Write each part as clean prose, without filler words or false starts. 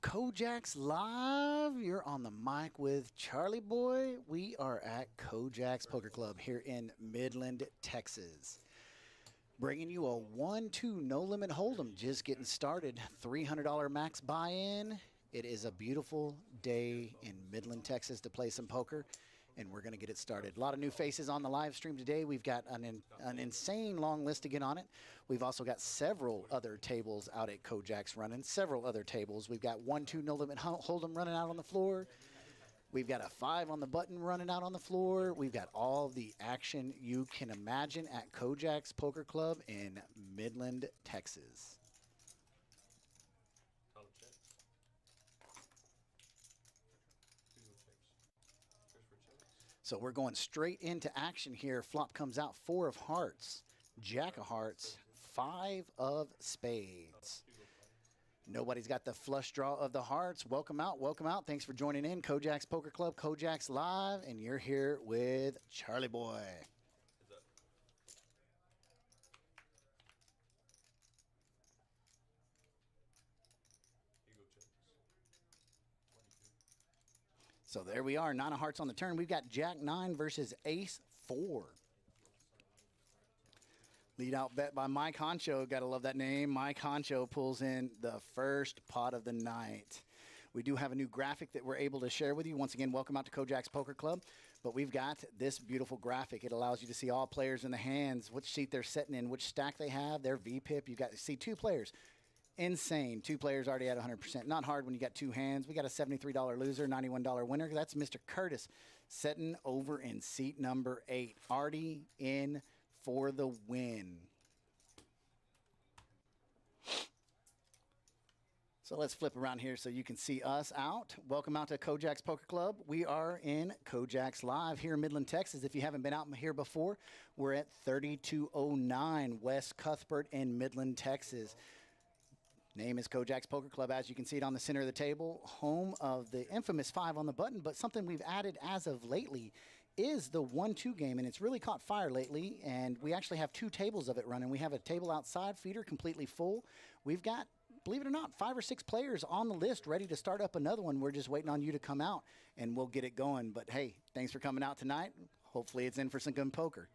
Kojak's Live. You're on the mic with Charlie Boy. We are at Kojak's Poker Club here in Midland, Texas. Bringing you a 1-2 no-limit hold'em. Just getting started. $300 max buy-in. It is a beautiful day in Midland, Texas to play some poker, and we're going to get it started. A lot of new faces on the live stream today. We've got an insane long list to get on it. We've also got several other tables out at Kojak's running, several other tables. We've got 1-2 no-limit hold'em running out on the floor. We've got a 5 on the button running out on the floor. We've got all the action you can imagine at Kojak's Poker Club in Midland, Texas. So we're going straight into action here. Flop comes out 4 of hearts, Jack of hearts, 5 of spades. Nobody's got the flush draw of the hearts. Welcome out, welcome out. Thanks for joining in. Kojak's Poker Club, Kojak's Live, and you're here with Charlie Boy. So there we are, 9 of hearts on the turn. We've got Jack 9 versus Ace 4. Lead out bet by Mike Honcho. Got to love that name. Mike Honcho pulls in the first pot of the night. We do have a new graphic that we're able to share with you. Once again, welcome out to Kojak's Poker Club. But we've got this beautiful graphic. It allows you to see all players in the hands, which seat they're sitting in, which stack they have, their VPIP. You've got to see 2 players. Insane. 2 players already at 100%. Not hard when you got 2 hands. We got a $73 loser, $91 winner. That's Mr. Curtis sitting over in seat number 8. Already in for the win. So let's flip around here so you can see us out. Welcome out to Kojak's Poker Club. We are in Kojak's Live here in Midland, Texas. If you haven't been out here before, we're at 3209 West Cuthbert in Midland, Texas. Name is Kojak's Poker Club. As you can see it on the center of the table, home of the infamous 5 on the button. But something we've added as of lately is the 1-2 game, and it's really caught fire lately. And we actually have 2 tables of it running. We have a table outside, feeder completely full. We've got, believe it or not, 5 or 6 players on the list ready to start up another one. We're just waiting on you to come out, and we'll get it going. But hey, thanks for coming out tonight. Hopefully it's in for some good poker.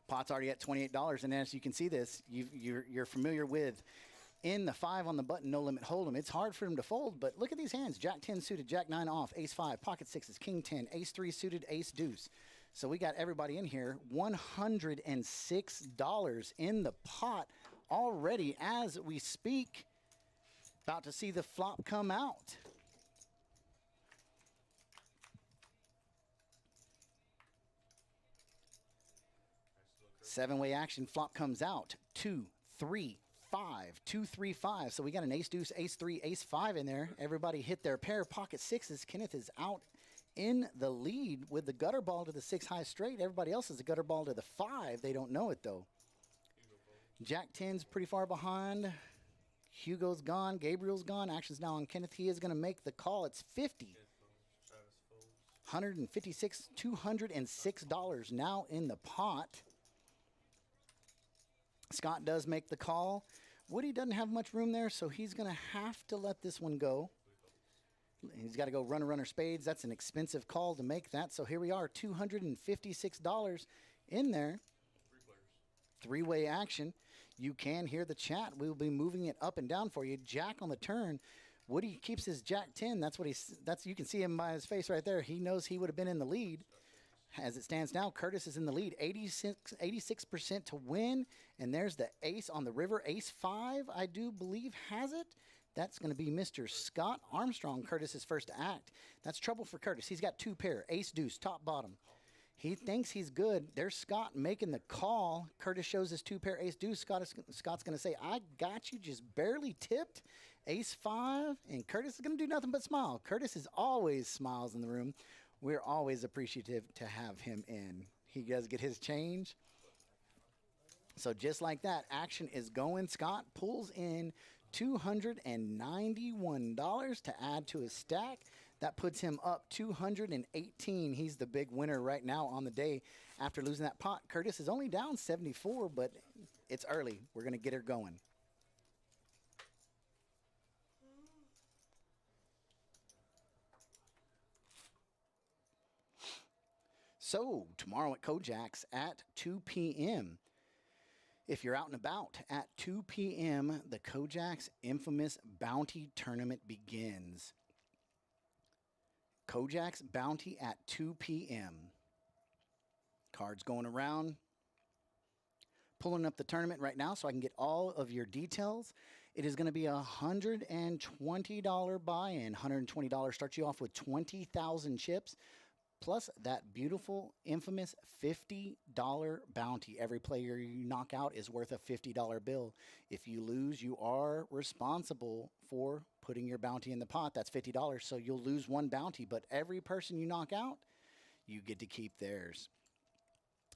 Pot's already at $28, and as you can see this, you're familiar with in the 5 on the button, no limit hold'em. It's hard for him to fold, but look at these hands. Jack 10 suited, Jack 9 off, Ace 5, pocket 6s, King 10, Ace 3 suited, Ace deuce. So we got everybody in here. $106 in the pot already as we speak. About to see the flop come out. Seven-way action, flop comes out. 2, 3, 5. 2, 3, 5. So we got an ace deuce, ace 3, ace 5 in there. Everybody hit their pair, pocket 6s. Kenneth is out in the lead with the gutter ball to the 6 high straight. Everybody else is a gutter ball to the 5. They don't know it though. Jack 10's pretty far behind. Hugo's gone. Gabriel's gone. Action's now on Kenneth. He is going to make the call. It's 50. $156, $206 now in the pot. Scott does make the call. Woody doesn't have much room there, so he's going to have to let this one go. He's got to go runner, spades. That's an expensive call to make that. So here we are, $256 in there. 3-way action. You can hear the chat. We will be moving it up and down for you. Jack on the turn. Woody keeps his Jack 10. That's what you can see him by his face right there. He knows he would have been in the lead. As it stands now, Curtis is in the lead, 86% to win. And there's the ace on the river. Ace 5, I do believe, has it. That's going to be Mr. Scott Armstrong, Curtis's first act. That's trouble for Curtis. He's got 2 pair, ace deuce, top bottom. He thinks he's good. There's Scott making the call. Curtis shows his 2 pair, ace deuce. Scott's going to say, I got you, just barely tipped. Ace 5, and Curtis is going to do nothing but smile. Curtis is always smiles in the room. We're always appreciative to have him in. He does get his change. So just like that, action is going. Scott pulls in $291 to add to his stack. That puts him up $218. He's the big winner right now on the day after losing that pot. Curtis is only down 74, but it's early. We're going to get her going. So, tomorrow at Kojak's at 2 p.m. If you're out and about at 2 p.m., the Kojak's infamous bounty tournament begins. Kojak's bounty at 2 p.m. Cards going around. Pulling up the tournament right now so I can get all of your details. It is going to be a $120 buy-in. $120 starts you off with 20,000 chips, plus that beautiful, infamous $50 bounty. Every player you knock out is worth a $50 bill. If you lose, you are responsible for putting your bounty in the pot. That's $50, so you'll lose one bounty, but every person you knock out, you get to keep theirs.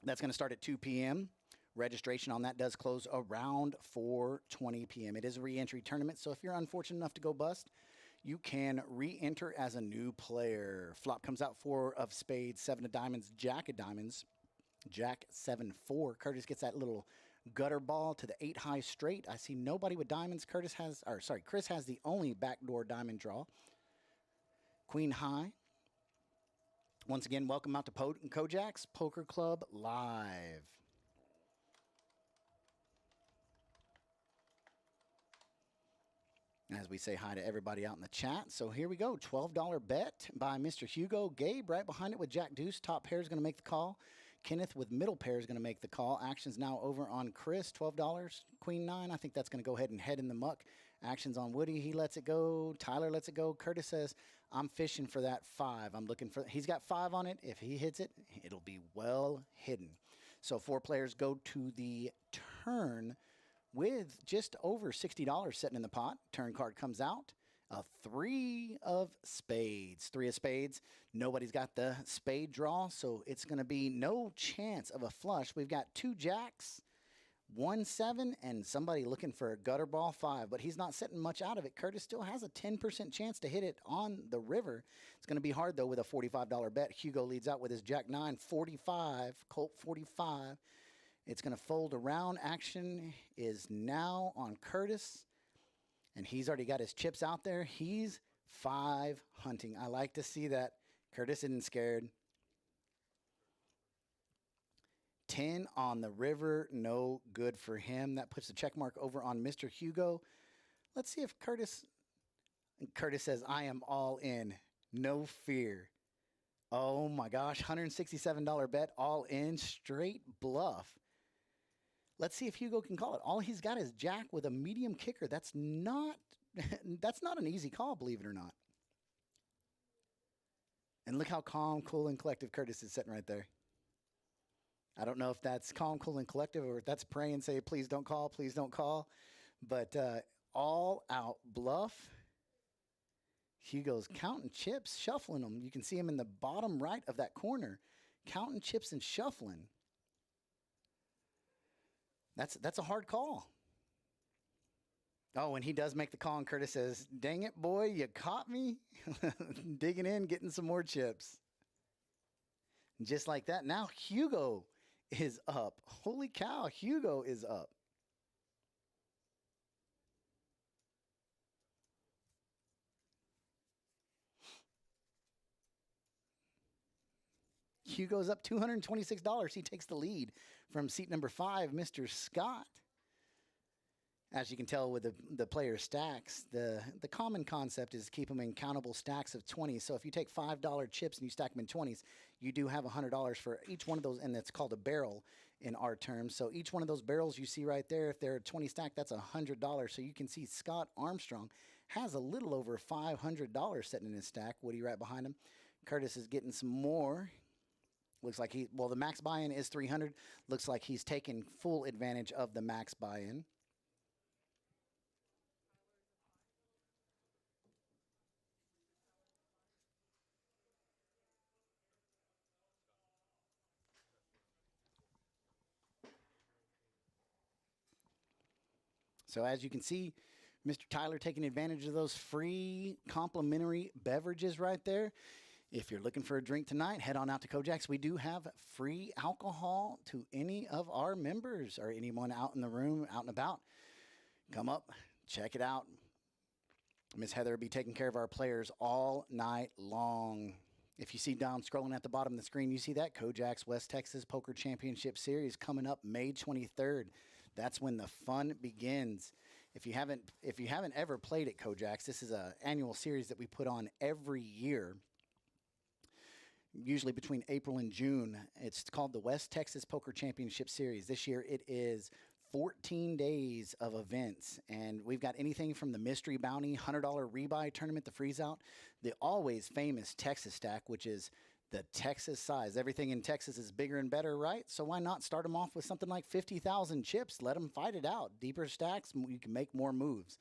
That's going to start at 2 p.m. Registration on that does close around 4:20 p.m. It is a re-entry tournament, so if you're unfortunate enough to go bust, you can re-enter as a new player. Flop comes out 4 of spades, 7 of diamonds, jack of diamonds, jack 7-4. Curtis gets that little gutter ball to the 8 high straight. I see nobody with diamonds. Chris has the only backdoor diamond draw. Queen high. Once again, welcome out to Kojak's Poker Club Live. As we say hi to everybody out in the chat. So here we go. $12 bet by Mr. Hugo. Gabe right behind it with Jack Deuce. Top pair is going to make the call. Kenneth with middle pair is going to make the call. Action's now over on Chris. $12. Queen 9. I think that's going to go ahead and head in the muck. Action's on Woody. He lets it go. Tyler lets it go. Curtis says, I'm fishing for that 5. I'm looking for, he's got 5 on it. If he hits it, it'll be well hidden. So 4 players go to the turn with just over $60 sitting in the pot. Turn card comes out. A 3 of spades. 3 of spades. Nobody's got the spade draw, so it's going to be no chance of a flush. We've got 2 jacks, 1 7, and somebody looking for a gutter ball 5, but he's not setting much out of it. Curtis still has a 10% chance to hit it on the river. It's going to be hard, though, with a $45 bet. Hugo leads out with his jack 9, 45, Colt 45. It's going to fold around. Action is now on Curtis, and he's already got his chips out there. He's 5 hunting. I like to see that. Curtis isn't scared. 10 on the river, no good for him. That puts the check mark over on Mr. Hugo. Let's see if Curtis says, I am all in. No fear. Oh my gosh, $167 bet, all in, straight bluff. Let's see if Hugo can call it. All he's got is jack with a medium kicker. That's not an easy call, believe it or not. And look how calm, cool, and collective Curtis is sitting right there. I don't know if that's calm, cool, and collective, or if that's pray and say, please don't call, please don't call. But all out bluff. Hugo's counting chips, shuffling them. You can see him in the bottom right of that corner, counting chips and shuffling. That's a hard call. Oh, and he does make the call, and Curtis says, dang it, boy, you caught me. Digging in, getting some more chips. Just like that, now Hugo is up. Holy cow, Hugo is up. Hugo's up $226. He takes the lead from seat number 5, Mr. Scott. As you can tell with the player stacks, the common concept is keep them in countable stacks of 20. So if you take $5 chips and you stack them in 20s, you do have $100 for each one of those, and that's called a barrel in our terms. So each one of those barrels you see right there, if they're 20 stack, that's $100. So you can see Scott Armstrong has a little over $500 sitting in his stack. Woody right behind him. Curtis is getting some more. Looks like the max buy-in is 300. Looks like he's taking full advantage of the max buy-in. So as you can see, Mr. Tyler taking advantage of those free complimentary beverages right there. If you're looking for a drink tonight, head on out to Kojak's. We do have free alcohol to any of our members or anyone out in the room, out and about. Come up, check it out. Miss Heather will be taking care of our players all night long. If you see down scrolling at the bottom of the screen, you see that Kojak's West Texas Poker Championship Series coming up May 23rd. That's when the fun begins. If you haven't ever played at Kojak's, this is an annual series that we put on every year, usually between April and June. It's called the West Texas Poker Championship Series. This year it is 14 days of events, and we've got anything from the Mystery Bounty $100 rebuy tournament, the freeze out, the always famous Texas stack, which is the Texas size. Everything in Texas is bigger and better, right? So why not start them off with something like 50,000 chips? Let them fight it out. Deeper stacks, you can make more moves.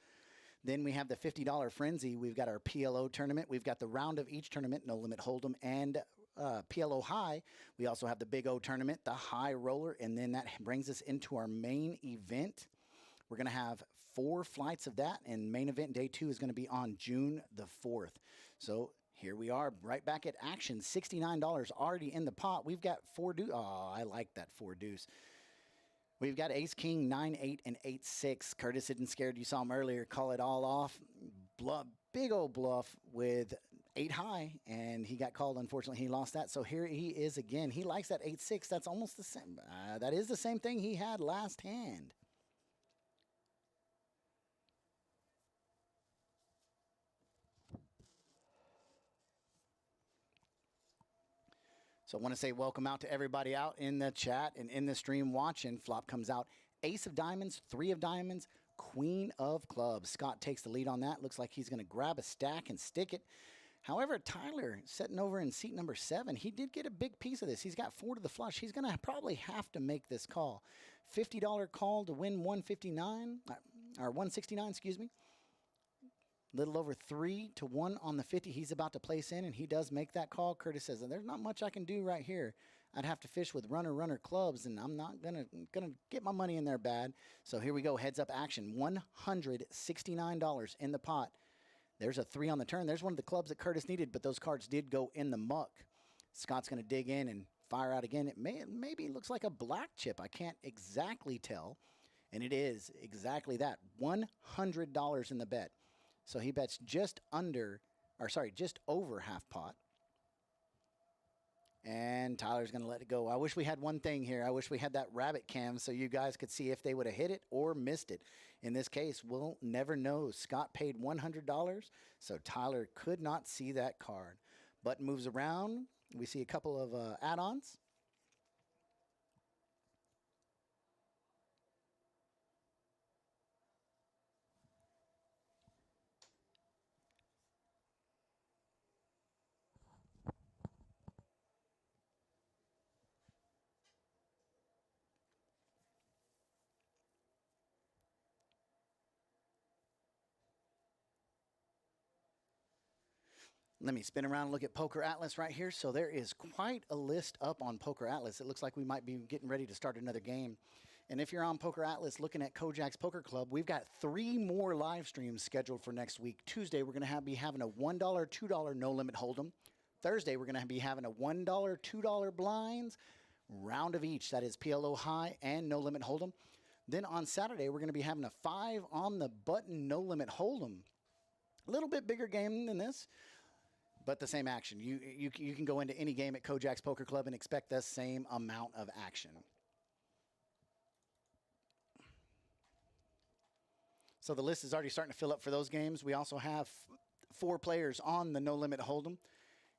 Then we have the $50 Frenzy. We've got our PLO tournament. We've got the round of each tournament, No Limit Hold'em, and PLO High. We also have the Big O tournament, the High Roller, and then that brings us into our main event. We're going to have 4 flights of that, and main event day 2 is going to be on June the 4th. So here we are, right back at action. $69 already in the pot. We've got 4 deuce. Oh, I like that 4 deuce. We've got Ace King 9-8 and 8-6. Curtis isn't scared. You saw him earlier. Call it all off. Big old bluff with 8 high, and he got called. Unfortunately, he lost that. So here he is again. He likes that 8-6. That's almost the same. That is the same thing he had last hand. So I want to say welcome out to everybody out in the chat and in the stream watching. Flop comes out. Ace of diamonds, 3 of diamonds, Queen of clubs. Scott takes the lead on that. Looks like he's going to grab a stack and stick it. However, Tyler sitting over in seat number 7, he did get a big piece of this. He's got 4 to the flush. He's going to probably have to make this call. $50 call to win 159, or 169, excuse me. Little over 3 to 1 on the 50 he's about to place in, and he does make that call. Curtis says, there's not much I can do right here. I'd have to fish with runner clubs, and I'm not gonna get my money in there bad. So here we go, heads up action. $169 in the pot. There's a 3 on the turn. There's one of the clubs that Curtis needed, but those cards did go in the muck. Scott's gonna dig in and fire out again. It maybe looks like a black chip. I can't exactly tell, and it is exactly that. $100 in the bet. So he bets just over half pot. And Tyler's going to let it go. I wish we had one thing here. I wish we had that rabbit cam so you guys could see if they would have hit it or missed it. In this case, we'll never know. Scott paid $100, so Tyler could not see that card. Button moves around. We see a couple of add-ons. Let me spin around and look at Poker Atlas right here. So there is quite a list up on Poker Atlas. It looks like we might be getting ready to start another game. And if you're on Poker Atlas looking at Kojak's Poker Club, we've got 3 more live streams scheduled for next week. Tuesday, we're going to be having a $1, $2 No Limit Hold'em. Thursday, we're going to be having a $1, $2 blinds, round of each. That is PLO High and No Limit Hold'em. Then on Saturday, we're going to be having a 5 on the button No Limit Hold'em. A little bit bigger game than this, but the same action. You can go into any game at Kojak's Poker Club and expect the same amount of action. So the list is already starting to fill up for those games. We also have 4 players on the No Limit Hold'em,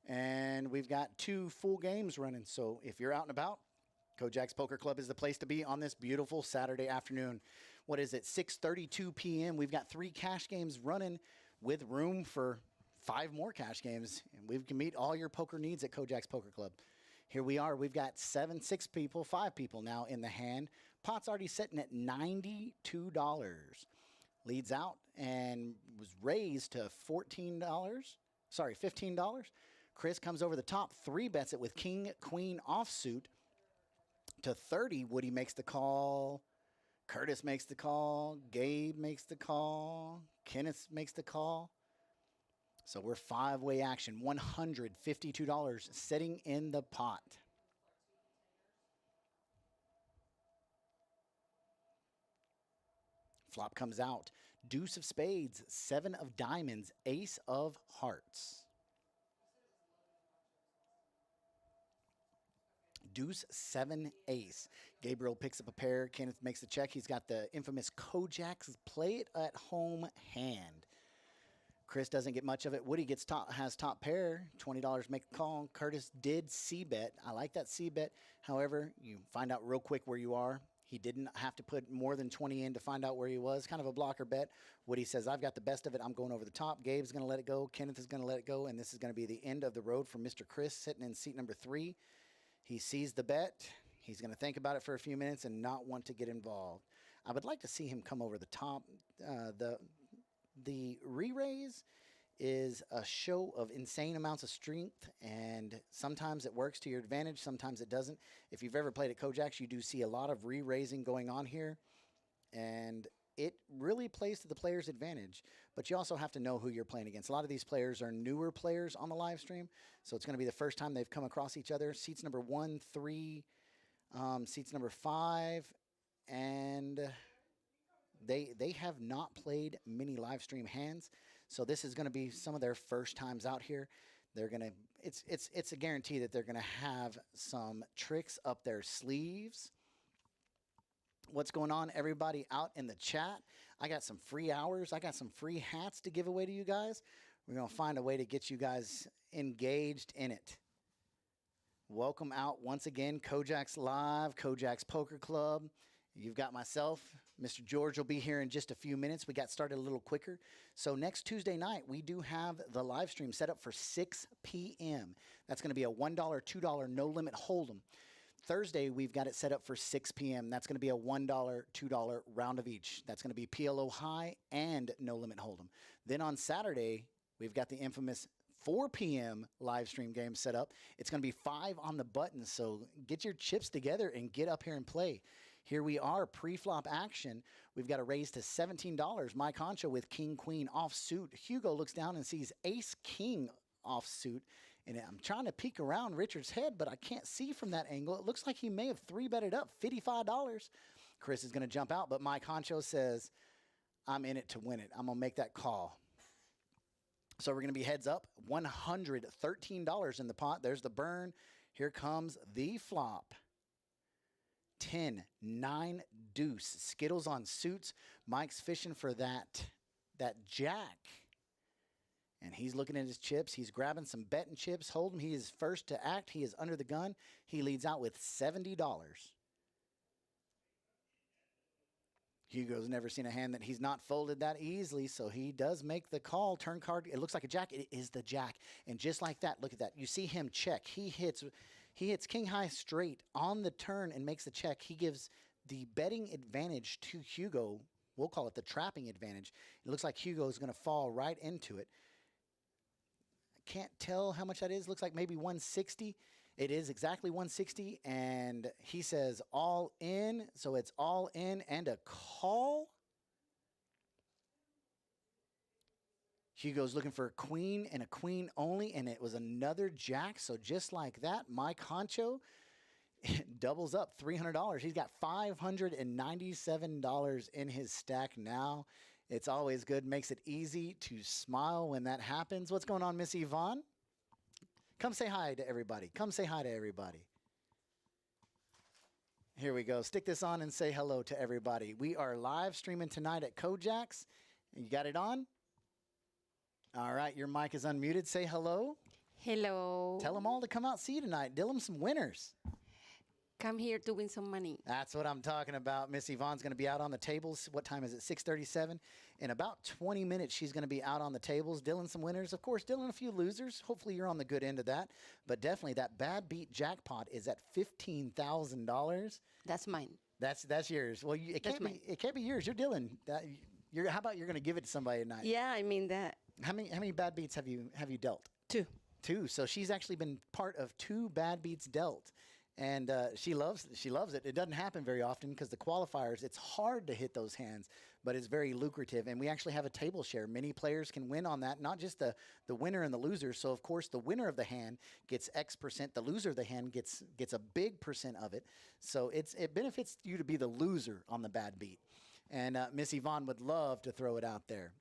and we've got 2 full games running. So if you're out and about, Kojak's Poker Club is the place to be on this beautiful Saturday afternoon. What is it, 6:32 p.m.? We've got 3 cash games running with room for 5 more cash games, and we can meet all your poker needs at Kojak's Poker Club. Here we are. We've got 5 people now in the hand. Pot's already sitting at $92. Leads out and was raised to $15. Chris comes over the top, 3 bets it with King, Queen offsuit to 30. Woody makes the call. Curtis makes the call. Gabe makes the call. Kenneth makes the call. So we're 5-way action, $152 sitting in the pot. Flop comes out. Deuce of spades, 7 of diamonds, ace of hearts. deuce, 7, ace. Gabriel picks up a pair. Kenneth makes the check. He's got the infamous Kojak's play it at home hand. Chris doesn't get much of it. Woody has top pair, $20, make a call. Curtis did C-bet. I like that C-bet. However, you find out real quick where you are. He didn't have to put more than 20 in to find out where he was. Kind of a blocker bet. Woody says, I've got the best of it. I'm going over the top. Gabe's going to let it go. Kenneth is going to let it go. And this is going to be the end of the road for Mr. Chris sitting in seat number 3. He sees the bet. He's going to think about it for a few minutes and not want to get involved. I would like to see him come over the top. The re-raise is a show of insane amounts of strength, and sometimes it works to your advantage, sometimes it doesn't. If you've ever played at Kojak's, you do see a lot of re-raising going on here, and it really plays to the player's advantage. But you also have to know who you're playing against. A lot of these players are newer players on the live stream, so it's going to be the first time they've come across each other. Seats number 1, 3, seats number 5, and they have not played many live stream hands, so this is going to be some of their first times out here. They're going to it's a guarantee that they're going to have some tricks up their sleeves. What's going on, everybody out in the chat? I got some free hours. I got some free hats to give away to you guys. We're going to find a way to get you guys engaged in it. Welcome out once again, Kojak's Live, Kojak's Poker Club. You've got myself. Mr. George will be here in just a few minutes. We got started a little quicker. So next Tuesday night, we do have the live stream set up for 6 p.m. That's going to be a $1, $2 no-limit hold'em. Thursday, we've got it set up for 6 p.m. That's going to be a $1, $2 round of each. That's going to be PLO high and no-limit hold'em. Then on Saturday, we've got the infamous 4 p.m. live stream game set up. It's going to be 5 on the button, so get your chips together and get up here and play. Here we are, pre-flop action. We've got a raise to $17. Mike Honcho with King, Queen offsuit. Hugo looks down and sees Ace, King offsuit. And I'm trying to peek around Richard's head, but I can't see from that angle. It looks like he may have 3-betted up, $55. Chris is going to jump out, but Mike Honcho says, I'm in it to win it. I'm going to make that call. So we're going to be heads up, $113 in the pot. There's the burn. Here comes the flop. 10, 9, deuce. Skittles on suits. Mike's fishing for that jack. And he's looking at his chips. He's grabbing some betting chips. Hold'em. He is first to act. He is under the gun. He leads out with $70. Hugo's never seen a hand that he's not folded that easily, so he does make the call. Turn card. It looks like a jack. It is the jack. And just like that, look at that. You see him check. He hits king high straight on the turn and makes the check. He gives the betting advantage to Hugo. We'll call it the trapping advantage. It looks like Hugo is going to fall right into it. I can't tell how much that is. Looks like maybe 160. It is exactly 160, and he says all in, so it's all in and a call. Hugo's looking for a queen and a queen only, and it was another jack. So just like that, Mike Honcho doubles up $300. He's got $597 in his stack now. It's always good. Makes it easy to smile when that happens. What's going on, Miss Yvonne? Come say hi to everybody. Come say hi to everybody. Here we go. Stick this on and say hello to everybody. We are live streaming tonight at Kojak's. You got it on? All right, your mic is unmuted. Say hello. Hello. Tell them all to come out see you tonight. Deal them some winners. Come here to win some money. That's what I'm talking about. Miss Yvonne's going to be out on the tables. What time is it? 6:37. In about 20 minutes, she's going to be out on the tables, dealing some winners. Of course, dealing a few losers. Hopefully, you're on the good end of that. But definitely, that bad beat jackpot is at $15,000. That's mine. That's yours. Well, it can't be yours. You're dealing that. How about you're going to give it to somebody tonight? Yeah, I mean that. How many bad beats have you dealt? 2. 2. So she's actually been part of 2 bad beats dealt. And she loves it. It doesn't happen very often because the qualifiers, it's hard to hit those hands, but it's very lucrative. And we actually have a table share. Many players can win on that, not just the winner and the loser. So, of course, the winner of the hand gets X percent. The loser of the hand gets a big percent of it. So it benefits you to be the loser on the bad beat. And Miss Yvonne would love to throw it out there.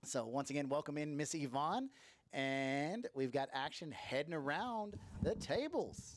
So, once again, welcome in Miss Yvonne. And we've got action heading around the tables.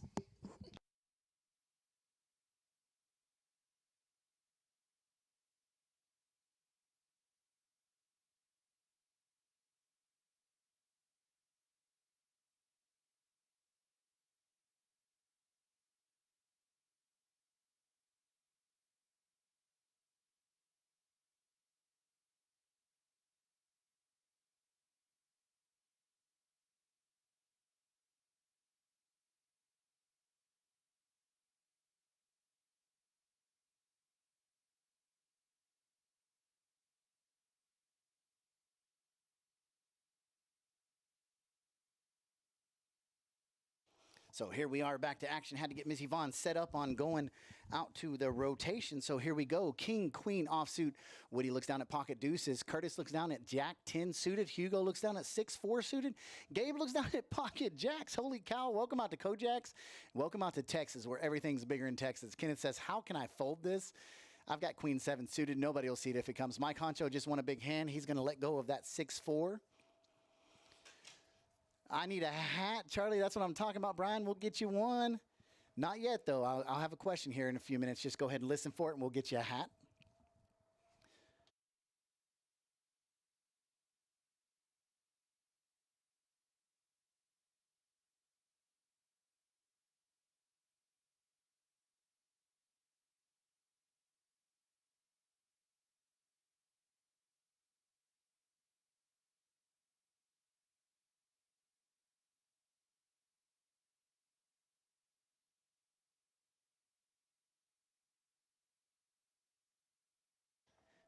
So here we are back to action. Had to get Miss Yvonne set up on going out to the rotation. So here we go. King, queen, offsuit. Woody looks down at pocket deuces. Curtis looks down at jack 10 suited. Hugo looks down at 6-4 suited. Gabe looks down at pocket jacks. Holy cow. Welcome out to Kojak's. Welcome out to Texas, where everything's bigger in Texas. Kenneth says, how can I fold this? I've got queen 7 suited. Nobody will see it if it comes. Mike Honcho just won a big hand. He's going to let go of that 6-4. I need a hat, Charlie. That's what I'm talking about, Brian. We'll get you one. Not yet, though. I'll have a question here in a few minutes. Just go ahead and listen for it, and we'll get you a hat.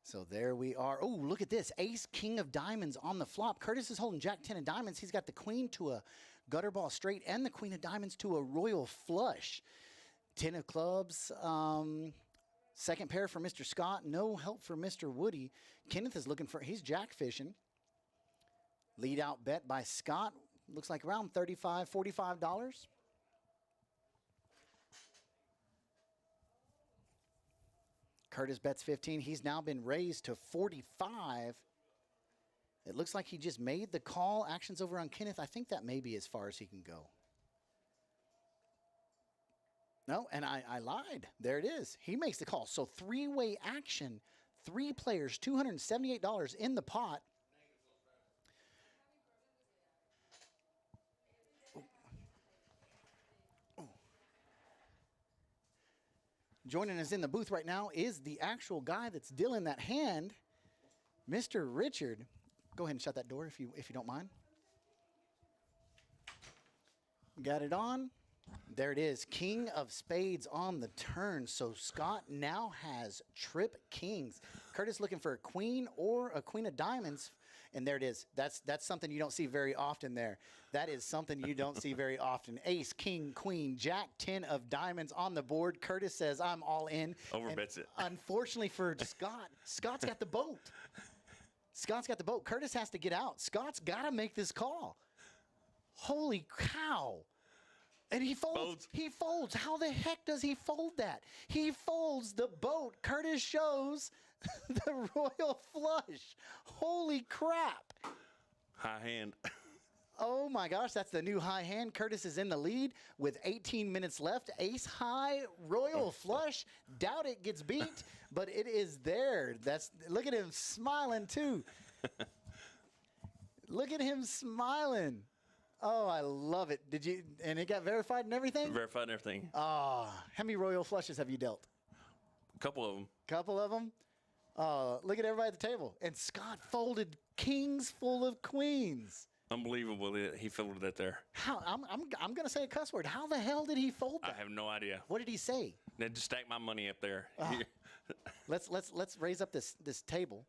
So there we are. Oh, look at this. Ace, king of diamonds on the flop. Curtis is holding jack 10 of diamonds. He's got the queen to a gutter ball straight and the queen of diamonds to a royal flush. 10 of clubs. Second pair for Mr. Scott. No help for Mr. Woody. Kenneth is looking for, he's jack fishing. Lead out bet by Scott. Looks like around $35, $45. Curtis bets 15. He's now been raised to 45. It looks like he just made the call. Action's over on Kenneth. I think that may be as far as he can go. No, and I lied. There it is. He makes the call. So three-way action. 3 players, $278 in the pot. Joining us in the booth right now is the actual guy that's dealing that hand, Mr. Richard. Go ahead and shut that door if you don't mind. Got it on. There it is. King of spades on the turn. So Scott now has trip kings. Curtis looking for a queen or a queen of diamonds. And there it is. That's something you don't see very often there. That is something you don't see very often. Ace, king, queen, jack 10 of diamonds on the board. Curtis says, I'm all in. Overbets it. Unfortunately for Scott, Scott's got the boat. Scott's got the boat. Curtis has to get out. Scott's got to make this call. Holy cow. And he folds. He folds. How the heck does he fold that? He folds the boat. Curtis shows the royal flush. Holy crap. High hand. Oh my gosh, that's the new high hand. Curtis is in the lead with 18 minutes left. Ace high, royal flush. Doubt it gets beat, but it is there. Look at him smiling too. Look at him smiling. Oh, I love it. And it got verified and everything? Verified and everything. How many royal flushes have you dealt? A couple of them. Couple of them? Look at everybody at the table. And Scott folded kings full of queens. Unbelievable that he folded that there. How? I'm going to say a cuss word. How the hell did he fold that? I have no idea. What did he say? They just stacked my money up there. Let's raise up this table.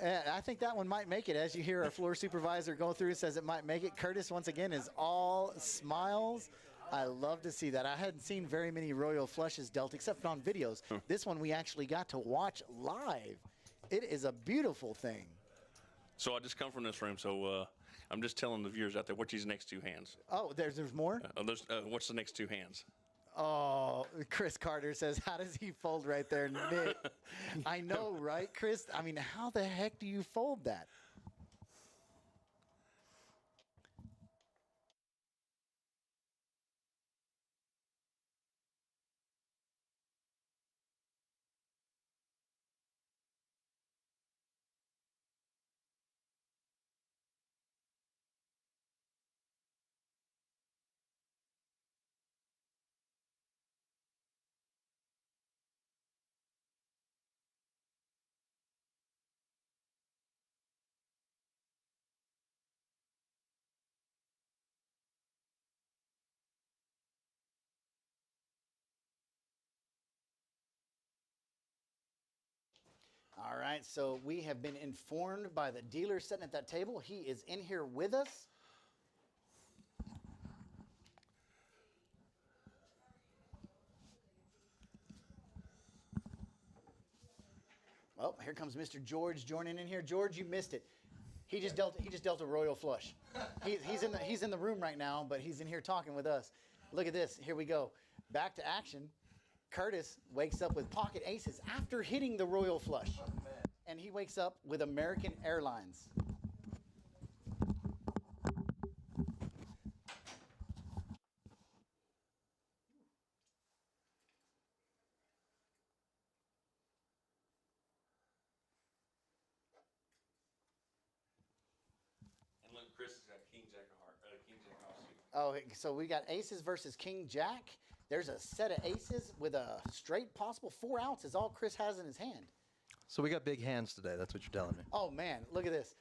I think that one might make it. As you hear our floor supervisor go through, says it might make it. Curtis, once again, is all smiles. I love to see that. I hadn't seen very many royal flushes dealt, except on videos. This one we actually got to watch live. It is a beautiful thing. So I just come from this room, so I'm just telling the viewers out there, what's these next 2 hands? Oh, there's more? What's the next 2 hands? Oh, Chris Carter says, how does he fold right there, Nick? I know, right, Chris? I mean, how the heck do you fold that? All right, so we have been informed by the dealer sitting at that table. He is in here with us. Oh, here comes Mr. George joining in here. George, you missed it. He just dealt a royal flush. He's in the room right now, but he's in here talking with us. Look at this. Here we go. Back to action. Curtis wakes up with pocket aces after hitting the royal flush. And he wakes up with American Airlines. And look, Chris has got King Jack of heart, King Jack offsuit. Oh, so we got aces versus King Jack. There's a set of aces with a straight possible 4 outs is all Chris has in his hand. So we got big hands today. That's what you're telling me. Oh, man, look at this.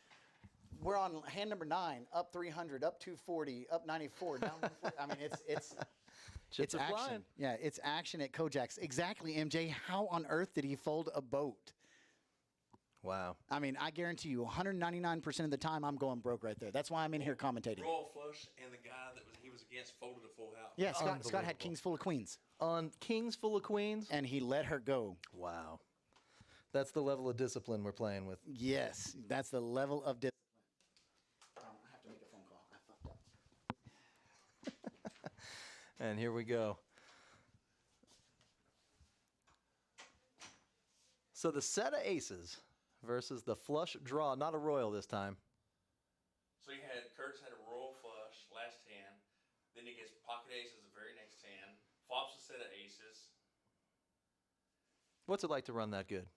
We're on hand number 9, up 300, up 240, up 94, down 140. I mean, it's Chips are action. flying. Yeah, it's action at Kojak's. Exactly, MJ. How on earth did he fold a boat? Wow. I mean, I guarantee you 199% of the time I'm going broke right there. That's why I'm in here commentating. Royal flush, and the guy that he was against folded a full house. Yeah, Scott had Unbelievable. kings full of queens, On kings full of queens? and he let her go. Wow. That's the level of discipline we're playing with. Yes, that's the level of discipline. I have to make a phone call. I fucked up. And here we go. So the set of aces versus the flush draw, not a royal this time. So Curtis had a royal flush last hand. Then he gets pocket aces the very next hand. Flops a set of aces. What's it like to run that good?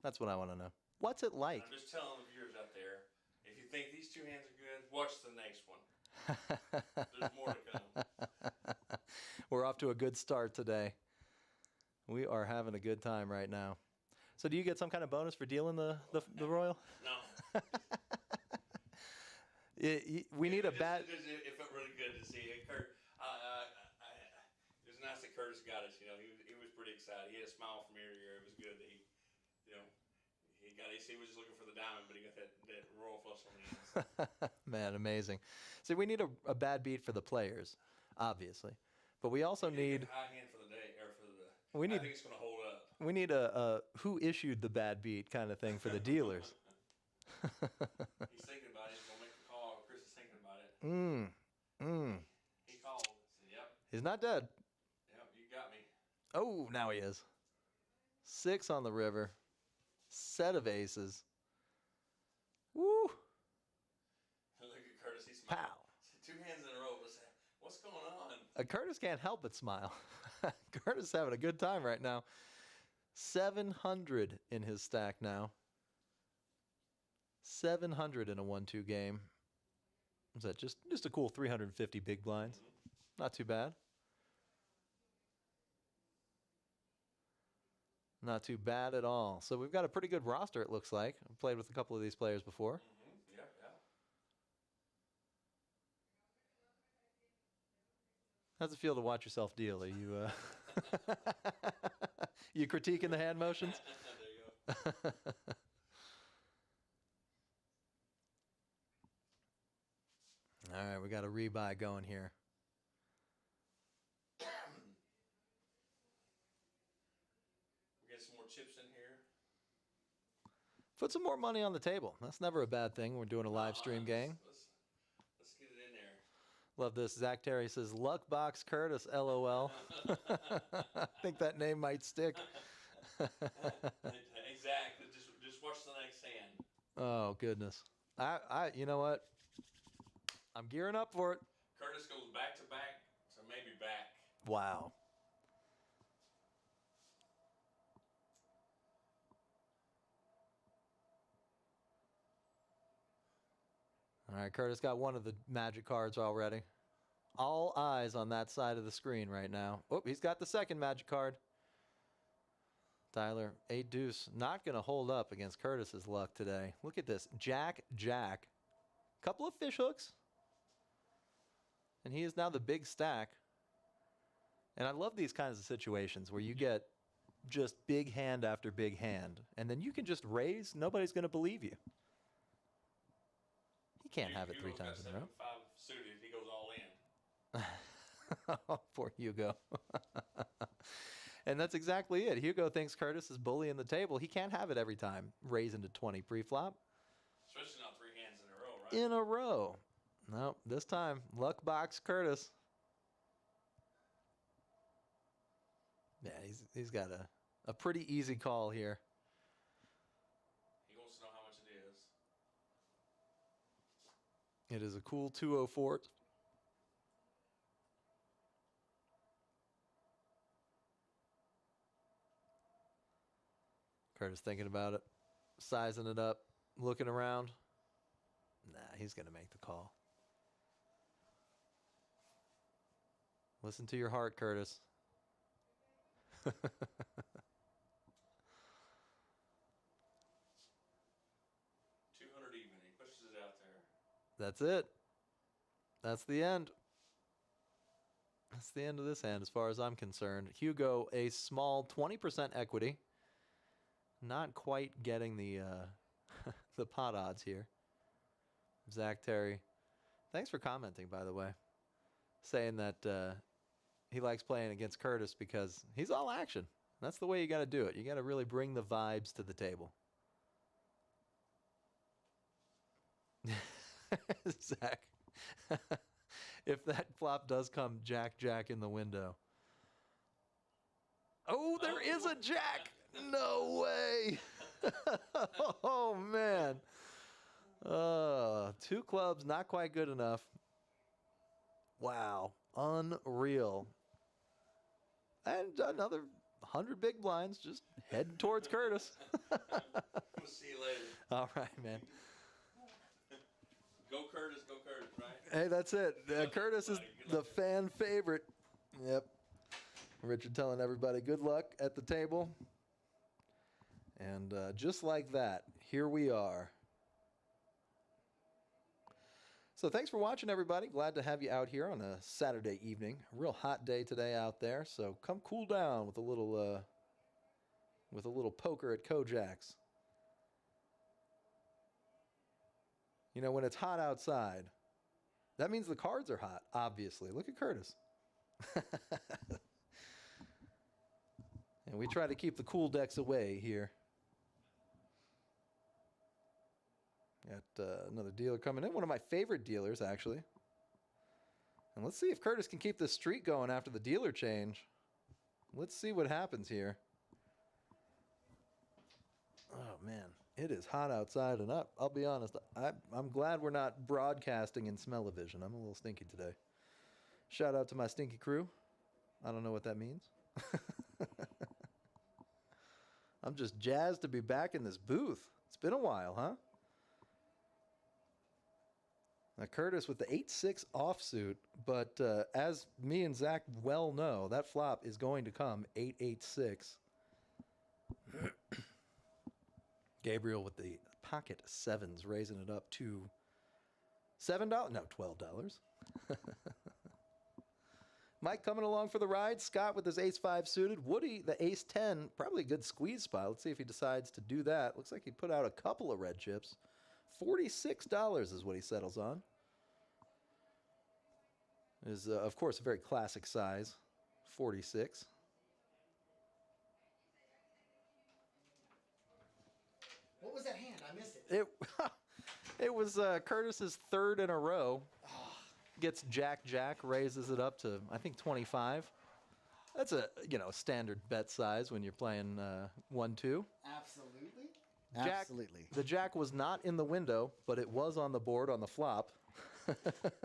That's what I want to know. What's it like? I'm just telling the viewers out there, if you think these 2 hands are good, watch the next one. There's more to come. We're off to a good start today. We are having a good time right now. So do you get some kind of bonus for dealing the royal? No. We need a bad... It felt really good to see it. It was nice that Curtis got us. You know, he was pretty excited. He had a smile from ear to ear. It was good that he was just looking for the diamond, but he got that royal flush on the ends. Man, amazing. See, we need a bad beat for the players, obviously. But we also need... a high hand for the day, or for the... We need- I think it's going to hold up. We need a who issued the bad beat kind of thing for the dealers. He's thinking about it. He's going to make the call. Chris is thinking about it. He called. Said, yep, He's not dead. you got me. Oh, now he is. 6 on the river. Set of aces. Woo! Look at Curtis. He smiled. Pow. Said, 2 hands in a row. What's going on? Curtis can't help but smile. Curtis is having a good time right now. 700 in his stack now. 700 in a 1-2 game. Is that just a cool 350 big blinds? Not too bad. Not too bad at all. So we've got a pretty good roster, it looks like. I've played with a couple of these players before. Yep. How's it feel to watch yourself deal? Are you you critiquing the hand motions? There you go. All right, we got a rebuy going here. We get some more chips in here. Put some more money on the table. That's never a bad thing. We're doing a live stream game. Let's get it in there. Love this. Zach Terry says, Luckbox Curtis, LOL. I think that name might stick. Exactly. Just watch the next hand. Oh, goodness. You know what? I'm gearing up for it. Curtis goes back to back, so maybe back. Wow. All right, Curtis got one of the magic cards already. All eyes on that side of the screen right now. Oh, he's got the second magic card. Tyler, 8 deuce. Not going to hold up against Curtis's luck today. Look at this. Jack, Jack. Couple of fish hooks. And he is now the big stack. And I love these kinds of situations where you get just big hand after big hand. And then you can just raise. Nobody's going to believe you. He can't have it 3 times in a row. 5 suited. He goes all in. Poor Hugo. And that's exactly it. Hugo thinks Curtis is bullying the table. He can't have it every time. Raise into 20 pre-flop. Especially not 3 hands in a row, right? In a row. No, this time, luck box Curtis. Yeah, he's got a pretty easy call here. He wants to know how much it is. It is a cool 204. Curtis thinking about it, sizing it up, looking around. Nah, he's going to make the call. Listen to your heart, Curtis. 200 even. He pushes it out there. That's it. That's the end. That's the end of this hand as far as I'm concerned. Hugo, a small 20% equity. Not quite getting the the pot odds here. Zach Terry, thanks for commenting, by the way. Saying that he likes playing against Curtis because he's all action. That's the way you got to do it. You got to really bring the vibes to the table. Zach, if that flop does come Jack in the window. Oh, there is a Jack. No way. Oh, man. 2 clubs, not quite good enough. Wow. Unreal. And another 100 big blinds just heading towards Curtis. We'll see you later. All right, man. Go Curtis, right? Hey, that's it. Curtis is the fan favorite. Yep. Richard telling everybody good luck at the table. And just like that, here we are. So thanks for watching, everybody. Glad to have you out here on a Saturday evening. A real hot day today out there. So come cool down with a little poker at Kojak's. You know, when it's hot outside, that means the cards are hot, obviously. Look at Curtis. And we try to keep the cool decks away here. Got another dealer coming in. One of my favorite dealers, actually. And let's see if Curtis can keep this streak going after the dealer change. Let's see what happens here. Oh, man. It is hot outside, and I'll be honest, I'm glad we're not broadcasting in smell-o-vision. I'm a little stinky today. Shout out to my stinky crew. I don't know what that means. I'm just jazzed to be back in this booth. It's been a while, huh? Now, Curtis with the 8-6 offsuit, but as me and Zach well know, that flop is going to come 8-8-6. Gabriel with the pocket sevens, raising it up to $7? No, $12. Mike coming along for the ride. Scott with his ace-5 suited. Woody, the ace-10, probably a good squeeze spot. Let's see if he decides to do that. Looks like he put out a couple of red chips. $46 is what he settles on. Is, of course, a very classic size, 46. What was that hand? I missed it. It was Curtis's third in a row. Gets Jack, raises it up to, I think, 25. That's a, standard bet size when you're playing 1-2. Absolutely. Jack, Absolutely. The Jack was not in the window, but it was on the board on the flop.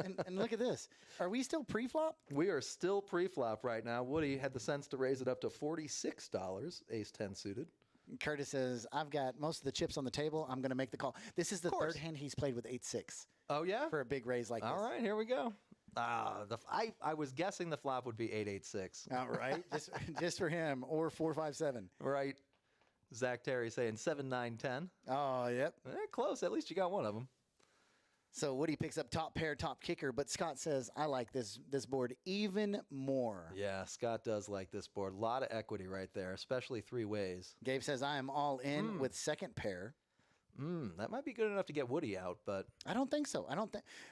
and look at this. Are we still pre-flop? We are still pre-flop right now. Woody had the sense to raise it up to $46, ace-10 suited. Curtis says, I've got most of the chips on the table. I'm going to make the call. This is the third hand he's played with 8-6. Oh, yeah? For a big raise like this. All right, here we go. I was guessing the flop would be 8-8-6. All right, just for him, or 4-5-7. Right. Zach Terry saying 7-9-10. Oh, yep. Close. At least you got one of them. So Woody picks up top pair, top kicker, but Scott says, I like this board even more. Yeah, Scott does like this board. A lot of equity right there, especially 3 ways. Gabe says, I am all in with second pair. That might be good enough to get Woody out, but I don't think so.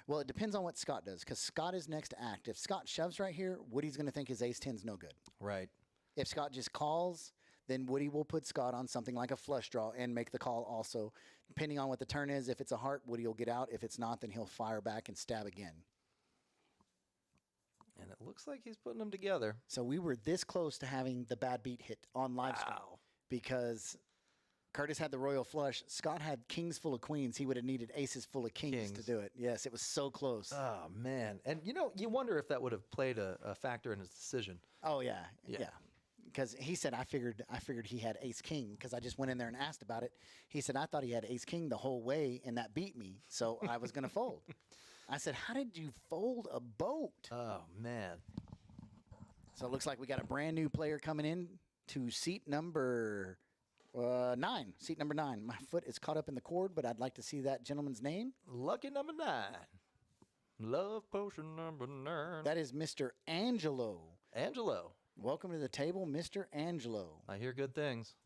Well, it depends on what Scott does, because Scott is next to act. If Scott shoves right here, Woody's going to think his ace-10's no good. Right. If Scott just calls, then Woody will put Scott on something like a flush draw and make the call also. Depending on what the turn is, if it's a heart, Woody will get out. If it's not, then he'll fire back and stab again. And it looks like he's putting them together. So we were this close to having the bad beat hit on live stream because Curtis had the royal flush. Scott had kings full of queens. He would have needed aces full of kings to do it. Yes, it was so close. Oh, man. And, you wonder if that would have played a factor in his decision. Oh, yeah. Because he said, I figured he had ace king because I just went in there and asked about it. He said, I thought he had ace king the whole way, and that beat me, so I was going to fold. I said, how did you fold a boat? Oh, man. So it looks like we got a brand new player coming in to seat number 9. Seat number 9. My foot is caught up in the cord, but I'd like to see that gentleman's name. Lucky number 9. Love potion number 9. That is Mr. Angelo. Angelo. Welcome to the table, Mr. Angelo. I hear good things.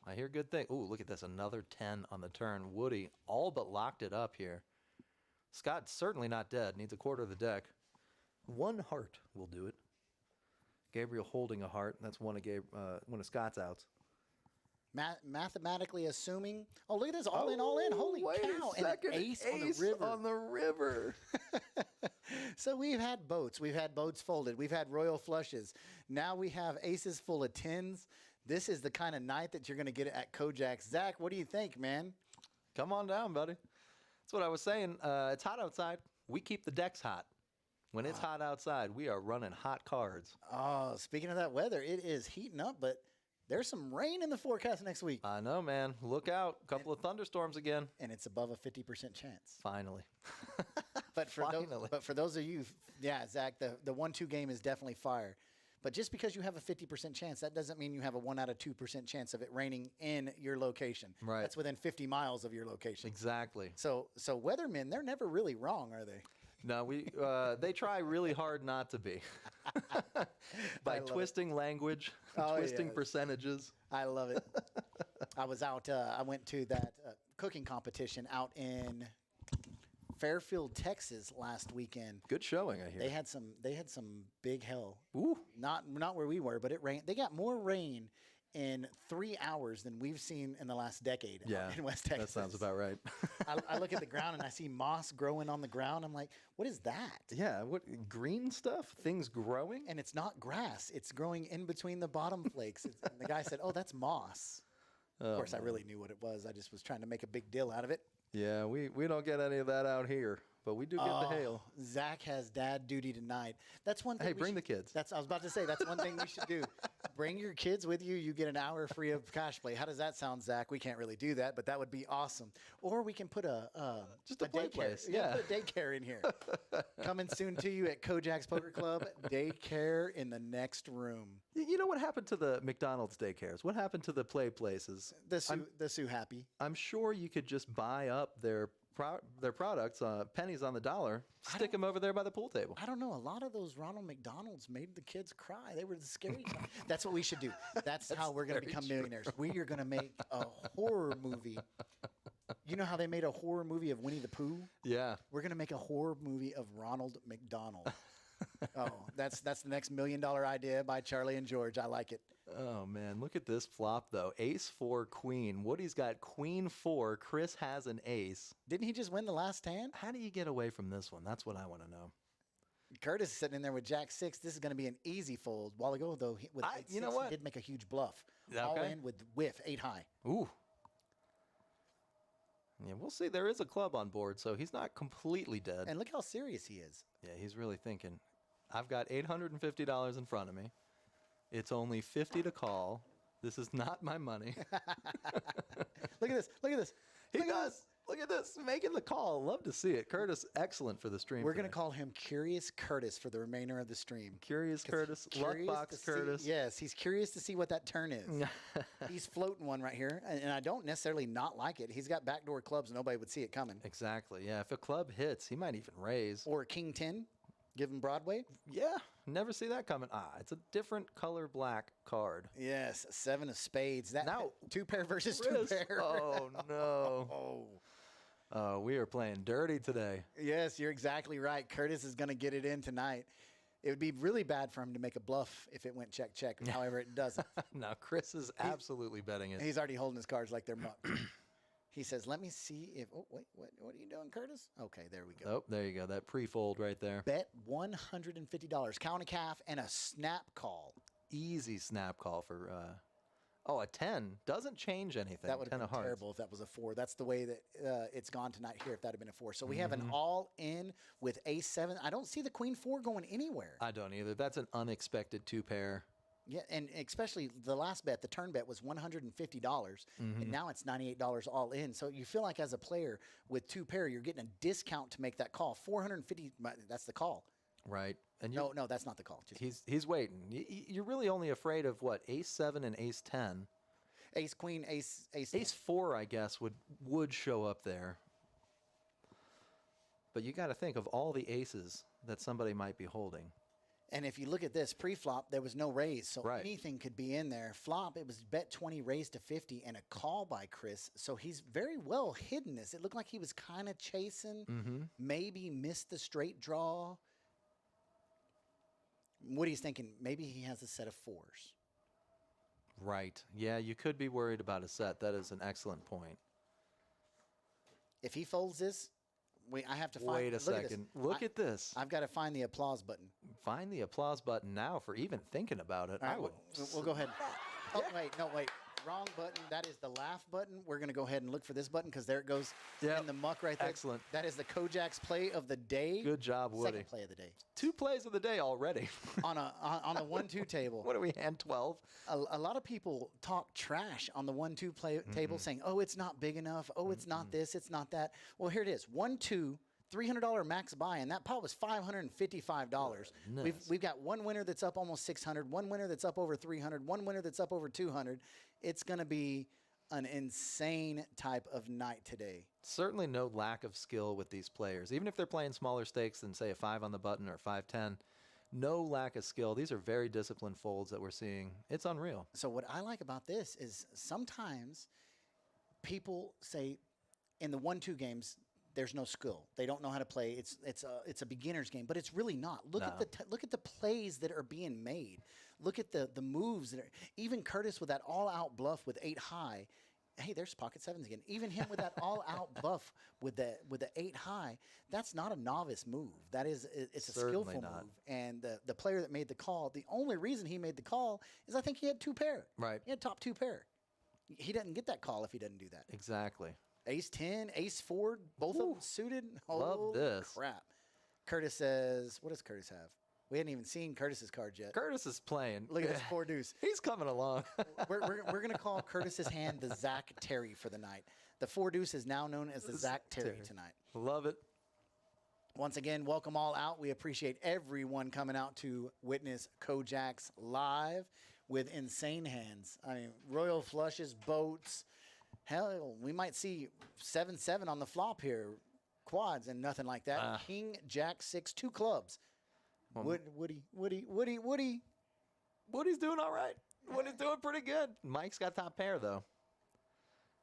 Ooh, look at this. Another 10 on the turn. Woody all but locked it up here. Scott's certainly not dead. Needs a quarter of the deck. 1 heart will do it. Gabriel holding a heart. That's one of Scott's outs. Mathematically assuming. Oh, look at this. All in, all in. Holy wait cow. a second. And an ace on the river. So we've had boats. We've had boats folded. We've had royal flushes. Now we have aces full of 10s. This is the kind of night that you're going to get at Kojak. Zach, what do you think, man? Come on down, buddy. That's what I was saying. It's hot outside. We keep the decks hot. When it's hot outside, we are running hot cards. Oh, speaking of that weather, it is heating up, but there's some rain in the forecast next week. I know, man. Look out. A couple of thunderstorms again. And it's above a 50% chance. Finally. But for those of you, yeah, Zach, the 1-2 game is definitely fire. But just because you have a 50% chance, that doesn't mean you have a 1 out of 2% chance of it raining in your location. Right. That's within 50 miles of your location. Exactly. So weathermen, they're never really wrong, are they? No, they try really hard not to be. By twisting language, twisting percentages. I love it. I was out, I went to that cooking competition out in Fairfield, Texas last weekend. Good showing, I hear. They had some big hell. Ooh. Not where we were, but it rained. They got more rain in 3 hours than we've seen in the last decade in West Texas. That sounds about right. I look at the ground and I see moss growing on the ground. I'm like, what is that? Yeah, what green stuff? Things growing? And it's not grass. It's growing in between the bottom flakes. And the guy said, oh, that's moss. Of course, I really knew what it was. I just was trying to make a big deal out of it. Yeah, we don't get any of that out here, but we do get the hail. Zach has dad duty tonight. That's one thing. Hey, bring the kids. I was about to say, that's one thing we should do. Bring your kids with you. You get an hour free of cash play. How does that sound, Zach? We can't really do that, but that would be awesome. Or we can put just a play daycare. place. Yeah, put a daycare in here. Coming soon to you at Kojak's Poker Club. Daycare in the next room. You know what happened to the McDonald's daycares? What happened to the play places? The Sue Happy. I'm sure you could just buy up their products, pennies on the dollar, stick them over there by the pool table. I don't know. A lot of those Ronald McDonald's made the kids cry. They were the scary time. That's what we should do. That's how we're going to become millionaires. We are going to make a horror movie. You know how they made a horror movie of Winnie the Pooh? Yeah. We're going to make a horror movie of Ronald McDonald. Oh, that's the next $1 million idea by Charlie and George. I like it. Oh, man. Look at this flop, though. Ace 4, queen. Woody's got queen 4. Chris has an ace. Didn't he just win the last hand? How do you get away from this one? That's what I want to know. Curtis is sitting in there with Jack 6. This is going to be an easy fold. While ago, though, with 8-6, you know what? he did make a huge bluff. Okay. All in with whiff, 8 high. Ooh. Yeah, we'll see. There is a club on board, so he's not completely dead. And look how serious he is. Yeah, he's really thinking. I've got $850 in front of me. It's only 50 to call. This is not my money. Look at this. Look at this. He does. Look at this. Making the call. Love to see it. Curtis, excellent for the stream. We're going to call him Curious Curtis for the remainder of the stream. Curious Curtis. Luckbox Curtis. Yes, he's curious to see what that turn is. He's floating one right here, and I don't necessarily not like it. He's got backdoor clubs. Nobody would see it coming. Exactly. Yeah, if a club hits, he might even raise. Or King 10. Give him Broadway? Yeah, never see that coming. It's a different color black card. Yes, 7 of spades. That now 2 pair versus Chris. 2 pair. Oh no. Oh, we are playing dirty today. Yes, you're exactly right. Curtis is going to get it in tonight. It would be really bad for him to make a bluff if it went check, check. However, it doesn't. Now, Chris is absolutely betting it. He's already holding his cards like they're mucked. He says, let me see if, oh, wait, what are you doing, Curtis? Okay, there we go. Oh, there you go. That pre-fold right there. Bet $150, count a calf, and a snap call. Easy snap call for, a 10. Doesn't change anything. That would have 10 been of hearts. terrible if that was a 4. That's the way that it's gone tonight here if that had been a 4. So we have an all-in with ace-7. I don't see the queen-4 going anywhere. I don't either. That's an unexpected 2-pair. Yeah, and especially the last bet, the turn bet was $150, and now it's $98 all in. So you feel like as a player with 2-pair, you're getting a discount to make that call. $450, that's the call. Right. And No, that's not the call. he's waiting. You're really only afraid of what? Ace-7 and ace-10. Ace-queen, ace. Ace-4, I guess, would show up there. But you got to think of all the aces that somebody might be holding. And if you look at this, pre-flop, there was no raise, so Right. anything could be in there. Flop, it was bet 20, raised to 50, and a call by Chris. So he's very well hidden this. It looked like he was kind of chasing, maybe missed the straight draw. Woody's thinking maybe he has a set of 4s. Right. Yeah, you could be worried about a set. That is an excellent point. If he folds this, I have to find. Wait a look at this. second. Look at this. I've got to find the applause button. Find the applause button now for even thinking about it. All right, I would. we'll go ahead. Oh, wait. Wrong button. That is the laugh button. We're going to go ahead and look for this button because there it goes Yep. in the muck right there. Excellent. That is the Kojak's play of the day. Good job, Woody. Second play of the day. 2 plays of the day already. on a 1-2 table. What are we, hand 12? A lot of people talk trash on the 1-2 play table saying, oh, it's not big enough. Oh, it's not this. It's not that. Well, here it is. 1-2. $300 max buy, and that pot was $555. We've got one winner that's up almost 600, one winner that's up over 300, one winner that's up over 200. It's going to be an insane type of night today. Certainly no lack of skill with these players. Even if they're playing smaller stakes than, say, a 5 on the button or 5-10, no lack of skill. These are very disciplined folds that we're seeing. It's unreal. So what I like about this is sometimes people say in the 1-2 games, there's no skill. They don't know how to play. It's a beginner's game, but it's really not. Look at the plays that are being made. Look at the moves that are. Even Curtis with that all-out bluff with 8 high. Hey, there's pocket 7s again. Even him with that all-out bluff with the 8 high. That's not a novice move. It's a skillful move. And the player that made the call, the only reason he made the call is I think he had 2-pair. Right. He had top 2-pair. He doesn't get that call if he doesn't do that. Exactly. Ace-10, ace-4, both of them suited. Love this. Crap. Curtis says, what does Curtis have? We hadn't even seen Curtis's cards yet. Curtis is playing. Look at this 4 deuce. He's coming along. we're going to call Curtis's hand the Zach Terry for the night. The 4 deuce is now known as the Zach Terry tonight. Love it. Once again, welcome all out. We appreciate everyone coming out to witness Kojak's live with insane hands. I mean, royal flushes, boats. Hell, we might see 7-7 on the flop here, quads and nothing like that. King, Jack, 6, 2 clubs. Woody. Woody's doing all right. Woody's doing pretty good. Mike's got top pair, though.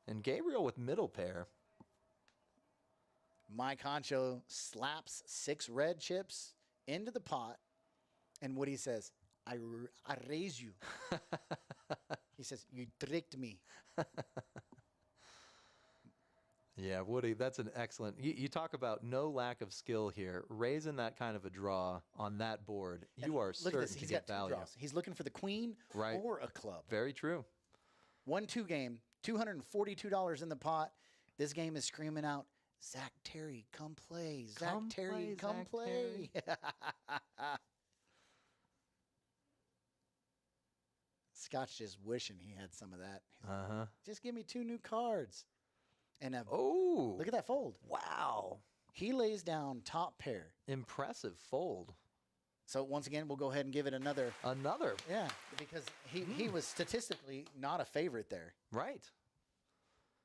And Gabriel with middle pair. Mike Honcho slaps 6 red chips into the pot. And Woody says, I raise you. He says, you tricked me. Yeah, Woody, that's an excellent. You talk about no lack of skill here. Raising that kind of a draw on that board, you are Look at this. certain to He's get got 2 value. draws. He's looking for the queen Right. or a club. Very true. 1-2 game, $242 in the pot. This game is screaming out, Zach Terry, come play. Zach Terry, come Zach play. Scott's just wishing he had some of that. Uh-huh. Just give me 2 new cards. And Oh. look at that fold. Wow. He lays down top pair. Impressive fold. So once again, we'll go ahead and give it another. Another. Yeah, because he was statistically not a favorite there. Right.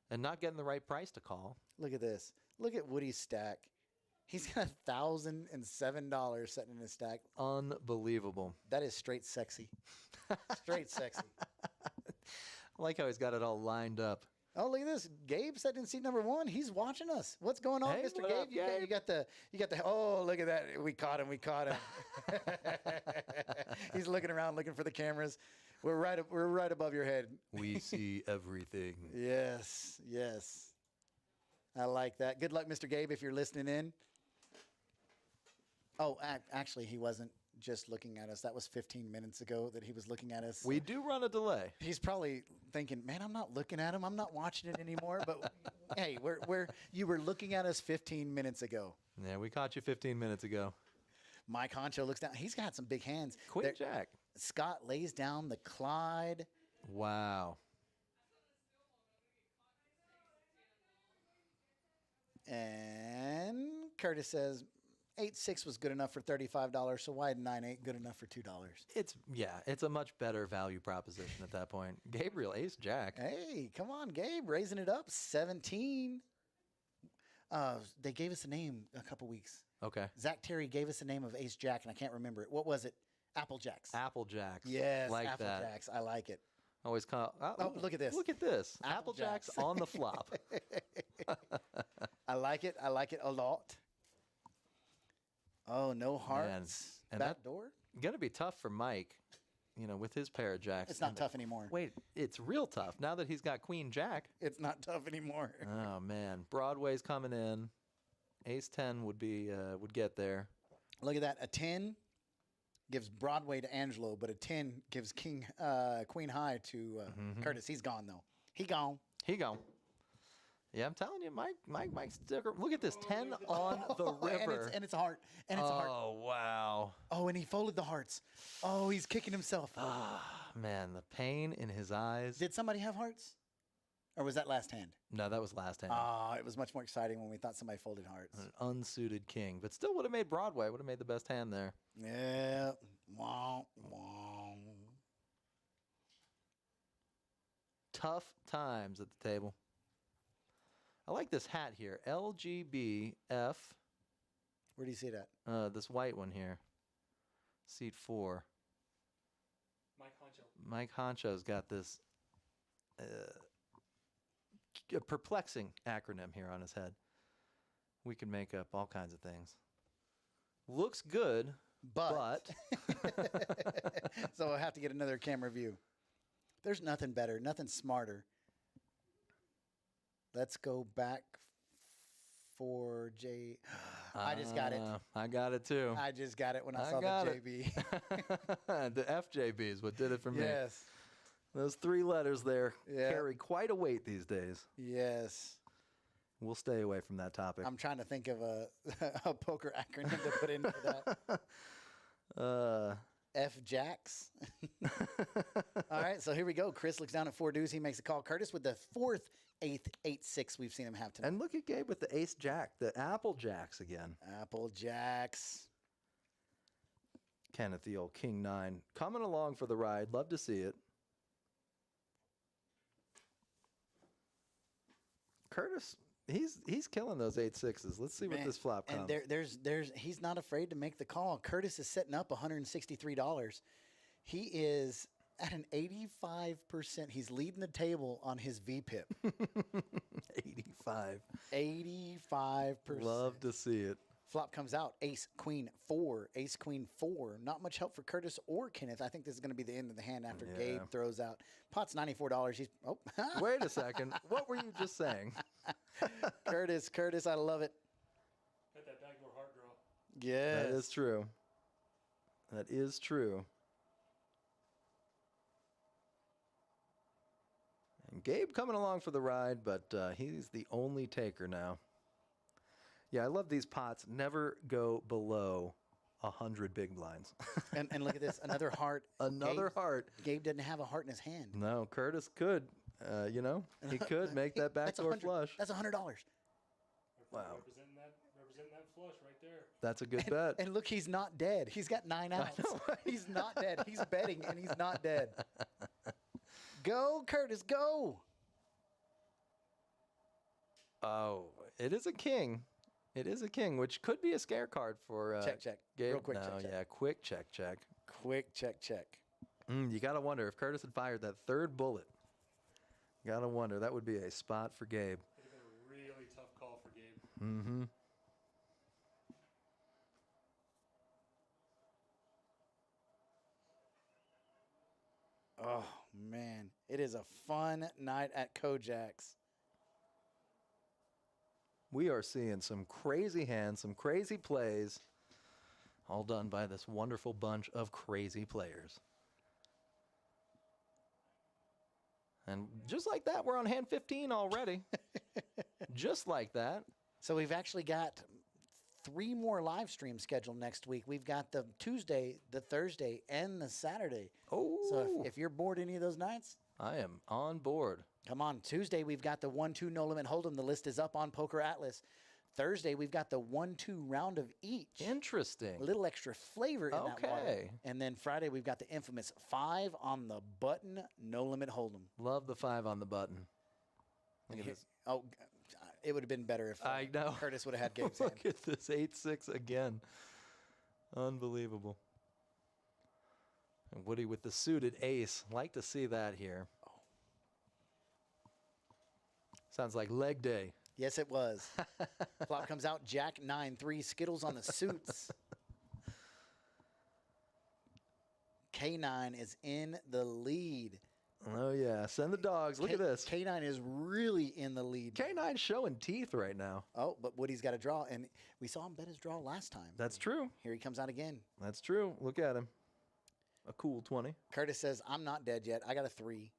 And not getting the right price to call. Look at this. Look at Woody's stack. He's got $1,007 sitting in his stack. Unbelievable. That is straight sexy. Straight sexy. I like how he's got it all lined up. Oh, look at this. Gabe sitting in seat number 1. He's watching us. What's going on, Hey, Mr. what Gabe? up, You Gabe? got the. Oh, look at that. We caught him. He's looking around, looking for the cameras. We're right above your head. We see everything. Yes. I like that. Good luck, Mr. Gabe, if you're listening in. Oh, actually, he wasn't just looking at us. That was 15 minutes ago that he was looking at us. We do run a delay. He's probably thinking, man, I'm not looking at him. I'm not watching it anymore. But hey, you were looking at us 15 minutes ago. Yeah, we caught you 15 minutes ago. Mike Honcho looks down. He's got some big hands. Queen There- Jack. Scott lays down the Clyde. Wow. And Curtis says 8-6 was good enough for $35. So why 9-8 good enough for $2? It's a much better value proposition at that point. Gabriel Ace Jack. Hey, come on, Gabe, raising it up 17. They gave us a name a couple weeks. Okay. Zach Terry gave us the name of Ace Jack, and I can't remember it. What was it? Apple Jacks. Apple Jacks. Yes, like Apple that. Jacks. I like it. Always call. Oh, look at this. Look at this. Apple Apple Jacks Jacks. on the flop. I like it. I like it a lot. Oh, no hearts. And Back that- door? Gonna be tough for Mike, with his pair of jacks. It's not tough anymore. Wait, it's real tough now that he's got Queen Jack. It's not tough anymore. Oh man, Broadway's coming in. Ace 10 would get there. Look at that. A 10 gives Broadway to Angelo, but a 10 gives Queen High to Curtis. He's gone, though. He gone. He go. Yeah, I'm telling you, Mike Sticker. Look at this 10 on the river. And it's a heart. And it's a heart. Oh wow. Oh, and he folded the hearts. Oh, he's kicking himself. Ah, man, the pain in his eyes. Did somebody have hearts? Or was that last hand? No, that was last hand. Ah, it was much more exciting when we thought somebody folded hearts. An unsuited king, but still would have made Broadway. Would have made the best hand there. Yeah. Wow. Wow. Tough times at the table. I like this hat here. LGBF. Where do you see that? This white one here. Seat 4. Mike Honcho's got this perplexing acronym here on his head. We can make up all kinds of things. Looks good, but. So I'll have to get another camera view. There's nothing better, nothing smarter. Let's go back for J. I just got it. I got it too. I just got it when I I saw the got it. JB. The FJB is what did it for me. Yes. Those 3 letters there Yeah. carry quite a weight these days. Yes. We'll stay away from that topic. I'm trying to think of a poker acronym to put in for that. F Jacks. All right, so here we go. Chris looks down at 4 deuce. He makes a call. Curtis with the 4th, 8th, 8-6 we've seen him have tonight. And look at Gabe with the Ace Jack, the Apple Jacks again. Apple Jacks. Kenneth, the old King 9, coming along for the ride. Love to see it. Curtis, he's killing those 8-6s. Let's see what Man, this flop comes. And there's he's not afraid to make the call. Curtis is setting up $163. He is at an 85%. He's leading the table on his VPIP. 85. 85%. Love to see it. Flop comes out. Ace, Queen, 4. Ace, Queen, 4. Not much help for Curtis or Kenneth. I think this is going to be the end of the hand after Yeah. Gabe throws out. Pot's $94. He's Wait a second. What were you just saying? Curtis, I love it. Got that backdoor heart draw. Yes. That is true. That is true. And Gabe coming along for the ride, but he's the only taker now. Yeah, I love these pots. Never go below 100 big blinds. And look at this. Another heart. Another heart. Gabe doesn't have a heart in his hand. No, Curtis could. He could make that That's backdoor 100. flush. That's $100. Wow. Representing that flush right there. That's a good bet. And look, he's not dead. He's got 9 outs. He's not dead. He's betting, and he's not dead. Go, Curtis, go. Oh, it is a king. It is a king, which could be a scare card for Check. Gabe. Real quick, no, check. yeah, quick check. Quick check. You got to wonder if Curtis had fired that 3rd bullet. Gotta wonder. That would be a spot for Gabe. Would have been a really tough call for Gabe. Mm-hmm. Oh, man. It is a fun night at Kojak's. We are seeing some crazy hands, some crazy plays, all done by this wonderful bunch of crazy players. And just like that, we're on hand 15 already. Just like that. So we've actually got 3 more live streams scheduled next week. We've got the Tuesday, the Thursday, and the Saturday. Oh, So if you're bored any of those nights, I am on board. come on. Tuesday, we've got the 1-2 no limit hold'em. The list is up on Poker Atlas. Thursday, we've got the 1-2 round of each. Interesting. A little extra flavor in that water. Okay. And then Friday, we've got the infamous 5 on the button no limit hold'em. Love the 5 on the button. Look at this. Oh, it would have been better if I know. Curtis would have had Gabe's hand. Look at this 8-6 again. Unbelievable. And Woody with the suited ace. Like to see that here. Sounds like leg day. Yes, it was. Flop comes out, Jack 9-3, Skittles on the suits. K9 is in the lead. Oh, yeah. Send the dogs. Look at this. K9 is really in the lead. K9 showing teeth right now. Oh, but Woody's got a draw, and we saw him bet his draw last time. That's true. Here he comes out again. That's true. Look at him. A cool 20. Curtis says, I'm not dead yet. I got a 3.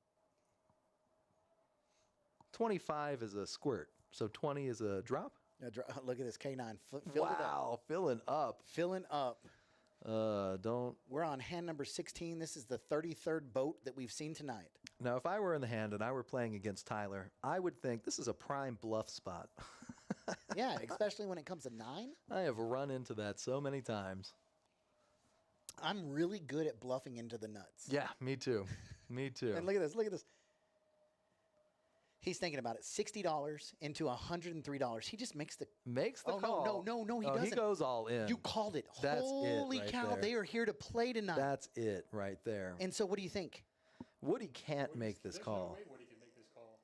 25 is a squirt. So 20 is a drop? Look at this K9. Filled it up. Wow. Filling up. Filling up. Don't. We're on hand number 16. This is the 33rd boat that we've seen tonight. Now, if I were in the hand and I were playing against Tyler, I would think this is a prime bluff spot. Yeah, especially when it comes to 9. I have run into that so many times. I'm really good at bluffing into the nuts. Yeah, me too. Me too. And look at this. Look at this. He's thinking about it. $60 into $103. He just makes the call. No, he Oh, doesn't. he goes all in. You called it. That's it Holy right cow, there. they are here to play tonight. That's it right there. And so what do you think? Woody can't make this There's no call. way Woody can make this call.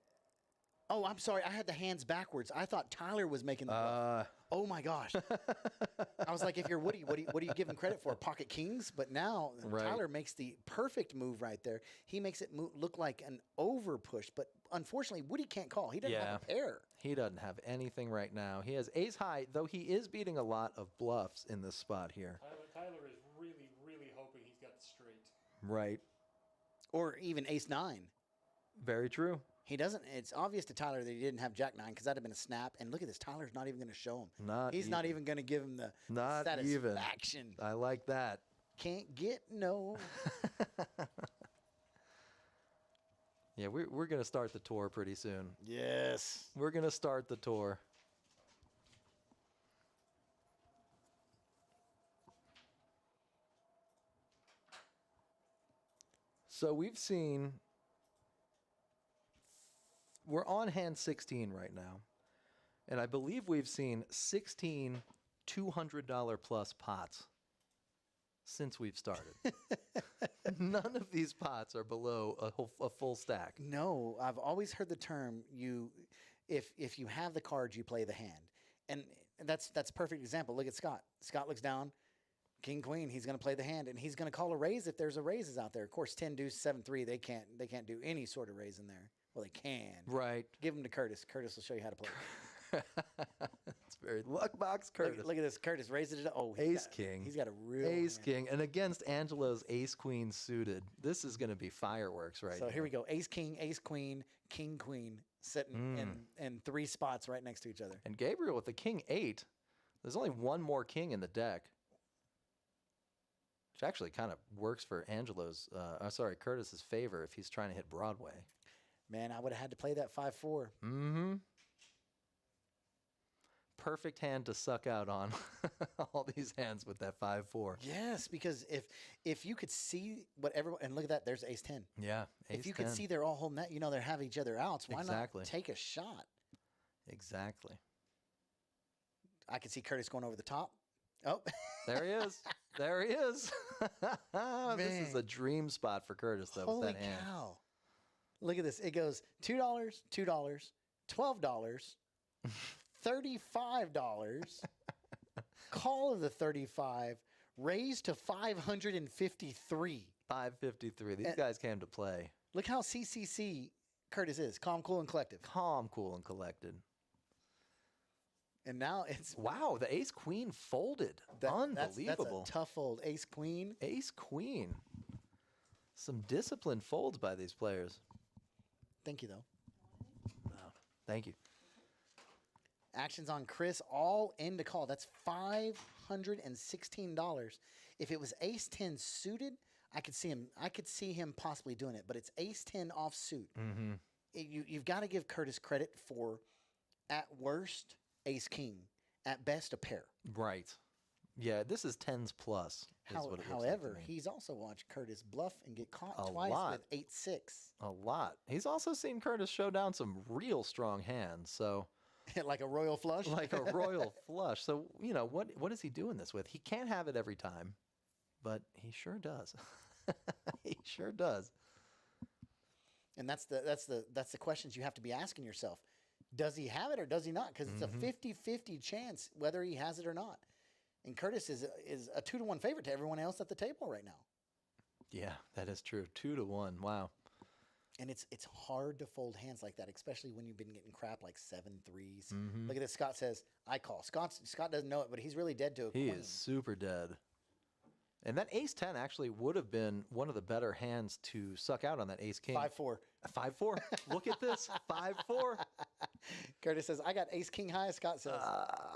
Oh, I'm sorry. I had the hands backwards. I thought Tyler was making the bluff. Oh my gosh. I was like, if you're Woody, what do you give him credit for? Pocket kings? But now Right. Tyler makes the perfect move right there. He makes it look like an over push, but unfortunately Woody can't call. He doesn't have a pair. He doesn't have anything right now. He has ace high, though he is beating a lot of bluffs in this spot here. Tyler is really, really hoping he's got the straight. Right. Or even ace 9. Very true. He doesn't. It's obvious to Tyler that he didn't have Jack 9 because that'd have been a snap. And look at this. Tyler's not even going to show him. He's not even going to give him the Not even. satisfaction. I like that. Can't get no. Yeah, we're going to start the tour pretty soon. Yes. We're going to start the tour. So we're on hand 16 right now. And I believe we've seen 16 $200 plus pots since we've started. None of these pots are below a full stack. No, I've always heard the term if you have the cards, you play the hand. And that's a perfect example. Look at Scott. Scott looks down, king, queen, he's going to play the hand, and he's going to call a raise if there's a raises out there. Of course, 10 deuce, 7-3, they can't do any sort of raise in there. Well, they can. Right. Give them to Curtis. Curtis will show you how to play. It's very luck box Curtis. Look at this. Curtis raises it up. Oh, King. He's got a real ace hand. king. And against Angelo's ace queen suited, this is going to be fireworks right So here we go. Ace, king, queen, sitting in 3 spots right next to each other. And Gabriel with the king 8. There's only one more king in the deck. Which actually kind of works for Curtis's favor if he's trying to hit Broadway. Man, I would have had to play that 5-4. Mm-hmm. Perfect hand to suck out on all these hands with that 5-4. Yes, because if you could see what everyone, and look at that, there's ace 10. Yeah, ace If you 10. could see they're all holding that, they're having each other out. So why Exactly. not take a shot? Exactly. I could see Curtis going over the top. Oh, There he is. There he is. This is Man. a dream spot for Curtis, though, holy with that hand. cow. Look at this. It goes $2, $2, $12, $35. Call of the 35, raised to 553. 553. These guys came to play. Look how CCC Curtis is. Calm, cool, and collective. Calm, cool, and collected. And now it's Wow, the ace queen folded. Unbelievable. That's a tough fold. Ace queen. Ace queen. Some disciplined folds by these players. Thank you, though. No, thank you. Actions on Chris, all in to call. That's $516. If it was ace 10 suited, I could see him possibly doing it, but it's ace 10 off suit. Mm-hmm. You've got to give Curtis credit for, at worst, ace king, at best, a pair. Right. Yeah, this is 10s plus. Is what it looks like to However, me. he's also watched Curtis bluff and get caught A twice lot. with 8-6. A lot. He's also seen Curtis show down some real strong hands. So, Like a royal flush. like a royal flush. So, what is he doing this with? He can't have it every time, but he sure does. He sure does. And that's the questions you have to be asking yourself. Does he have it or does he not? Because it's a 50-50 chance whether he has it or not. And Curtis is a 2-to-1 favorite to everyone else at the table right now. Yeah, that is true. 2-1. Wow. And it's hard to fold hands like that, especially when you've been getting crap like 7-3s. Mhm. Look at this. Scott says, I call. Scott doesn't know it, but he's really dead to a He queen. is super dead. And that ace 10 actually would have been one of the better hands to suck out on that ace king. 5-4. 5-4. Look at this. 5-4. Curtis says, I got ace king high. Scott says,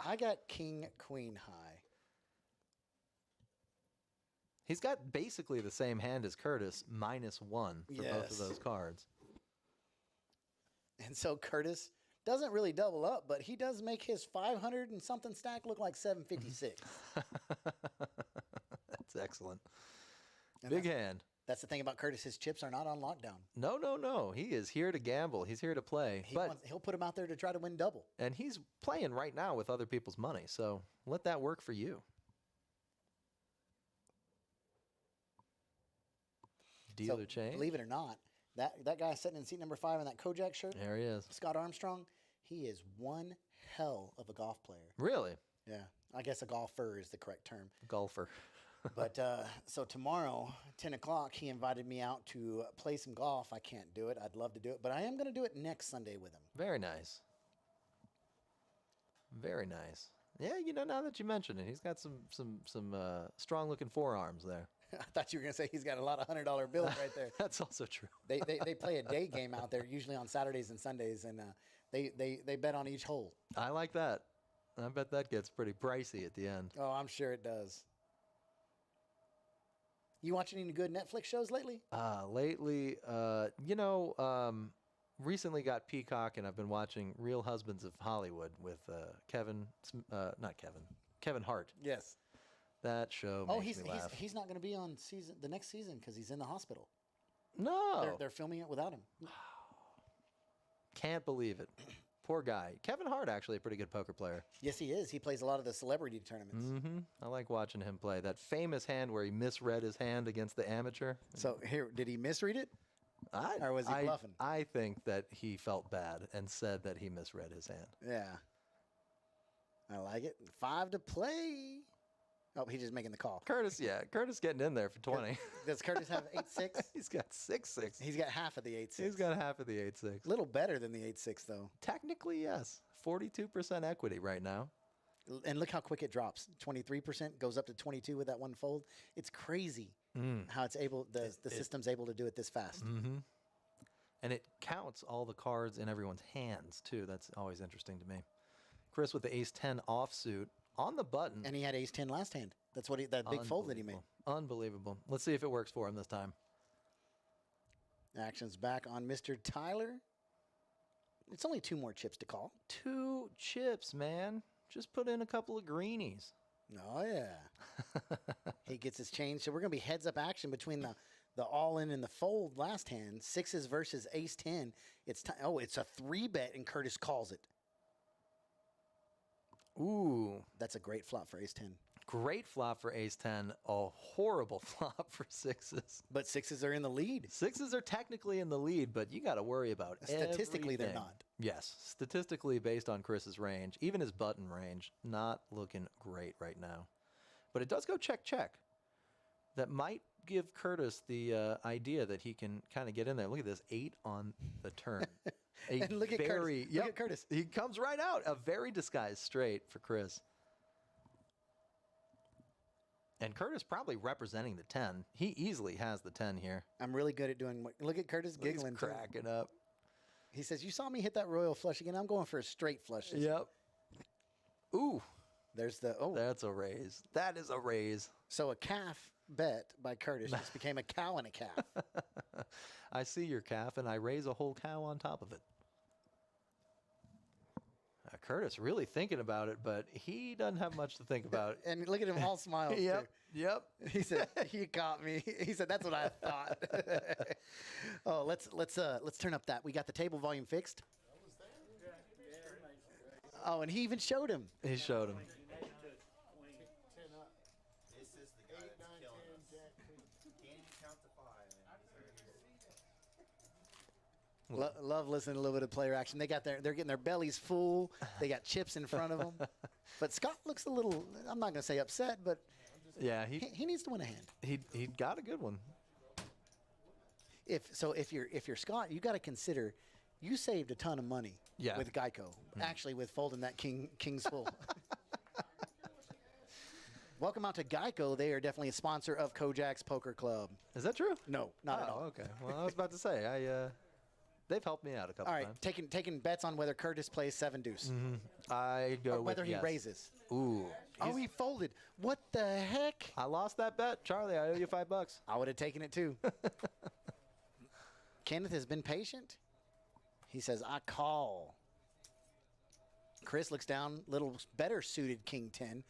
I got king queen high. He's got basically the same hand as Curtis, -1 for both Yes. of those cards. And so Curtis doesn't really double up, but he does make his 500 and something stack look like 756. That's excellent. And Big hand. That's the thing about Curtis. His chips are not on lockdown. No. He is here to gamble. He's here to play. He'll put him out there to try to win double. And he's playing right now with other people's money. So let that work for you. Dealer change. Believe it or not, that guy sitting in seat number 5 in that Kojak shirt, There he is. Scott Armstrong, he is one hell of a golf player. Really? Yeah, I guess a golfer is the correct term. Golfer. But so tomorrow, 10 o'clock, he invited me out to play some golf. I can't do it. I'd love to do it, but I am going to do it next Sunday with him. Very nice. Very nice. Yeah, now that you mention it, he's got some strong looking forearms there. I thought you were going to say he's got a lot of $100 bills right there. That's also true. They play a day game out there, usually on Saturdays and Sundays, and they bet on each hole. I like that. I bet that gets pretty pricey at the end. Oh, I'm sure it does. You watching any good Netflix shows lately? Lately, recently got Peacock, and I've been watching Real Husbands of Hollywood with Kevin Hart. Yes. That show makes me laugh. He's not going to be on the next season because he's in the hospital. No. They're filming it without him. Can't believe it. Poor guy. Kevin Hart, actually a pretty good poker player. Yes, he is. He plays a lot of the celebrity tournaments. Mm-hmm. I like watching him play. That famous hand where he misread his hand against the amateur. So here, did he misread it? Or was he bluffing? I think that he felt bad and said that he misread his hand. Yeah. I like it. 5 to play. Oh, he's just making the call. Curtis getting in there for 20. Does Curtis have 8-6? He's got 6-6. He's got half of the 8-6. He's got half of the 8-6. a little better than the 8-6 though. Technically, yes. 42% equity right now. And look how quick it drops. 23% goes up to 22 with that one fold. It's crazy how it's able the system's able to do it this fast. Mm-hmm. And it counts all the cards in everyone's hands too. That's always interesting to me. Chris with the ace-10 offsuit on the button. And he had ace-10 last hand. That's what that big fold that he made. Unbelievable. Let's see if it works for him this time. Action's back on Mr. Tyler. It's only 2 more chips to call. 2 chips, man. Just put in a couple of greenies. Oh, yeah. He gets his change. So we're going to be heads-up action between the all-in and the fold last hand. 6s versus ace-10. It's a 3-bet, and Curtis calls it. Ooh. That's a great flop for ace-10. Great flop for ace-10. A horrible flop for sixes. But sixes are in the lead. Sixes are technically in the lead, but you got to worry about Statistically, they're everything. not. Yes, statistically based on Chris's range, even his button range, not looking great right now. But it does go check. That might give Curtis the idea that he can kind of get in there. Look at this, 8 on the turn. And look at Curtis. Look at Curtis. He comes right out. A very disguised straight for Chris. And Curtis probably representing the 10. He easily has the 10 here. I'm really good at doing what. Look at Curtis giggling. He's cracking up. He says, "You saw me hit that royal flush again. I'm going for a straight flush." Yep. Ooh. There's the That's a raise. That is a raise. So a calf bet by Curtis just became a cow and a calf. I see your calf, and I raise a whole cow on top of it. Curtis really thinking about it, but he doesn't have much to think about. And look at him all smiles. Yep. Too. He said, "You caught me." He said, "That's what I thought." Oh, let's turn up that. We got the table volume fixed. Oh, and he even showed him. He showed him. This is the guy that's killing us. Can't even count to 5. Love listening to a little bit of player action. They're getting their bellies full. They got chips in front of them. But Scott looks a little, I'm not going to say upset, but Yeah, he needs to win a hand. he got a good one. If you're Scott, you got to consider you saved a ton of money with Geico. Actually, with folding that king's full. Welcome out to Geico. They are definitely a sponsor of Kojak's Poker Club. Is that true? No, not at all. Okay. Well, I was about to say they've helped me out a couple All right, times. taking bets on whether Curtis plays 7 deuce. I go Or with whether he yes. raises. Ooh. Oh, he folded. What the heck? I lost that bet, Charlie. I owe you $5. I would have taken it too. Kenneth has been patient. He says, "I call." Chris looks down, little better suited king 10.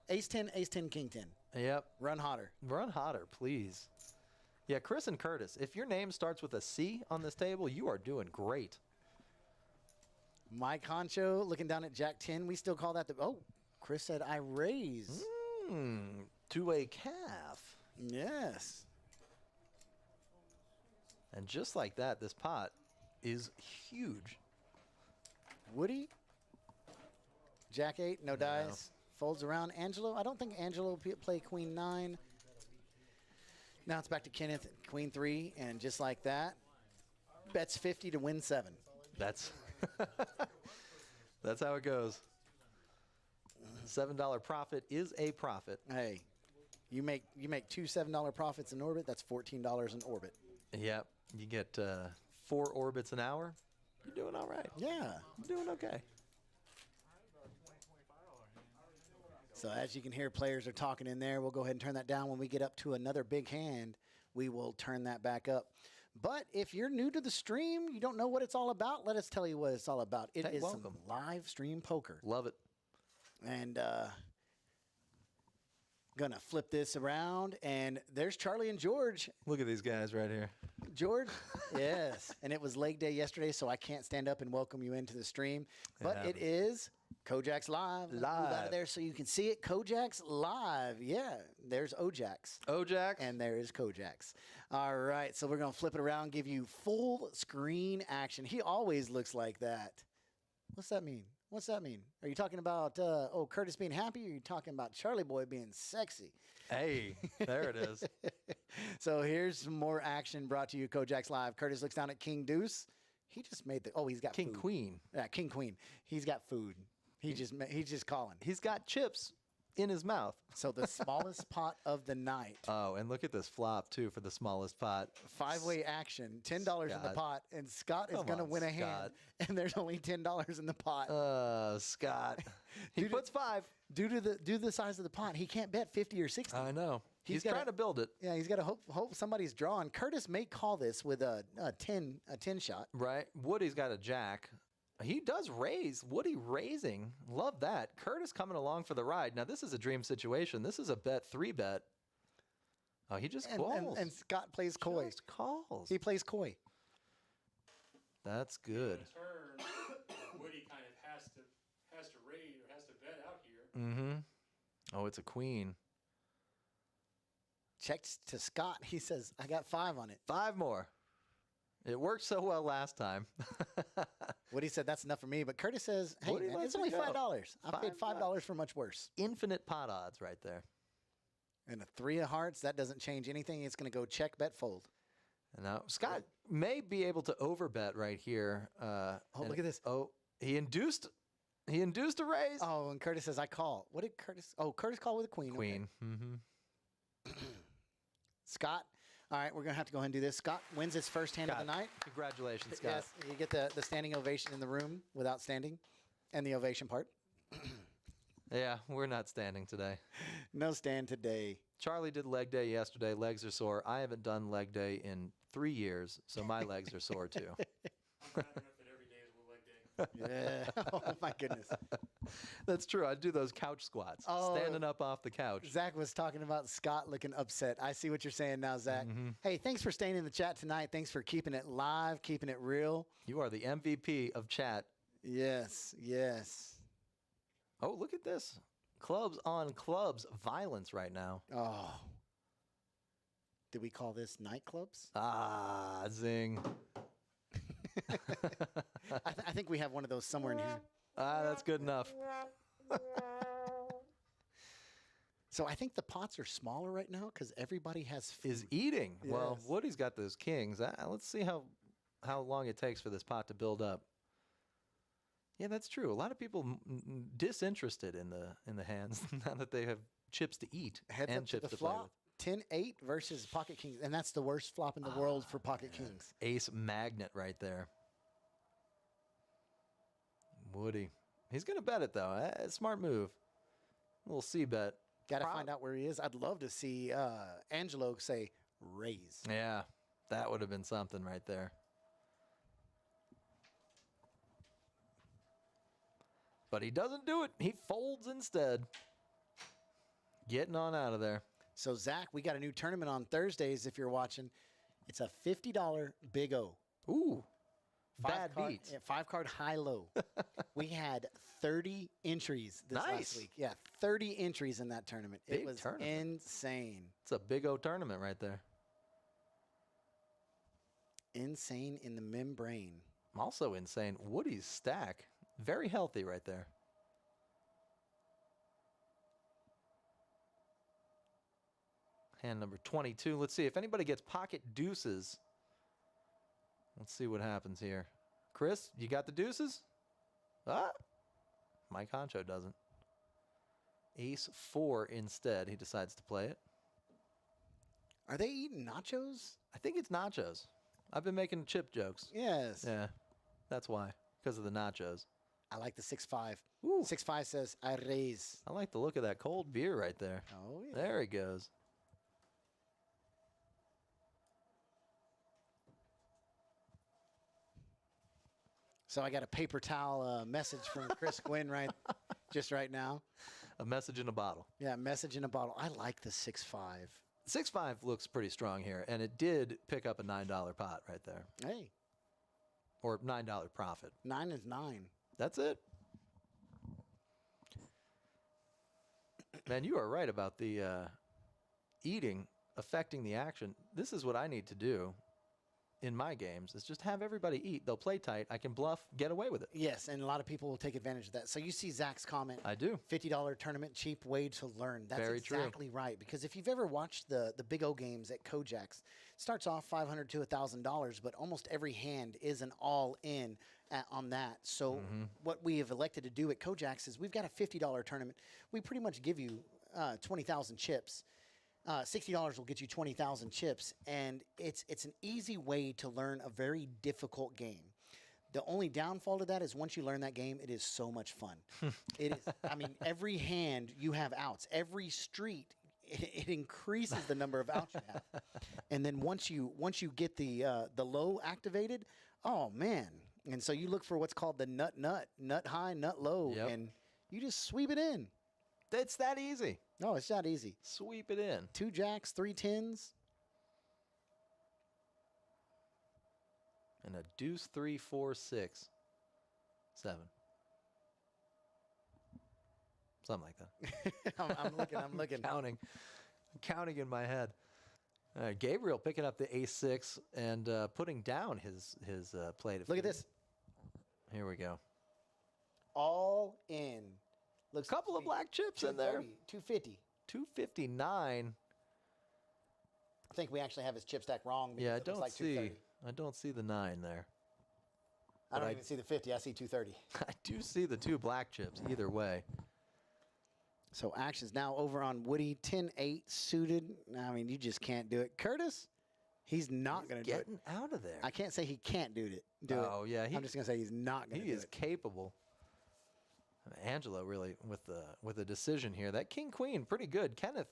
Ace 10, ace 10, king 10. Yep. Run hotter. Run hotter, please. Yeah, Chris and Curtis, if your name starts with a C on this table, you are doing great. Mike Honcho looking down at Jack 10. We still call that the. Oh, Chris said, "I raise." To a calf. Yes. And just like that, this pot is huge. Woody. Jack 8, no dice. Folds around. Angelo. I don't think Angelo play queen 9. Now it's back to Kenneth, queen 3, and just like that, bets 50 to win 7. That's that's how it goes. $7 profit is a profit. Hey, you make 2 $7 profits in orbit. That's $14 in orbit. Yep. You get 4 orbits an hour. You're doing all right. Yeah. You're doing okay. So as you can hear, players are talking in there. We'll go ahead and turn that down. When we get up to another big hand, we will turn that back up. But if you're new to the stream, you don't know what it's all about, let us tell you what it's all about. It is some live stream poker. Love it. And gonna flip this around, and there's Charlie and George. Look at these guys right here. George, yes. And it was leg day yesterday, so I can't stand up and welcome you into the stream. But it is Kojak's Live. Move out of there so you can see it. Kojak's Live. Yeah, there's Ojax. Ojax. And there is Kojak's. All right, so we're going to flip it around, give you full screen action. He always looks like that. What's that mean? What's that mean? Are you talking about, Curtis being happy, or are you talking about Charlie Boy being sexy? Hey, there it is. So here's some more action brought to you, Kojak's Live. Curtis looks down at King Deuce. He just made the, he's got King food. Queen. Yeah, King Queen. He's got food. He's just calling. He's got chips in his mouth. So the smallest pot of the night. Oh, and look at this flop, too, for the smallest pot. 5-way action, $10 in the pot, and Scott is going to win a hand, and there's only $10 in the pot. Scott. He puts 5. Due to the size of the pot, he can't bet 50 or 60. I know. He's gotta- trying to build it. Yeah, he's got to hope somebody's drawing. Curtis may call this with a 10 shot. Right. Woody's got a jack. He does raise. Woody raising. Love that. Curtis coming along for the ride. Now, this is a dream situation. This is a bet 3 bet. Oh, he just calls. And Scott plays coy. Just calls. He plays coy. That's good. Turn, Woody kind of has to raise or has to bet out here. Mm-hmm. Oh, it's a queen. Checks to Scott. He says, I got 5 on it. 5 more. It worked so well last time. Woody said, that's enough for me. But Curtis says, hey, Woody man, lets it's only it go. $5. I paid $5 $5 for much worse. Infinite pot odds right there. And a 3 of hearts, that doesn't change anything. It's going to go check, bet, fold. And now Scott may be able to overbet right here. Look at this. Oh, he induced a raise. Oh, and Curtis says, I call. What did Curtis? Oh, Curtis called with a queen. Okay. Queen. Mm-hmm. Scott, all right, we're going to have to go ahead and do this. Scott wins his first hand of the night. Congratulations, Scott. Yes, you get the standing ovation in the room without standing and the ovation part. Yeah, we're not standing today. No stand today. Charlie did leg day yesterday. Legs are sore. I haven't done leg day in 3 years, so my legs are sore too. I'm bad enough that every day is a leg day. Yeah. Oh, my goodness. That's true. I do those couch squats, Oh. standing up off the couch. Zach was talking about Scott looking upset. I see what you're saying now, Zach. Mm-hmm. Hey, thanks for staying in the chat tonight. Thanks for keeping it live, keeping it real. You are the MVP of chat. Yes, yes. Oh, look at this. Clubs on clubs violence right now. Oh. Did we call this nightclubs? Ah, zing. I think we have one of those somewhere in here. Ah, that's good enough. So I think the pots are smaller right now because everybody has food. Is eating. Well, Yes. Woody's got those kings. Let's see how long it takes for this pot to build up. Yeah, that's true. A lot of people disinterested in the hands now that they have chips to eat Heads and up to chips the to play flop. 10-8 versus pocket kings. And that's the worst flop in the world for pocket kings. with. Ace magnet right there. Woody. He's going to bet it, though. Smart move. A little C bet. Got to find out where he is. I'd love to see Angelo say raise. Yeah, that would have been something right there. But he doesn't do it. He folds instead. Getting on out of there. So, Zach, we got a new tournament on Thursdays if you're watching. It's a $50 Big O. Ooh. Bad Card, beats. 5-card high-low. We had 30 entries this Nice. last week. Yeah, 30 entries in that tournament. Big It was tournament. insane. It's a big O tournament right there. Insane in the membrane. Also insane. Woody's stack. Very healthy right there. Hand number 22. Let's see if anybody gets pocket deuces. Let's see what happens here. Chris, you got the deuces? Ah, Mike Honcho doesn't. Ace 4 instead. He decides to play it. Are they eating nachos? I think it's nachos. I've been making chip jokes. Yes. Yeah, that's why. Because of the nachos. I like the 6-5. Ooh. 6-5 says, I raise. I like the look of that cold beer right there. Oh, yeah. There he goes. So I got a paper towel message from Chris Gwynn right now. A message in a bottle. Yeah, message in a bottle. I like the 6-5. 6-5 looks pretty strong here, and it did pick up a $9 pot right there. Hey, Or $9 profit. 9 is 9. That's it. Man, you are right about the eating affecting the action. This is what I need to do in my games, is just have everybody eat. They'll play tight. I can bluff, get away with it. Yes, and a lot of people will take advantage of that. So you see Zach's comment. I do. $50 tournament, cheap way to learn. That's Very true. exactly right. Because if you've ever watched the Big O games at Kojak's, starts off $500 to $1,000, but almost every hand is an all-in on that. So what we have elected to do at Kojak's is we've got a $50 tournament. We pretty much give you 20,000 chips. $60 will get you 20,000 chips, and it's an easy way to learn a very difficult game. The only downfall to that is once you learn that game, it is so much fun. It is. I mean, every hand you have outs. Every street, it increases the number of outs you have. And then once you get the low activated, oh man! And so you look for what's called the nut high, nut low, Yep. and you just sweep it in. It's that easy. No, it's not easy. Sweep it in. 2 jacks, 3 tens. And a deuce, 3, 4, 6, 7. something like that. I'm looking. Counting in my head. Gabriel picking up the ace six and putting down his play to Look at finish. this. Here we go. All in. Looks Couple of black chips in there. 250. 259. I think we actually have his chip stack wrong. Because Yeah, I it looks don't like see. 230. I don't see the 9 there. I don't I- even see the 50. I see 230. I do see the 2 black chips either way. So action's now over on Woody. 10-8 suited. I mean, you just can't do it. Curtis, he's not going to do it. Getting out of there. I can't say he can't do it. Oh, yeah, I'm just going to say he's not going to He do is it. capable. Angelo really with the decision here. That king queen pretty good. Kenneth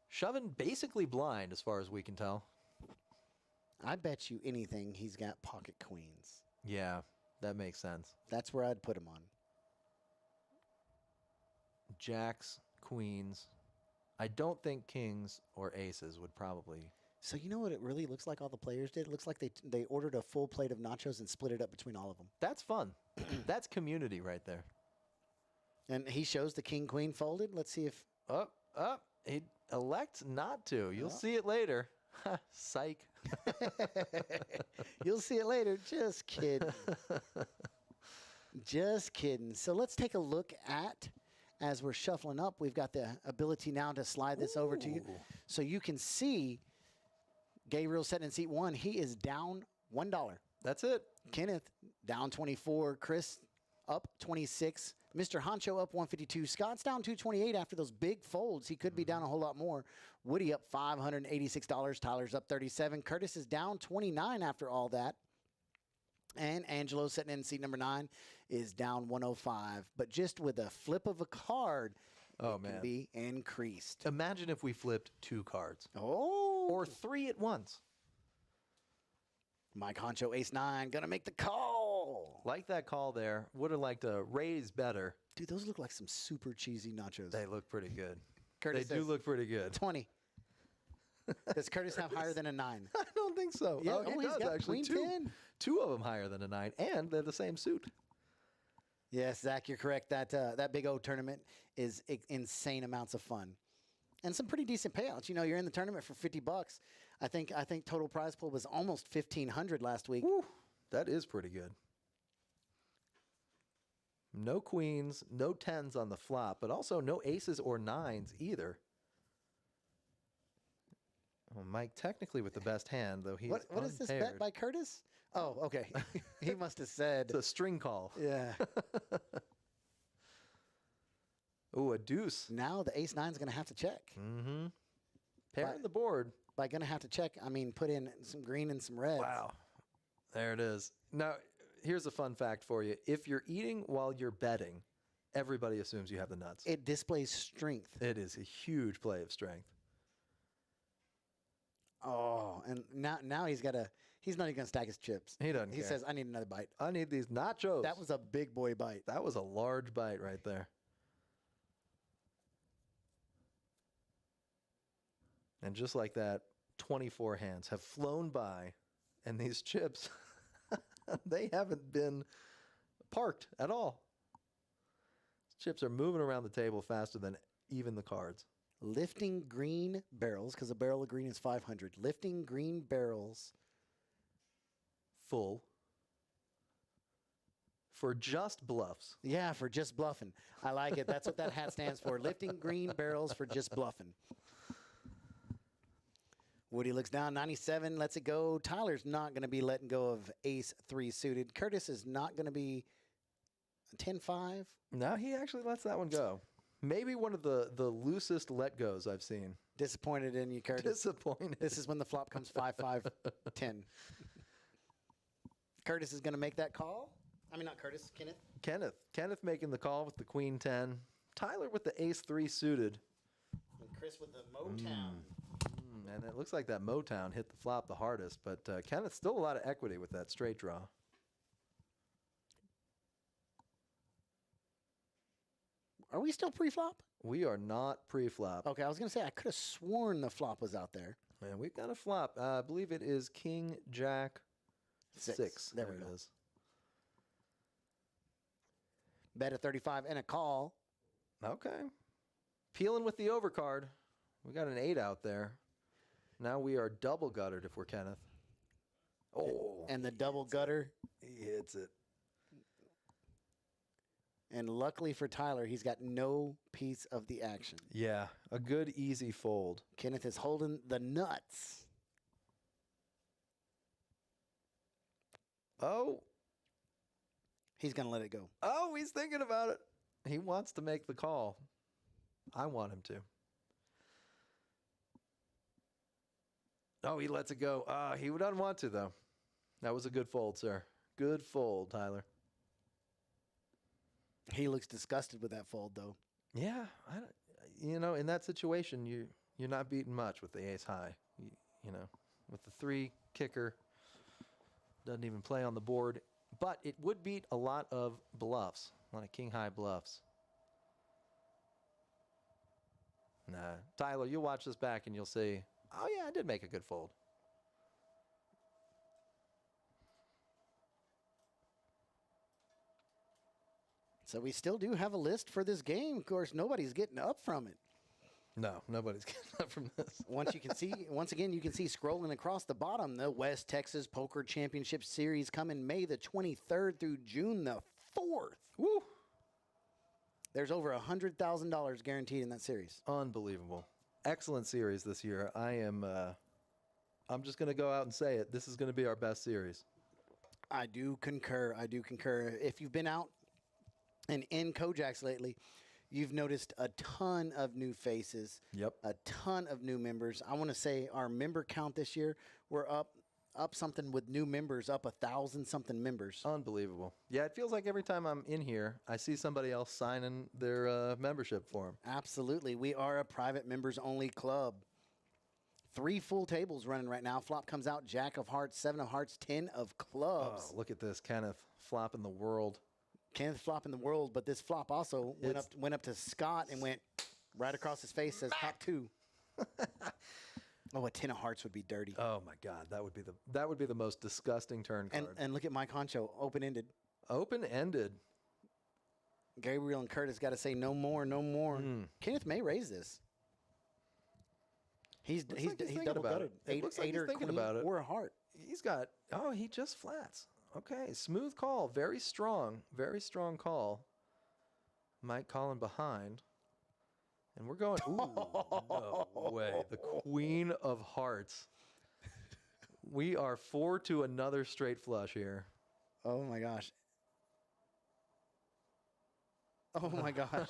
shoving basically blind as far as we can tell. I bet you anything he's got pocket queens. Yeah, that makes sense. That's where I'd put him on. Jacks, queens. I don't think kings or aces would probably. So you know what it really looks like all the players did? It looks like they ordered a full plate of nachos and split it up between all of them. That's fun. That's community right there. And he shows the king queen folded. Let's see if Up. He elects not to. You'll Oh. see it later. Psych. you'll see it later. Just kidding. Just kidding. So let's take a look at, as we're shuffling up, we've got the ability now to slide this over to you. Ooh. So you can see Gabriel sitting in seat 1. He is down $1. That's it. Kenneth down 24. Chris up 26. Mr. Honcho up 152. Scott's down 228 after those big folds. He could be down a whole lot more. Woody up $586. Tyler's up 37. Curtis is down 29 after all that. And Angelo sitting in seat number 9 is down 105. But just with a flip of a card, Oh, it man. can be increased. Imagine if we flipped 2 cards Oh. or 3 at once. Mike Honcho, ace 9, going to make the call. Like that call there. Would have liked to raise better. Dude, those look like some super cheesy nachos. They look pretty good. Curtis They do says look pretty good. 20. Does Curtis have higher than a 9? I don't think so. Yeah, he he's does got actually. queen 10. 2 of them higher than a 9, and they're the same suit. Yes, Zach, you're correct. That Big O tournament is insane amounts of fun. And some pretty decent payouts. You know, you're in the tournament for $50. I think total prize pool was almost $1,500 last week. Woo, that is pretty good. No queens, no 10s on the flop, but also no aces or 9s either. Well, Mike technically with the best hand, though he's What is this bet unimpaired. by Curtis? Oh, okay. He must have said. It's a string call. Yeah. Ooh, a deuce. Now the ace 9 is going to have to check. Mm-hmm. Pairing But- the board. By going to have to check, I mean put in some green and some red. Wow. There it is. Now, here's a fun fact for you. If you're eating while you're betting, everybody assumes you have the nuts. It displays strength. It is a huge play of strength. Oh, and now he's not even going to stack his chips. He doesn't He care. says, I need another bite. I need these nachos. That was a big boy bite. That was a large bite right there. And just like that, 24 hands have flown by, and these chips, they haven't been parked at all. Chips are moving around the table faster than even the cards. Lifting green barrels, because a barrel of green is 500. Lifting green barrels. Full. For just bluffs. Yeah, for just bluffing. I like it. That's what that hat stands for. Lifting green barrels for just bluffing. Woody looks down, 97, lets it go. Tyler's not going to be letting go of ace 3 suited. Curtis is not going to be 10-5. Now he actually lets that one go. Maybe one of the loosest let goes I've seen. Disappointed in you, Curtis. Disappointed. This is when the flop comes 5-5-10. Curtis is going to make that call. I mean, not Curtis, Kenneth. Kenneth making the call with the queen 10. Tyler with the ace 3 suited. And Chris with the Motown. And it looks like that Motown hit the flop the hardest, but Kenneth still a lot of equity with that straight draw. Are we still pre-flop? We are not pre-flop. Okay, I was going to say, I could have sworn the flop was out there. And we've got a flop. I believe it is King, Jack, 6. There we it go. is. Bet at 35 and a call. Okay. Peeling with the overcard. We got an 8 out there. Now we are double guttered if we're Kenneth. Oh. And the double gutter. He hits it. And luckily for Tyler, he's got no piece of the action. Yeah, a good easy fold. Kenneth is holding the nuts. Oh. He's going to let it go. Oh, he's thinking about it. He wants to make the call. I want him to. Oh, he lets it go. He doesn't want to, though. That was a good fold, sir. Good fold, Tyler. He looks disgusted with that fold, though. Yeah, in that situation, you're not beating much with the ace high. With the 3 kicker, doesn't even play on the board. But it would beat a lot of bluffs, a lot of king high bluffs. Nah, Tyler, you'll watch this back and you'll see, oh yeah, I did make a good fold. So we still do have a list for this game. Of course, nobody's getting up from it. No, nobody's getting up from this. Once again, you can see scrolling across the bottom, the West Texas Poker Championship Series coming May the 23rd through June the 4th. Woo! There's over $100,000 guaranteed in that series. Unbelievable. Excellent series this year. I'm just going to go out and say it. This is going to be our best series. I do concur. If you've been out and in Kojaks lately, you've noticed a ton of new faces. Yep. A ton of new members. I want to say our member count this year, we're up something with new members, up 1,000 something members. Unbelievable. Yeah, it feels like every time I'm in here, I see somebody else signing their membership form. Absolutely. We are a private members only club. 3 full tables running right now. Flop comes out, Jack of Hearts, 7 of Hearts, 10 of Clubs. Oh, look at this, Kenneth flopping the world. Kenneth flopping the world, but this flop also went up to Scott and went right across his face, says top 2. Oh, a 10 of Hearts would be dirty. Oh my God, that would be the most disgusting turn card. And look at Mike Honcho, open-ended. Open-ended. Gabriel and Curtis got to say no more, no more. Kenneth may raise this. He's thinking double about gutted. it. It looks like he's Eight or thinking queen about it. or a heart. He just flats. Okay, smooth call, very strong call. Mike calling behind. And we're going, ooh, no way. The queen of hearts. We are 4 to another straight flush here. Oh, my gosh. Oh, my gosh.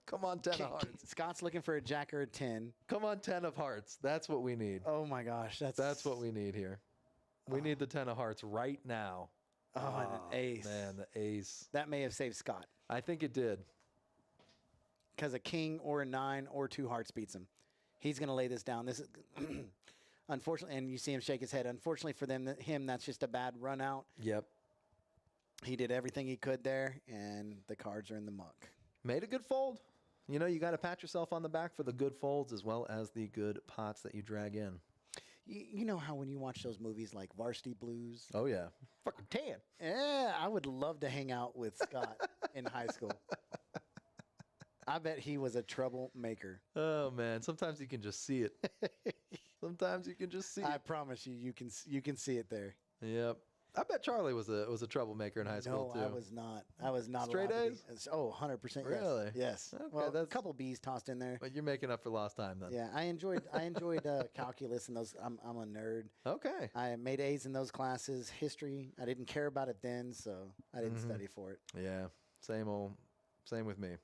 Come on, 10 of hearts. Scott's looking for a jack or a 10. Come on, 10 of hearts. That's what we need. Oh, my gosh. That's what we need here. We need the 10 of hearts right now. Oh, and an ace. Man, the ace. That may have saved Scott. I think it did. Because a king or a 9 or 2 hearts beats him. He's going to lay this down. This is unfortunately, and you see him shake his head. Unfortunately for him, that's just a bad run out. Yep. He did everything he could there, and the cards are in the muck. Made a good fold. You got to pat yourself on the back for the good folds as well as the good pots that you drag in. You know how when you watch those movies like Varsity Blues? Oh, yeah. Fucking 10. Yeah, I would love to hang out with Scott in high school. I bet he was a troublemaker. Oh, man. Sometimes you can just see it. Sometimes you can just see it. I promise you can see it there. Yep. I bet Charlie was a troublemaker in high school, too. No, I was not. I was not Straight allowed A's? to be. Oh, 100%. Yes. Really? Yes. Okay, Well, a that's- couple B's tossed in there. But you're making up for lost time then. Yeah, I enjoyed calculus and those. I'm a nerd. Okay. I made A's in those classes. History, I didn't care about it then, so I didn't study for it. Yeah. Same with me.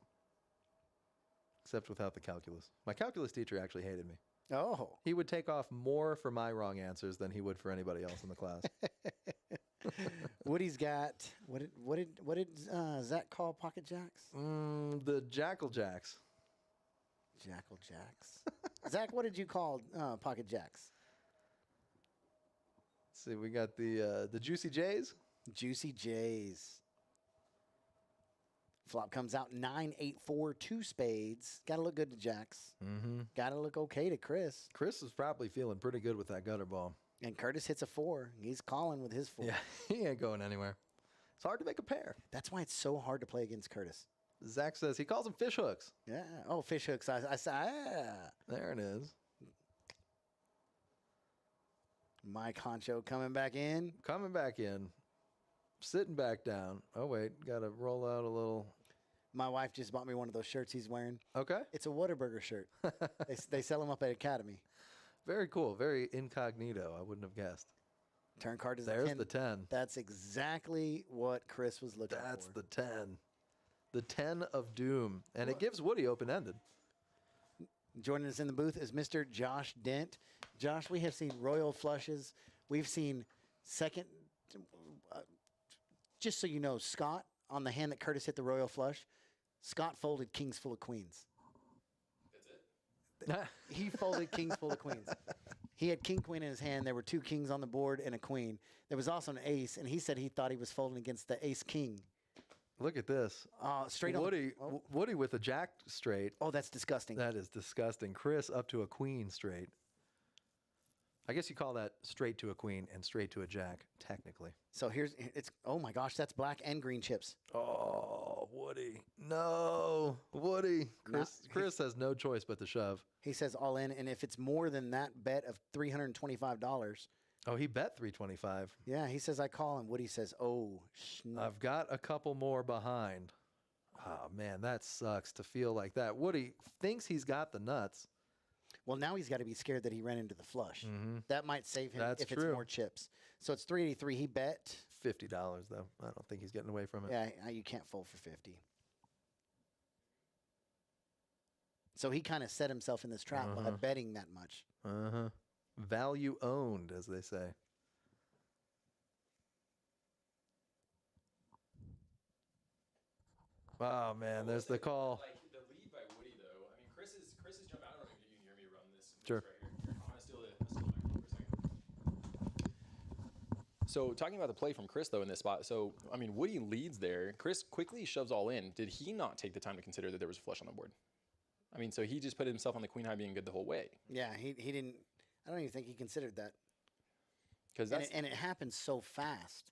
Except without the calculus. My calculus teacher actually hated me. Oh. He would take off more for my wrong answers than he would for anybody else in the class. Woody's got what did Zach call pocket jacks? The Jackal Jacks. Jackal jacks. Zach, what did you call pocket jacks? Let's see, we got the Juicy J's. Juicy J's. Flop comes out 9-8-4, 2 spades. Got to look good to jacks. Mm-hmm. Got to look okay to Chris. Chris is probably feeling pretty good with that gutter ball. And Curtis hits a 4. He's calling with his 4. Yeah, he ain't going anywhere. It's hard to make a pair. That's why it's so hard to play against Curtis. Zach says he calls them fish hooks. Yeah. Oh, fish hooks. I said, There it is. Mike Honcho coming back in. Coming back in. Sitting back down. Oh, wait. Got to roll out a little. My wife just bought me one of those shirts he's wearing. Okay. It's a Whataburger shirt. they sell them up at Academy. Very cool. Very incognito. I wouldn't have guessed. Turn card is There's 10. the 10. That's exactly what Chris was looking That's for. the 10. The 10 of doom. And it gives Woody open-ended. Joining us in the booth is Mr. Josh Dent. Josh, we have seen royal flushes. We've seen second, just so you know, Scott, on the hand that Curtis hit the royal flush, Scott folded kings full of queens. That's it. He folded kings full of queens. He had king, queen in his hand. There were 2 kings on the board and a queen. There was also an ace, and he said he thought he was folding against the ace king. Look at this. Straight Woody, on. Woody with a jack straight. Oh, that's disgusting. That is disgusting. Chris up to a queen straight. I guess you call that straight to a queen and straight to a jack, technically. So oh my gosh, that's black and green chips. Oh, Woody. No. Woody. Chris has no choice but to shove. He says all in, and if it's more than that bet of $325, Oh, he bet 325. yeah, he says I call him. Woody says, oh, I've got a couple more behind. Oh, man, that sucks to feel like that. Woody thinks he's got the nuts. Well, now he's got to be scared that he ran into the flush. That might save him That's if true. it's more chips. So it's 383. He bet. $50, though. I don't think he's getting away from it. Yeah, you can't fold for 50. So he kind of set himself in this trap by betting that much. Uh-huh. Value owned, as they say. Oh, man, there's the call. Like the lead by Woody, though. I mean, Chris's jump. I don't know if you can hear me run this. Sure. Right here. I'm gonna steal the microphone for a second. So talking about the play from Chris though in this spot. So I mean, Woody leads there. Chris quickly shoves all in. Did he not take the time to consider that there was a flush on the board? I mean, so he just put himself on the queen high being good the whole way. Yeah, he didn't. I don't even think he considered that. Because And it happened so fast.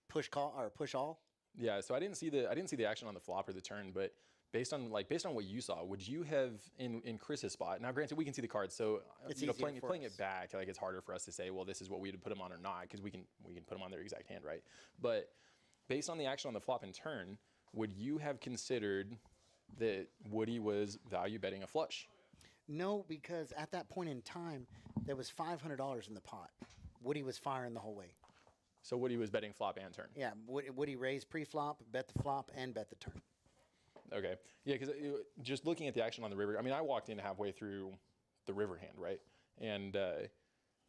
Push call or push all. yeah. So I didn't see the action on the flop or the turn, but based on what you saw, would you have in Chris's spot? Now, granted, we can see the cards, so It's you know, easier for playing us. it back, like it's harder for us to say, well, this is what we would put them on or not, because we can put them on their exact hand, right? But based on the action on the flop and turn, would you have considered that Woody was value betting a flush? No, because at that point in time, there was $500 in the pot. Woody was firing the whole way. So Woody was betting flop and turn. Yeah, Woody raised pre-flop, bet the flop, and bet the turn. Okay. Yeah, because just looking at the action on the river, I mean, I walked in halfway through the river hand, right? And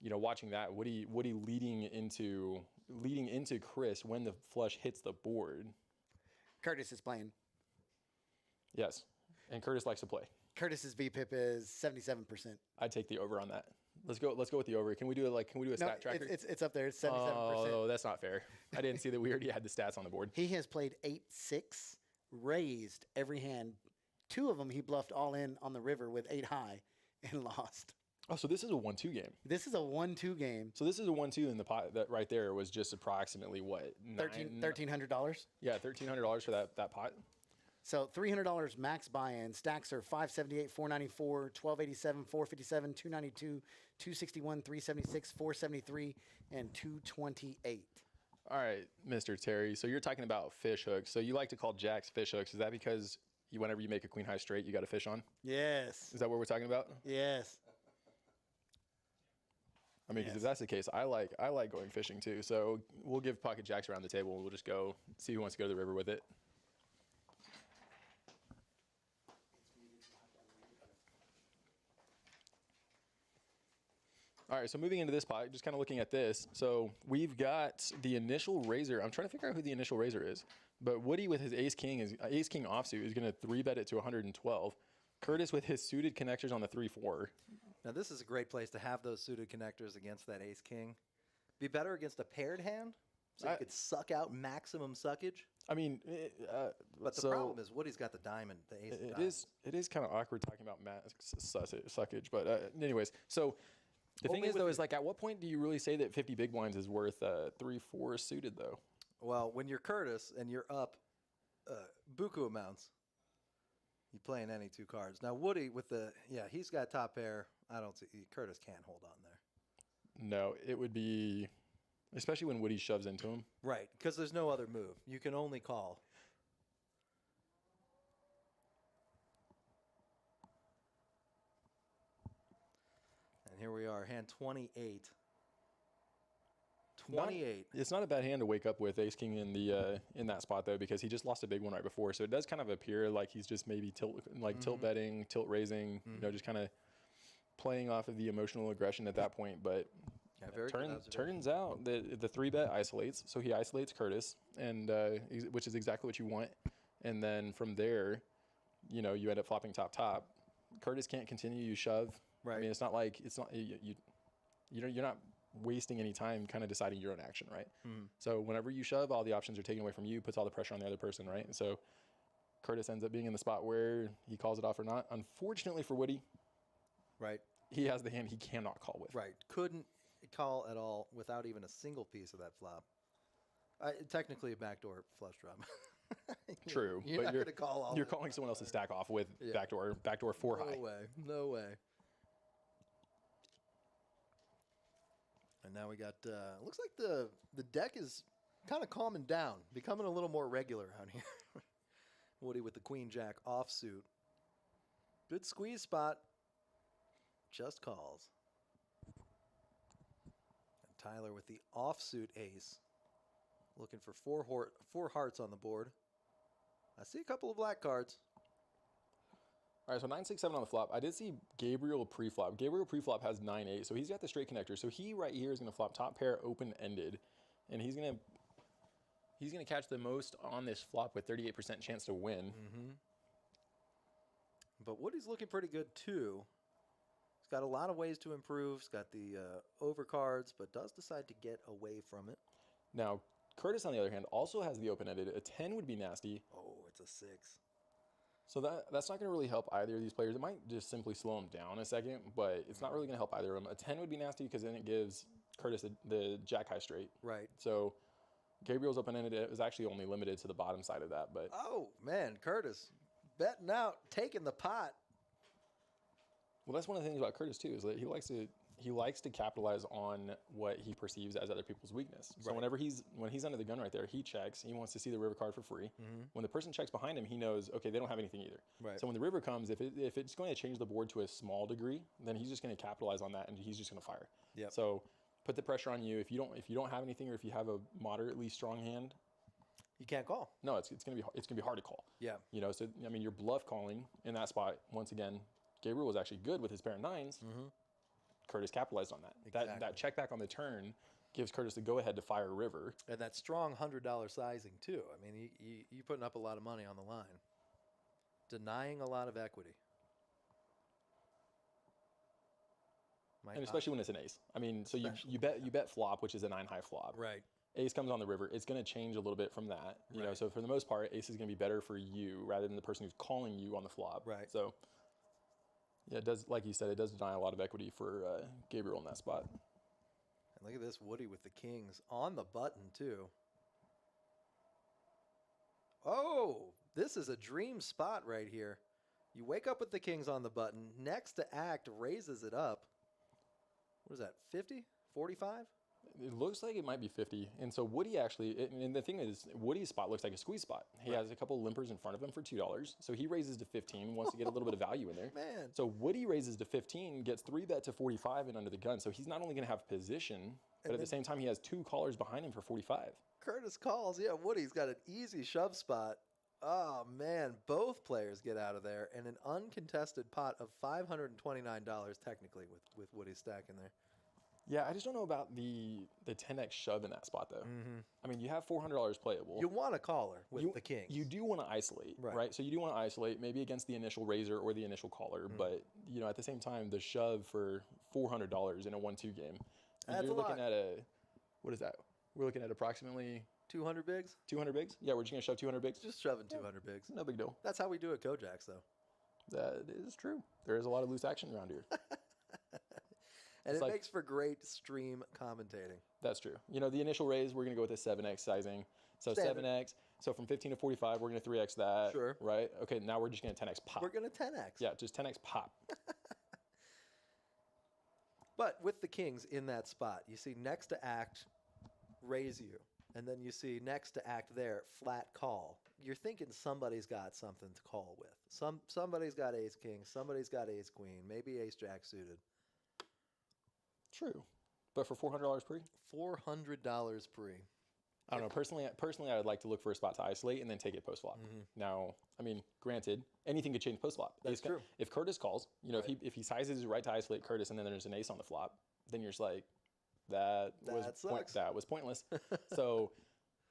you know, watching that, Woody leading into Chris when the flush hits the board. Curtis is playing. Yes, and Curtis likes to play. Curtis's VPIP is 77%. I'd take the over on that. Let's go with the over. Can we do a stat tracker? It's up there. It's 77%. Oh, that's not fair. I didn't see that we already had the stats on the board. He has played 8-6, raised every hand. 2 of them he bluffed all in on the river with 8 high and lost. Oh, so this is a 1-2 game. This is a 1-2 game. So this is a 1-2 in the pot. That right there was just approximately what? $1,300. Yeah, $1,300 for that pot. So $300 max buy-in. Stacks are 578, 494, 1287, 457, 292, 261, 376, 473, and 228. All right, Mr. Terry. So you're talking about fish hooks. So you like to call jacks fish hooks. Is that because whenever you make a queen high straight, you got a fish on? Yes. Is that what we're talking about? Yes. I mean, 'cause if that's the case, I like going fishing too. So we'll give pocket jacks around the table, and we'll just go see who wants to go to the river with it. All right, so moving into this pot, just kind of looking at this. So we've got the initial raiser. I'm trying to figure out who the initial raiser is. But Woody with his ace king offsuit is going to 3-bet it to 112. Curtis with his suited connectors on the 3-4. Now, this is a great place to have those suited connectors against that ace-king. Be better against a paired hand, so you could suck out maximum suckage. I mean, But the problem is Woody's got the diamond, the ace of diamonds. it is kind of awkward talking about suckage. But anyways, so the thing Only is, with though, the- is like at what point do you really say that 50 big blinds is worth 3-4 suited, though? Well, when you're Curtis and you're up buku amounts, You playing any 2 cards. Now, Woody with the, he's got top pair. I don't see, Curtis can't hold on there. No, it would be, especially when Woody shoves into him. Right, because there's no other move. You can only call. And here we are, hand 28. 28. It's not a bad hand to wake up with ace king in that spot though, because he just lost a big one right before. So it does kind of appear like he's just maybe tilt betting, tilt raising, just kind of playing off of the emotional aggression at that point. But turns out that the 3-bet isolates, so he isolates Curtis, and which is exactly what you want. And then from there, you end up flopping top. Curtis can't continue. You shove. Right. I mean, you're not wasting any time kind of deciding your own action, right? So whenever you shove, all the options are taken away from you, puts all the pressure on the other person, right? And so Curtis ends up being in the spot where he calls it off or not. Unfortunately for Woody, Right. he has the hand he cannot call with. Right. Couldn't call at all without even a single piece of that flop. Technically a backdoor flush draw. True, You're but not going to call all you're that. calling someone else's stack off with backdoor 4 high. No way. And now we got, looks like the deck is kind of calming down, becoming a little more regular out here. Woody with the queen jack offsuit. Good squeeze spot. Just calls. And Tyler with the offsuit ace. Looking for four hearts on the board. I see a couple of black cards. All right, so 9-6-7 on the flop. I did see Gabriel pre-flop. Gabriel pre-flop has 9-8, so he's got the straight connector. So he right here is going to flop top pair open-ended, and he's going to catch the most on this flop with 38% chance to win. But Woody's looking pretty good too. He's got a lot of ways to improve. He's got the overcards, but does decide to get away from it. Now, Curtis, on the other hand, also has the open-ended. A 10 would be nasty. Oh, it's a 6. So that's not going to really help either of these players. It might just simply slow them down a second, but it's not really going to help either of them. A 10 would be nasty because then it gives Curtis the jack high straight. Right. So Gabriel's open-ended. It was actually only limited to the bottom side of that. But Oh, man, Curtis betting out, taking the pot. well, that's one of the things about Curtis too, is that he likes to capitalize on what he perceives as other people's weakness. So Right. when he's under the gun right there, he checks. He wants to see the river card for free. When the person checks behind him, he knows, okay, they don't have anything either. Right. So when the river comes, if it's going to change the board to a small degree, then he's just going to capitalize on that and he's just going to fire. Yep. So put the pressure on you. If you don't have anything, or if you have a moderately strong hand, You can't call. no, it's gonna be hard to call. Yeah. So I mean, you're bluff calling in that spot. Once again, Gabriel was actually good with his pair of 9s. Curtis capitalized on that. Exactly. That check back on the turn gives Curtis the go ahead to fire a river. And that strong $100 sizing too. I mean, you putting up a lot of money on the line. Denying a lot of equity. And especially when it's an ace. I mean, so you bet flop, which is a 9 high flop. Right. Ace comes on the river. It's going to change a little bit from that. You know, so for the most part, ace is going to be better for you rather than the person who's calling you on the flop. Right. So yeah, it does, like you said, it does deny a lot of equity for Gabriel in that spot. And look at this Woody with the kings on the button too. Oh, this is a dream spot right here. You wake up with the kings on the button. Next to act raises it up. What is that, 50? 45? It looks like it might be 50. And so Woody actually, and the thing is, Woody's spot looks like a squeeze spot. He has a couple limpers in front of him for $2. So he raises to 15, wants to get a little bit of value in there. Man. So Woody raises to 15, gets 3-bet to 45 and under the gun. So he's not only going to have position, but at the same time, he has 2 callers behind him for 45. Curtis calls. Yeah, Woody's got an easy shove spot. Oh, man. Both players get out of there. And an uncontested pot of $529 technically with Woody's stack in there. Yeah, I just don't know about the 10x shove in that spot, though. I mean, you have $400 playable. You want a caller with the kings. You do want to isolate, right? So you do want to isolate, maybe against the initial raiser or the initial caller, but at the same time, the shove for $400 in a 1-2 game. That's you're a lot. looking at what is that? We're looking at approximately 200 bigs? 200 bigs. Yeah, we're just gonna shove 200 bigs. Just shoving 200 bigs. No big deal. That's how we do it, Kojak's, though. That is true. There is a lot of loose action around here. And It's it like- makes for great stream commentating. That's true. The initial raise, we're going to go with a 7x sizing. So Standard. 7x, So from 15 to 45, we're going to 3x that. Sure. Right? Okay, now we're just going to 10x pop. We're going to 10x. Yeah, just 10x pop. But with the kings in that spot, you see next to act, raise you. And then you see next to act there, flat call. You're thinking somebody's got something to call with. Somebody's got ace king, somebody's got ace queen, maybe ace jack suited. True. But for $400 pre? $400 pre. I don't know. Personally, I would like to look for a spot to isolate and then take it post flop. Now, I mean, granted, anything could change post flop. That's true. If Curtis calls, you know, Right. if he sizes his right to isolate Curtis and then there's an ace on the flop, then you're just like, that was pointless. So,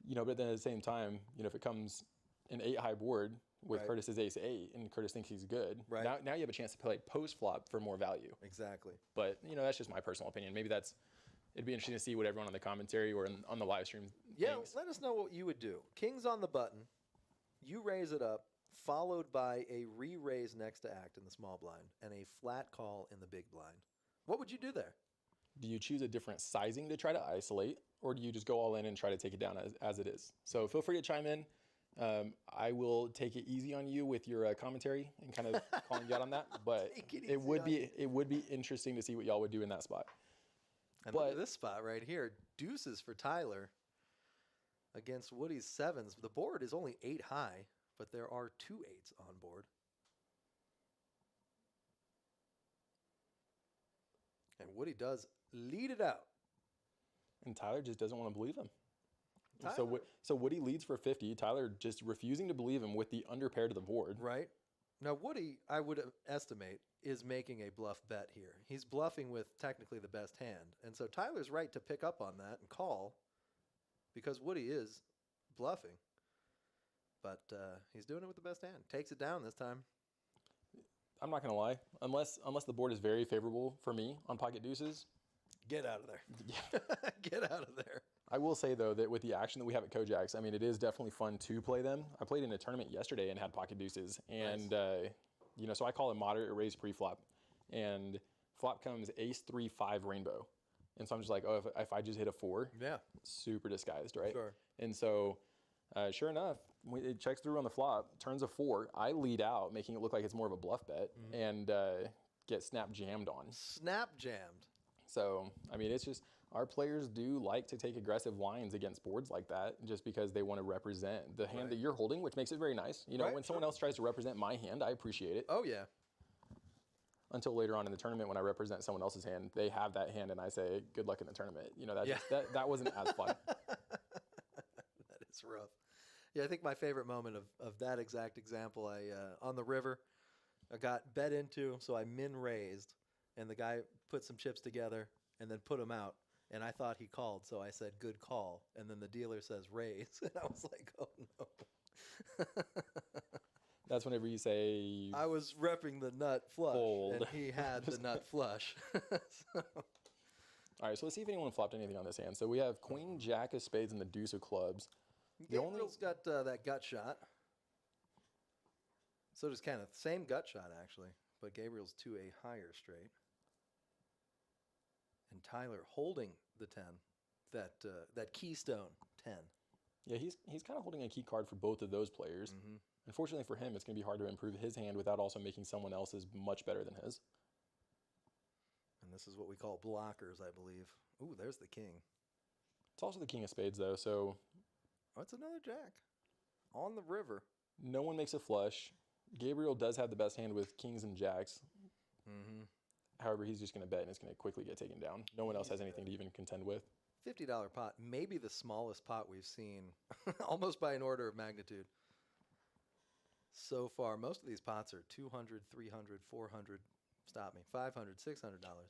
you know, but then at the same time, you know, if it comes an 8 high board with Right. Curtis's ace 8 and Curtis thinks he's good, Right. now you have a chance to play post flop for more value. Exactly. But, you know, that's just my personal opinion. Maybe it'd be interesting to see what everyone on the commentary or on the live stream Yeah, thinks. let us know what you would do. King's on the button. You raise it up, followed by a re-raise next to act in the small blind and a flat call in the big blind. What would you do there? Do you choose a different sizing to try to isolate, or do you just go all in and try to take it down as it is? So feel free to chime in. I will take it easy on you with your commentary and kind of calling you out on that. But Take it it would easy be interesting to see what y'all would do in that spot. And look at this spot right here. Deuces for Tyler against Woody's sevens. The board is only 8 high, but there are 2 8s on board. And Woody does lead it out. And Tyler just doesn't want to believe him. Tyler- So Woody leads for 50. Tyler just refusing to believe him with the under pair to the board. Right? Now, Woody, I would estimate, is making a bluff bet here. He's bluffing with technically the best hand. And so Tyler's right to pick up on that and call because Woody is bluffing. But he's doing it with the best hand. Takes it down this time. I'm not gonna lie, unless the board is very favorable for me on pocket deuces. Get out of there. Get out of there. I will say though that with the action that we have at Kojak's, I mean, it is definitely fun to play them. I played in a tournament yesterday and had pocket deuces, and you know, so I call it moderate raise pre-flop, and flop comes ace 3 5 rainbow, and so I'm just like, oh, if I just hit a 4, Yeah. super disguised, right? Sure. And so, sure enough, when it checks through on the flop, turns a 4. I lead out, making it look like it's more of a bluff bet, and get snap jammed on. Snap jammed. So, I mean, it's just our players do like to take aggressive lines against boards like that just because they want to represent the hand that you're holding, which makes it very nice. You know, Right, when someone else tries to represent my hand, I appreciate it. Oh, yeah. Until later on in the tournament when I represent someone else's hand, they have that hand and I say, good luck in the tournament. You know, that wasn't as fun. That is rough. Yeah, I think my favorite moment of that exact example, on the river, I got bet into, so I min raised, and the guy put some chips together and then put them out, and I thought he called, so I said good call, and then the dealer says raise, and I was like, oh no. That's whenever you say, I was repping the nut flush, Fold. and he had the nut flush. So, all right, so let's see if anyone flopped anything on this hand. So we have queen, jack of spades, and the deuce of clubs. The only- Gabriel's got that gut shot. So does Kenneth. Same gut shot, actually. But Gabriel's to a higher straight. And Tyler holding the 10. That keystone 10. Yeah, he's kind of holding a key card for both of those players. Mm-hmm. Unfortunately for him, it's going to be hard to improve his hand without also making someone else's much better than his. And this is what we call blockers, I believe. Ooh, there's the king. It's also the king of spades, though, so Oh, it's another jack. On the river. no one makes a flush. Gabriel does have the best hand with kings and jacks. Mm-hmm. However, he's just going to bet, and it's going to quickly get taken down. No one else has anything to even contend with. $50 pot. Maybe the smallest pot we've seen. Almost by an order of magnitude. So far, most of these pots are $200, $300, $400. Stop me. $500, $600.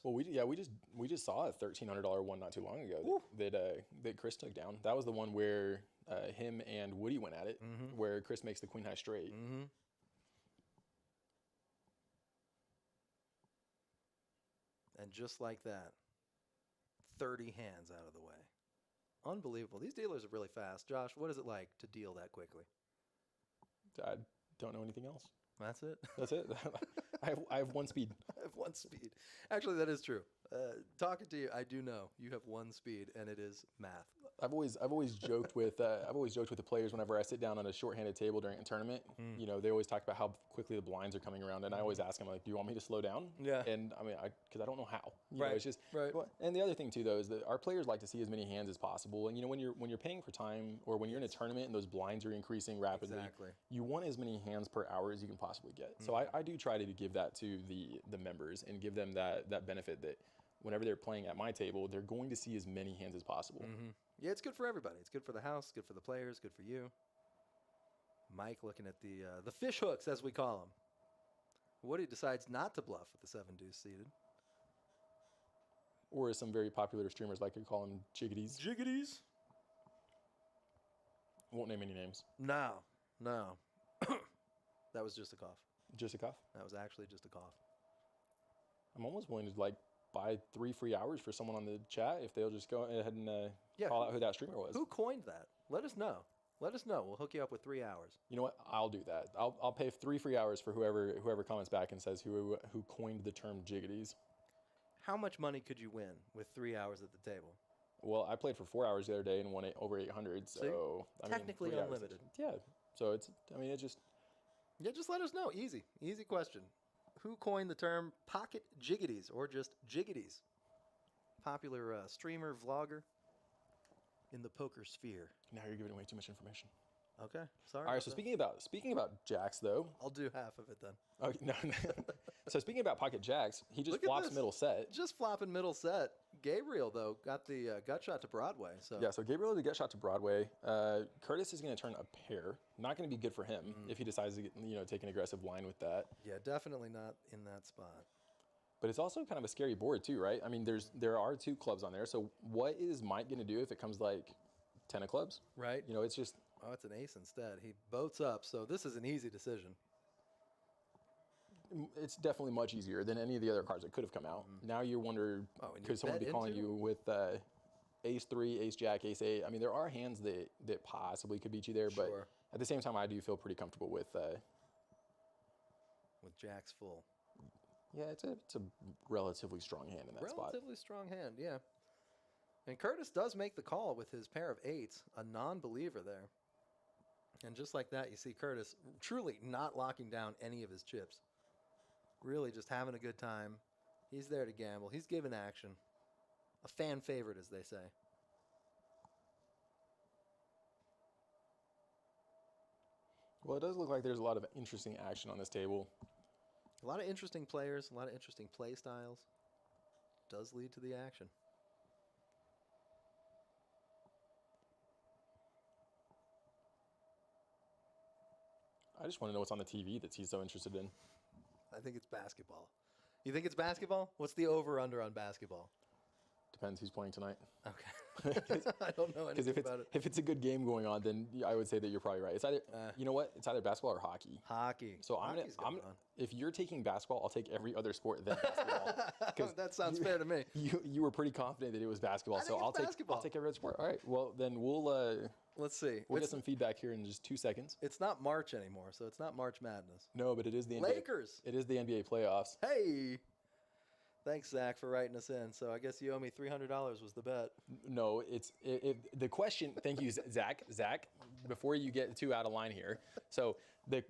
Well, we just saw a $1,300 one not too long ago that Chris took down. That was the one where him and Woody went at it, where Chris makes the queen high straight. Mm-hmm. And just like that, 30 hands out of the way. Unbelievable. These dealers are really fast. Josh, what is it like to deal that quickly? I don't know anything else. That's it. That's it. I have one speed. I have one speed. Actually, that is true. Talking to you, I do know you have one speed, and it is math. I've always joked with the players whenever I sit down on a shorthanded table during a tournament. You know, they always talk about how quickly the blinds are coming around, and I always ask them like, "Do you want me to slow down?" Yeah. And I mean, because I don't know how. You know, Right, it's just right. well, and the other thing too, though, is that our players like to see as many hands as possible. And you know, when you're paying for time, or when you're in a tournament and those blinds are increasing rapidly, Exactly. you want as many hands per hour as you can possibly get. So I do try to give that to the members and give them that benefit that whenever they're playing at my table, they're going to see as many hands as possible. Yeah, it's good for everybody. It's good for the house, good for the players, good for you. Mike looking at the fish hooks, as we call them. Woody decides not to bluff with the 7 deuce seated. Or as some very popular streamers like to call them, jiggities. Jiggities? Won't name any names. No. That was just a cough. Just a cough. That was actually just a cough. I'm almost willing to like buy 3 free hours for someone on the chat if they'll just go ahead and call out who that streamer was. Who coined that? Let us know. Let us know. We'll hook you up with 3 hours. You know what? I'll do that. I'll pay 3 free hours for whoever comments back and says who coined the term jiggities. How much money could you win with 3 hours at the table? Well, I played for 4 hours the other day and won over 800. So I mean, technically 3 hours. unlimited. Yeah. So it's. I mean, it just. Yeah, just let us know. Easy question. Who coined the term pocket jiggities or just jiggities? Popular streamer, vlogger in the poker sphere. Now you're giving away too much information. Okay, sorry. All right. about So that. speaking about jacks, though. I'll do half of it then. Okay, no. So speaking about pocket jacks, he just Look at flops this. middle set. Just flopping middle set. Gabriel, though, got the gut shot to Broadway. So Yeah, so Gabriel did get shot to Broadway. Curtis is going to turn a pair. Not going to be good for him if he decides to take an aggressive line with that. Yeah, definitely not in that spot. But it's also kind of a scary board too, right? I mean, there are 2 clubs on there. So what is Mike going to do if it comes like 10 of clubs? Right. You know, it's just Oh, it's an ace instead. He boats up, so this is an easy decision. it's definitely much easier than any of the other cards that could have come out. Now you wonder, and you could someone bet be calling into? you with ace 3, ace jack, ace 8? I mean, there are hands that possibly could beat you there, but Sure. at the same time, I do feel pretty comfortable with. With jacks full. Yeah, it's a relatively strong hand in that spot. Relatively strong hand, yeah. And Curtis does make the call with his pair of 8s, a non-believer there. And just like that, you see Curtis truly not locking down any of his chips. Really just having a good time. He's there to gamble. He's giving action. A fan favorite, as they say. Well, it does look like there's a lot of interesting action on this table. A lot of interesting players, a lot of interesting play styles. Does lead to the action. I just want to know what's on the TV that he's so interested in. I think it's basketball. You think it's basketball? What's the over-under on basketball? Depends who's playing tonight. Okay. I don't know Because anything about it. if it's a good game going on, then I would say that you're probably right. It's either you know what? It's either basketball or hockey. Hockey. So Hockey's going on. if you're taking basketball, I'll take every other sport than basketball. 'Cause That sounds fair to me. You were pretty confident that it was basketball, so think I'll it's take basketball. every other sport. All right. Well, then we'll Let's see. get It's, some feedback here in just 2 seconds. it's not March anymore, so it's not March Madness. No, but it is the NBA. Lakers. It is the NBA playoffs. Hey. Thanks, Zach, for writing us in. So I guess you owe me $300 was the bet. No, it's the question. Thank you, Zach. Zach, before you get too out of line here. So the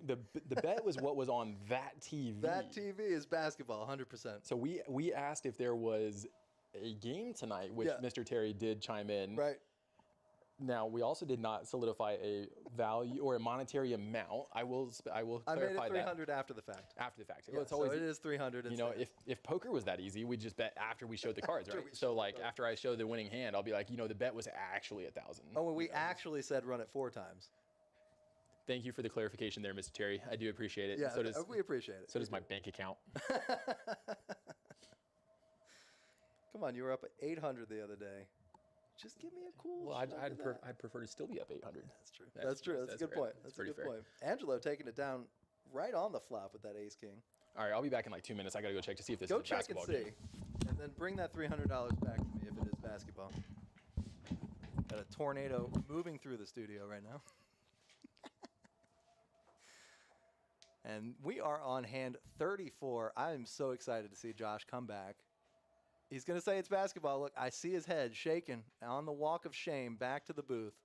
bet was what was on that TV. That TV is basketball, 100%. So we asked if there was a game tonight, which Yeah. Mr. Terry did chime in. Right. Now we also did not solidify a value or a monetary amount. I will I made clarify it that 300 after the fact. after the fact. Yeah, It's always so it is 300. you It's know, there. if poker was that easy, we'd just bet after we showed the cards, After right? we So showed like the after I show the winning hand, I'll be like, the bet was actually 1,000. Oh, and we actually said run it 4 times. Thank you for the clarification there, Mr. Terry. I do appreciate it. Yeah, So does we appreciate it. so does my bank account. Come on, you were up at 800 the other day. Just give me a cool. Well, shot of that. I'd prefer to still be up 800. That's true. That's true. That's a good fair. point. That's That's a pretty good fair. point. Angelo taking it down right on the flop with that ace king. All right, I'll be back in like 2 minutes. I gotta go check to see if this Go is a check and basketball see, game. and then bring that $300 back to me if it is basketball. Got a tornado moving through the studio right now. And we are on hand 34. I am so excited to see Josh come back. He's going to say it's basketball. Look, I see his head shaking on the walk of shame back to the booth.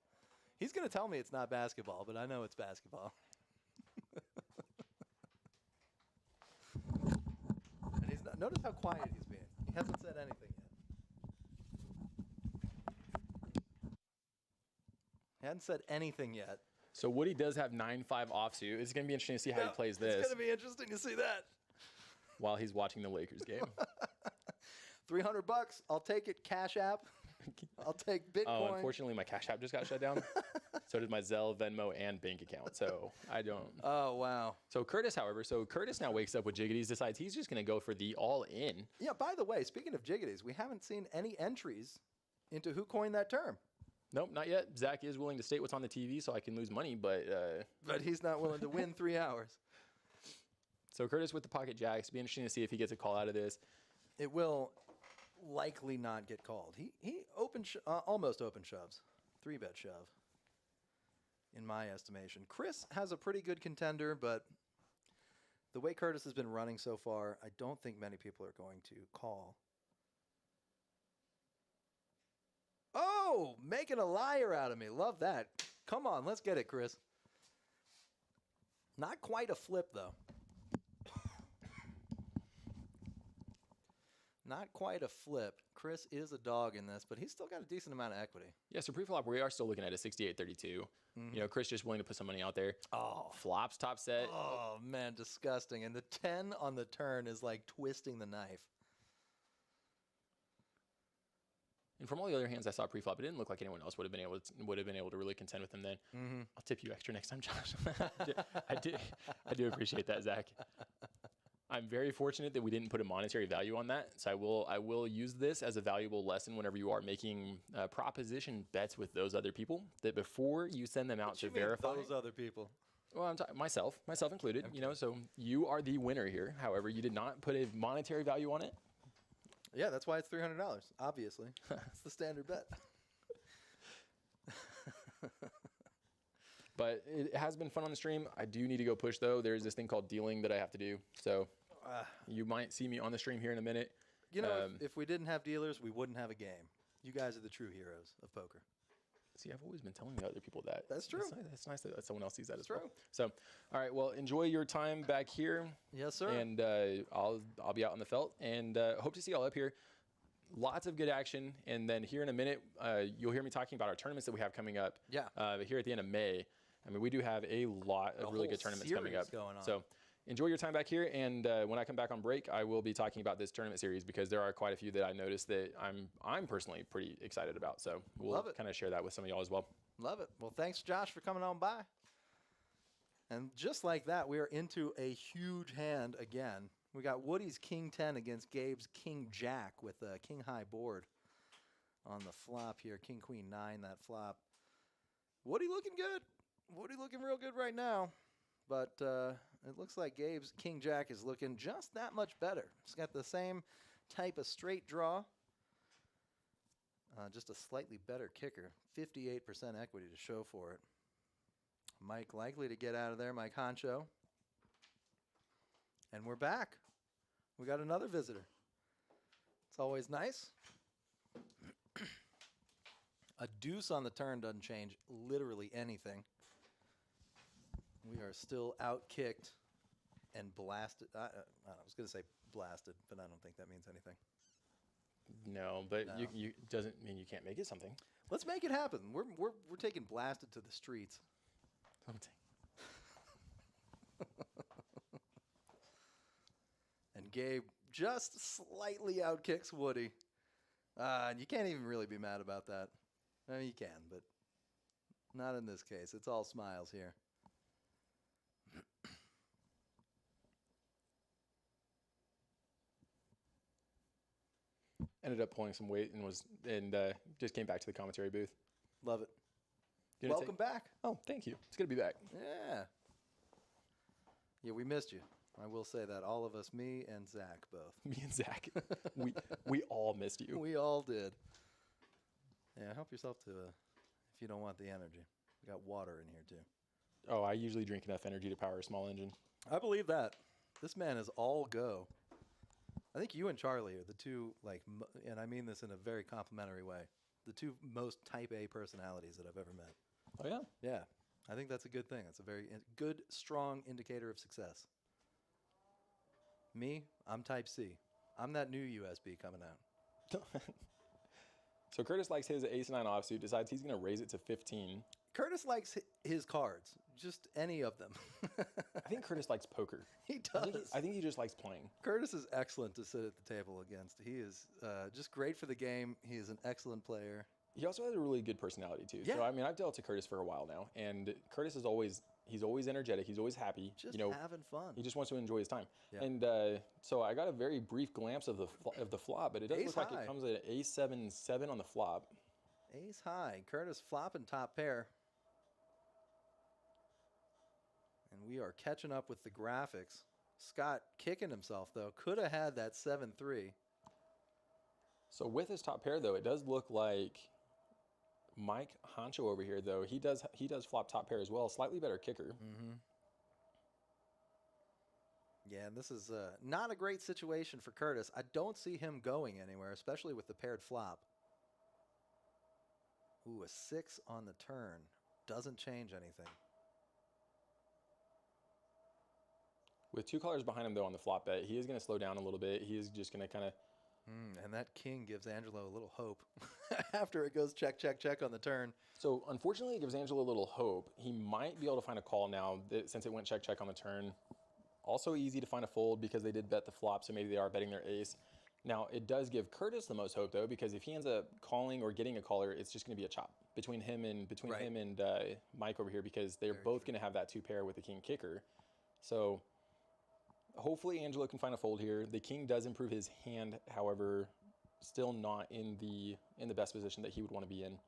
He's going to tell me it's not basketball, but I know it's basketball. And he's not, notice how quiet he's being. He hasn't said anything yet. He hasn't said anything yet. So Woody does have 9-5 offsuit. It's going to be interesting to see how he plays It's this going to be interesting to see that. while he's watching the Lakers game. $300. I'll take it. Cash App. I'll take Bitcoin. Oh, unfortunately, my Cash App just got shut down. So did my Zelle, Venmo, and bank account. So I don't. Oh, wow. So Curtis, however, Curtis now wakes up with Jiggities, decides he's just going to go for the all-in. Yeah, by the way, speaking of jiggities, we haven't seen any entries into who coined that term. Nope, not yet. Zach is willing to state what's on the TV so I can lose money, but he's not willing to win 3 hours. So Curtis with the pocket jacks. Be interesting to see if he gets a call out of this. It will likely not get called. He almost open shoves. 3-bet shove, in my estimation. Chris has a pretty good contender, but the way Curtis has been running so far, I don't think many people are going to call. Oh, making a liar out of me. Love that. Come on, let's get it, Chris. Not quite a flip, though. Not quite a flip. Chris is a dog in this, but he's still got a decent amount of equity. Yeah, so pre-flop, we are still looking at a 68-32. You know, Chris just willing to put some money out there. Oh. Flops top set. Oh, man, disgusting. And the 10 on the turn is like twisting the knife. And from all the other hands I saw pre-flop, it didn't look like anyone else would have been able to really contend with him then. I'll tip you extra next time, Josh. I do appreciate that, Zach. I'm very fortunate that we didn't put a monetary value on that. So I will use this as a valuable lesson whenever you are making proposition bets with those other people, that before you send them out to verify. Those other people. Well, I'm talking myself included. Okay. You know, so you are the winner here. However, you did not put a monetary value on it. Yeah, that's why it's $300. Obviously, it's the standard bet. But it has been fun on the stream. I do need to go push though. There's this thing called dealing that I have to do. So you might see me on the stream here in a minute. You know, if we didn't have dealers, we wouldn't have a game. You guys are the true heroes of poker. See, I've always been telling the other people that. That's true. It's nice that someone else sees that as True. well. So, all right. Well, enjoy your time back here. Yes, sir. And I'll be out on the felt, and hope to see y'all up here. Lots of good action, and then here in a minute, you'll hear me talking about our tournaments that we have coming up. Yeah. Here at the end of May. I mean, we do have a lot of really good tournaments coming up. Going on. So enjoy your time back here, and when I come back on break, I will be talking about this tournament series because there are quite a few that I noticed that I'm personally pretty excited about. So we'll kind of share that with some of y'all as well. Love it. Well, thanks, Josh, for coming on by. And just like that, we are into a huge hand again. We got Woody's King 10 against Gabe's King Jack with a King High board on the flop here. King Queen 9, that flop. Woody looking good. Woody looking real good right now. But it looks like Gabe's King Jack is looking just that much better. It's got the same type of straight draw. Just a slightly better kicker. 58% equity to show for it. Mike likely to get out of there, Mike Honcho. And we're back. We got another visitor. It's always nice. A deuce on the turn doesn't change literally anything. We are still outkicked and blasted. I was going to say blasted, but I don't think that means anything. No, but No. you doesn't mean you can't make it something. Let's make it happen. We're taking blasted to the streets. And Gabe just slightly outkicks Woody. And you can't even really be mad about that. I mean, you can, but not in this case. It's all smiles here. Ended up pulling some weight and just came back to the commentary booth. Love it. You gonna Welcome back. Oh, thank you. It's good to be back. Yeah. Yeah, we missed you. I will say that. All of us, me and Zach both. Me and Zach, we all missed you. We all did. Yeah, help yourself to if you don't want the energy. We got water in here, too. Oh, I usually drink enough energy to power a small engine. I believe that. This man is all go. I think you and Charlie are the two, like, and I mean this in a very complimentary way, the two most type A personalities that I've ever met. Oh yeah. Yeah, I think that's a good thing. It's a very good, strong indicator of success. Me, I'm type C. I'm that new USB coming out. So Curtis likes his ace-9 offsuit, decides he's going to raise it to 15. Curtis likes his cards, just any of them. I think Curtis likes poker. He I think, does. I think he just likes playing. Curtis is excellent to sit at the table against. He is just great for the game. He is an excellent player. He also has a really good personality too. So Yeah. I mean, I've dealt to Curtis for a while now, and Curtis is always energetic. He's always happy. Just you know, having fun. he just wants to enjoy his time. Yeah. And so I got a very brief glimpse of the flop, but it does Ace look like high. it comes at ace-7-7 on the flop. Ace high. Curtis flopping top pair. And we are catching up with the graphics. Scott kicking himself, though. Could have had that 7-3. So with his top pair, though, it does look like Mike Honcho over here, though, he does flop top pair as well. Slightly better kicker. Mm-hmm. Yeah, and this is not a great situation for Curtis. I don't see him going anywhere, especially with the paired flop. Ooh, a 6 on the turn. Doesn't change anything. With two colors behind him, though, on the flop bet, he is going to slow down a little bit. He is just going to kind of... And that king gives Angelo a little hope after it goes check, check, check on the turn. So, unfortunately, it gives Angelo a little hope. He might be able to find a call now since it went check, check on the turn. Also easy to find a fold because they did bet the flop, so maybe they are betting their ace. Now, it does give Curtis the most hope, though, because if he ends up calling or getting a caller, it's just going to be a chop between him and Mike over here, because they're both going to have that two pair with the king kicker. So... hopefully Angelo can find a fold here. The king does improve his hand, however, still not in the best position that he would want to be in.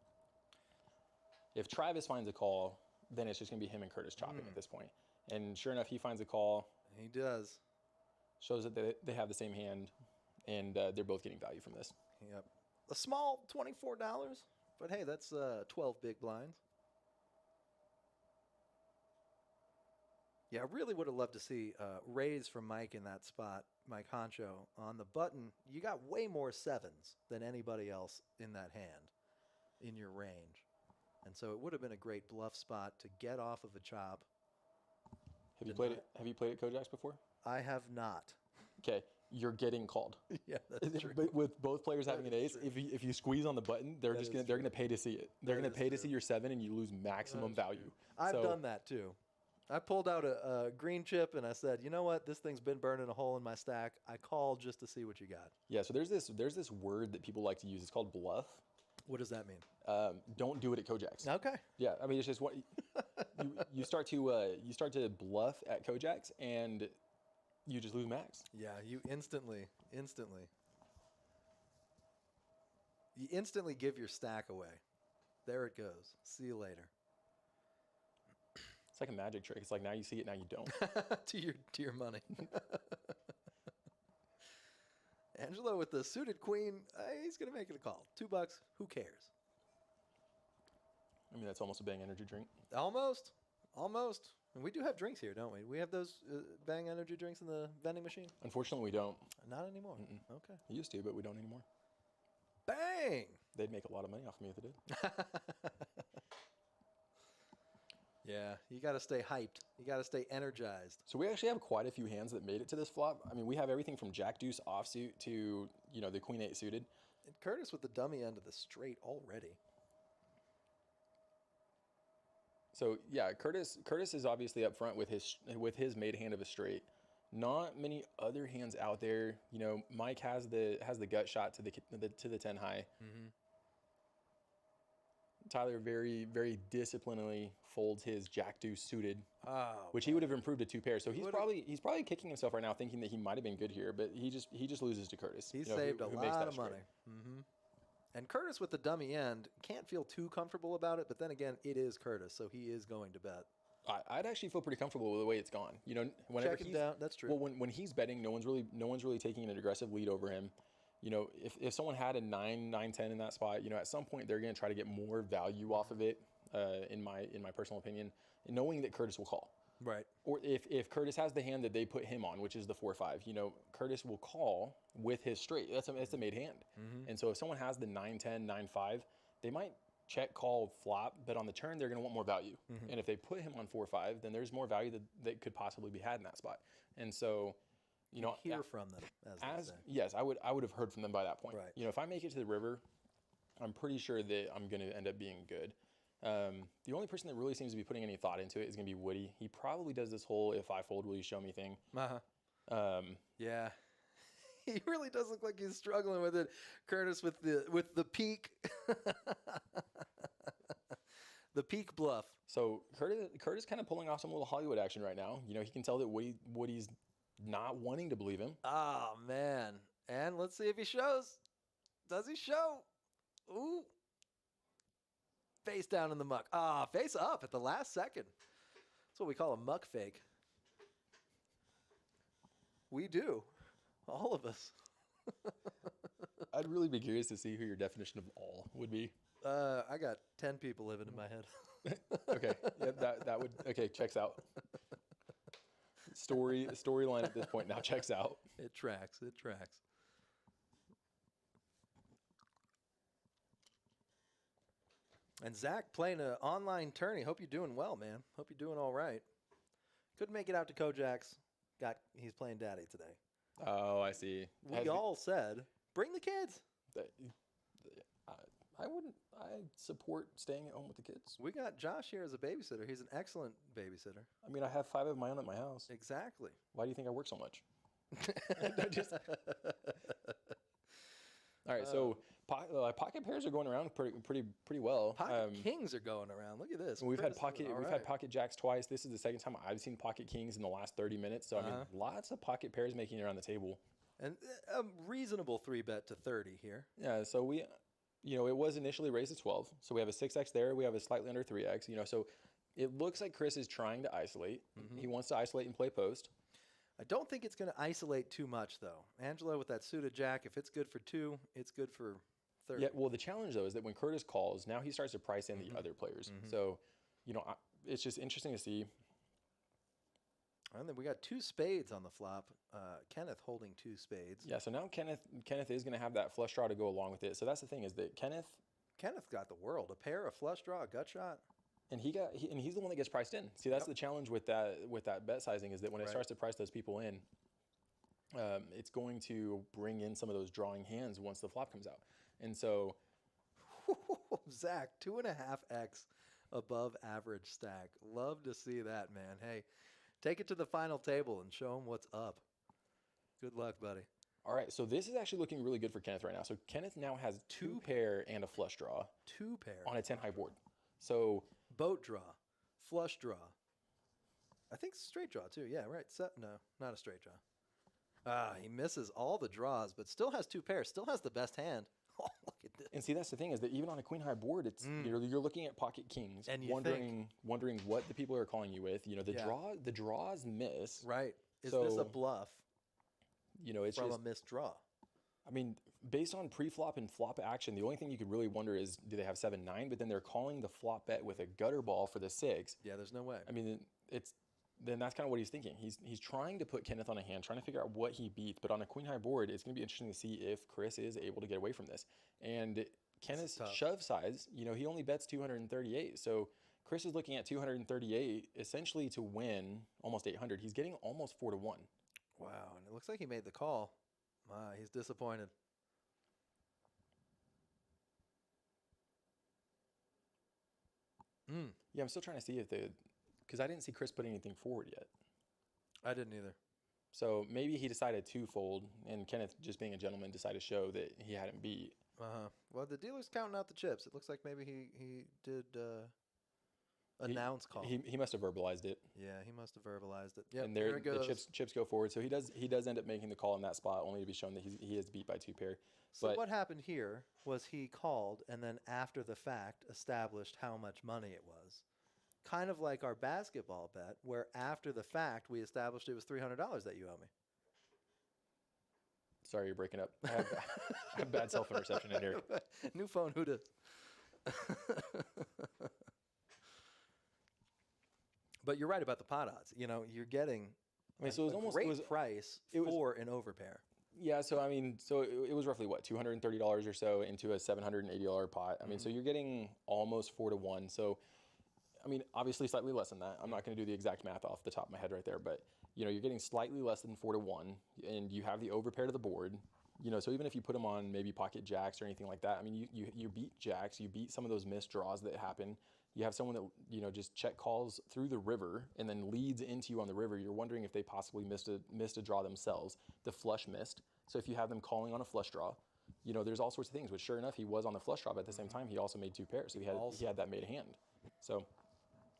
If Travis finds a call, then it's just going to be him and Curtis chopping at this point. And sure enough, he finds a call. He does. Shows that they have the same hand, and they're both getting value from this. Yep. A small $24, but hey, that's 12 big blinds. Yeah, I really would have loved to see raise from Mike in that spot, Mike Honcho. On the button, you got way more sevens than anybody else in that hand in your range. And so it would have been a great bluff spot to get off of a chop. Have you played at Kojak's before? I have not. Okay, you're getting called. Yeah, that's true. But with both players having an is ace, true. if you squeeze on the button, they're gonna pay to see it. They're That gonna is pay to true. see your 7, and you lose maximum value. I've So- done that too. I pulled out a green chip and I said, you know what? This thing's been burning a hole in my stack. I called just to see what you got. Yeah, so there's this word that people like to use. It's called bluff. What does that mean? Don't do it at Kojak's. Okay. Yeah, I mean it's just what you start to bluff at Kojak's and you just lose max. Yeah, you instantly give your stack away. There it goes. See you later. It's like a magic trick. It's like now you see it, now you don't. to your money. Angelo with the suited queen. He's gonna make it a call. $2. Who cares? I mean that's almost a Bang energy drink. Almost. And we do have drinks here, don't we? We have those Bang energy drinks in the vending machine. Unfortunately, we don't. Not anymore. Okay. We used to, but we don't anymore. Bang. They'd make a lot of money off of me if they did. Yeah, you got to stay hyped. You got to stay energized. So we actually have quite a few hands that made it to this flop. I mean, we have everything from Jack Deuce offsuit to the Queen 8 suited. And Curtis with the dummy end of the straight already. So yeah, Curtis is obviously up front with his made hand of a straight. Not many other hands out there. Mike has the gut shot to the 10 high. Mm-hmm. Tyler very, very disciplinedly folds his Jack Deuce suited, Oh, which he would have improved to 2 pairs. So he's Would've- probably kicking himself right now, thinking that he might have been good here, but he just loses to Curtis. he who saved a makes lot that of straight. money. Mm-hmm. And Curtis with the dummy end can't feel too comfortable about it, but then again, it is Curtis, so he is going to bet. I'd actually feel pretty comfortable with the way it's gone. Whenever Check him he's down. That's true. Well, when he's betting, no one's really taking an aggressive lead over him. If someone had a 9-10 in that spot, at some point they're going to try to get more value off of it. In my personal opinion, knowing that Curtis will call. Right. Or if Curtis has the hand that they put him on, which is the 4-5, you know, Curtis will call with his straight. That's a made hand. And so if someone has the 9-10, 9-5, they might check, call, flop, but on the turn they're going to want more value. And if they put him on 4-5, then there's more value that could possibly be had in that spot. And so, you know, Hear from them, as they say. yes, I would have heard from them by that point. Right. You know, if I make it to the river, I'm pretty sure that I'm going to end up being good. The only person that really seems to be putting any thought into it is going to be Woody. He probably does this whole "if I fold, will you show me" thing. Yeah. He really does look like he's struggling with it. Curtis with the peak, the peak bluff. So Curtis kind of pulling off some little Hollywood action right now. You know, he can tell that Woody's not wanting to believe him. Oh man! And let's see if he shows. Does he show? Ooh. Face down in the muck. Ah, face up at the last second. That's what we call a muck fake. We do. All of us. I'd really be curious to see who your definition of all would be. I got 10 people living in my head. Okay, yep, that would checks out. Storyline at this point now checks out. It tracks. It tracks. And Zach playing an online tourney. Hope you're doing well, man. Hope you're doing all right. Couldn't make it out to Kojak's. He's playing daddy today. Oh, I see. We all said, bring the kids. I support staying at home with the kids. We got Josh here as a babysitter. He's an excellent babysitter. I mean, I have 5 of my own at my house. Exactly. Why do you think I work so much? All right, so pocket pairs are going around pretty well. Pocket kings are going around. Look at this. We've had Chris, had pocket jacks twice. This is the second time I've seen pocket kings in the last 30 minutes. So I mean, lots of pocket pairs making it around the table. And a reasonable 3-bet to 30 here. Yeah, so we, you know, it was initially raised to 12. So we have a 6x there. We have a slightly under 3x. You know, so it looks like Chris is trying to isolate. He wants to isolate and play post. I don't think it's going to isolate too much, though. Angelo with that suited jack, if it's good for 2, it's good for 30. Yeah, well, the challenge, though, is that when Curtis calls, now he starts to price in the other players. So, you know, it's just interesting to see. And then we got 2 spades on the flop. Kenneth holding 2 spades. Yeah, so now Kenneth is going to have that flush draw to go along with it. So that's the thing, is that Kenneth got the world. A pair, a flush draw, a gut shot. And he's the one that gets priced in. See, that's the challenge with that bet sizing, is that when it starts to price those people in, it's going to bring in some of those drawing hands once the flop comes out. And so, Zach, 2.5x above average stack. Love to see that, man. Hey, take it to the final table and show him what's up. Good luck, buddy. All right, so this is actually looking really good for Kenneth right now. So Kenneth now has 2 pair and a flush draw. 2 pair. On a 10 high board. So boat draw, flush draw. I think straight draw too. Yeah, right. No, not a straight draw. He misses all the draws, but still has 2 pairs. Still has the best hand. Oh, look at this. And see, that's the thing, is that even on a queen high board, it's you're looking at pocket kings, and you wondering what the people are calling you with. You know, the draws miss. Right. Is this a bluff? You know, it's from just a missed draw. I mean, based on pre-flop and flop action, the only thing you could really wonder is, do they have 7-9? But then they're calling the flop bet with a gutter ball for the 6. Yeah, there's no way. I mean, then that's kind of what he's thinking. He's trying to put Kenneth on a hand, trying to figure out what he beats. But on a queen high board, it's going to be interesting to see if Chris is able to get away from this. And Kenneth's shove size, you know, he only bets 238. So Chris is looking at 238 essentially to win almost 800. He's getting almost 4-1. Wow, and it looks like he made the call. He's disappointed. Yeah, I'm still trying to see because I didn't see Chris put anything forward yet. I didn't either. So maybe he decided to fold, and Kenneth, just being a gentleman, decided to show that he hadn't beat. Well, the dealer's counting out the chips. It looks like maybe he did announce call. He must have verbalized it. Yeah, he must have verbalized it. Yeah, and there it goes. The chips go forward. So he does end up making the call in that spot, only to be shown that he is beat by 2 pair. So what happened here was he called, and then after the fact established how much money it was. Kind of like our basketball bet, where after the fact we established it was $300 that you owe me. Sorry, you're breaking up. I have bad cell phone reception in here. New phone, who does? But you're right about the pot odds. You know, you're getting I mean, so it was a almost great it was price it was- for an overpair. Yeah, so I mean, so it was roughly what, $230 or so into a $780 pot. I mean, so you're getting almost 4 to 1. So, I mean, obviously slightly less than that. I'm not going to do the exact math off the top of my head right there, but you know, you're getting slightly less than 4 to 1, and you have the overpair to the board. You know, so even if you put them on maybe pocket jacks or anything like that, I mean, you beat jacks, you beat some of those missed draws that happen. You have someone that, you know, just check calls through the river and then leads into you on the river. You're wondering if they possibly missed a draw themselves. The flush missed. So if you have them calling on a flush draw, you know, there's all sorts of things. Which sure enough, he was on the flush draw, but at the same time, he also made 2 pairs. So he had that made a hand. So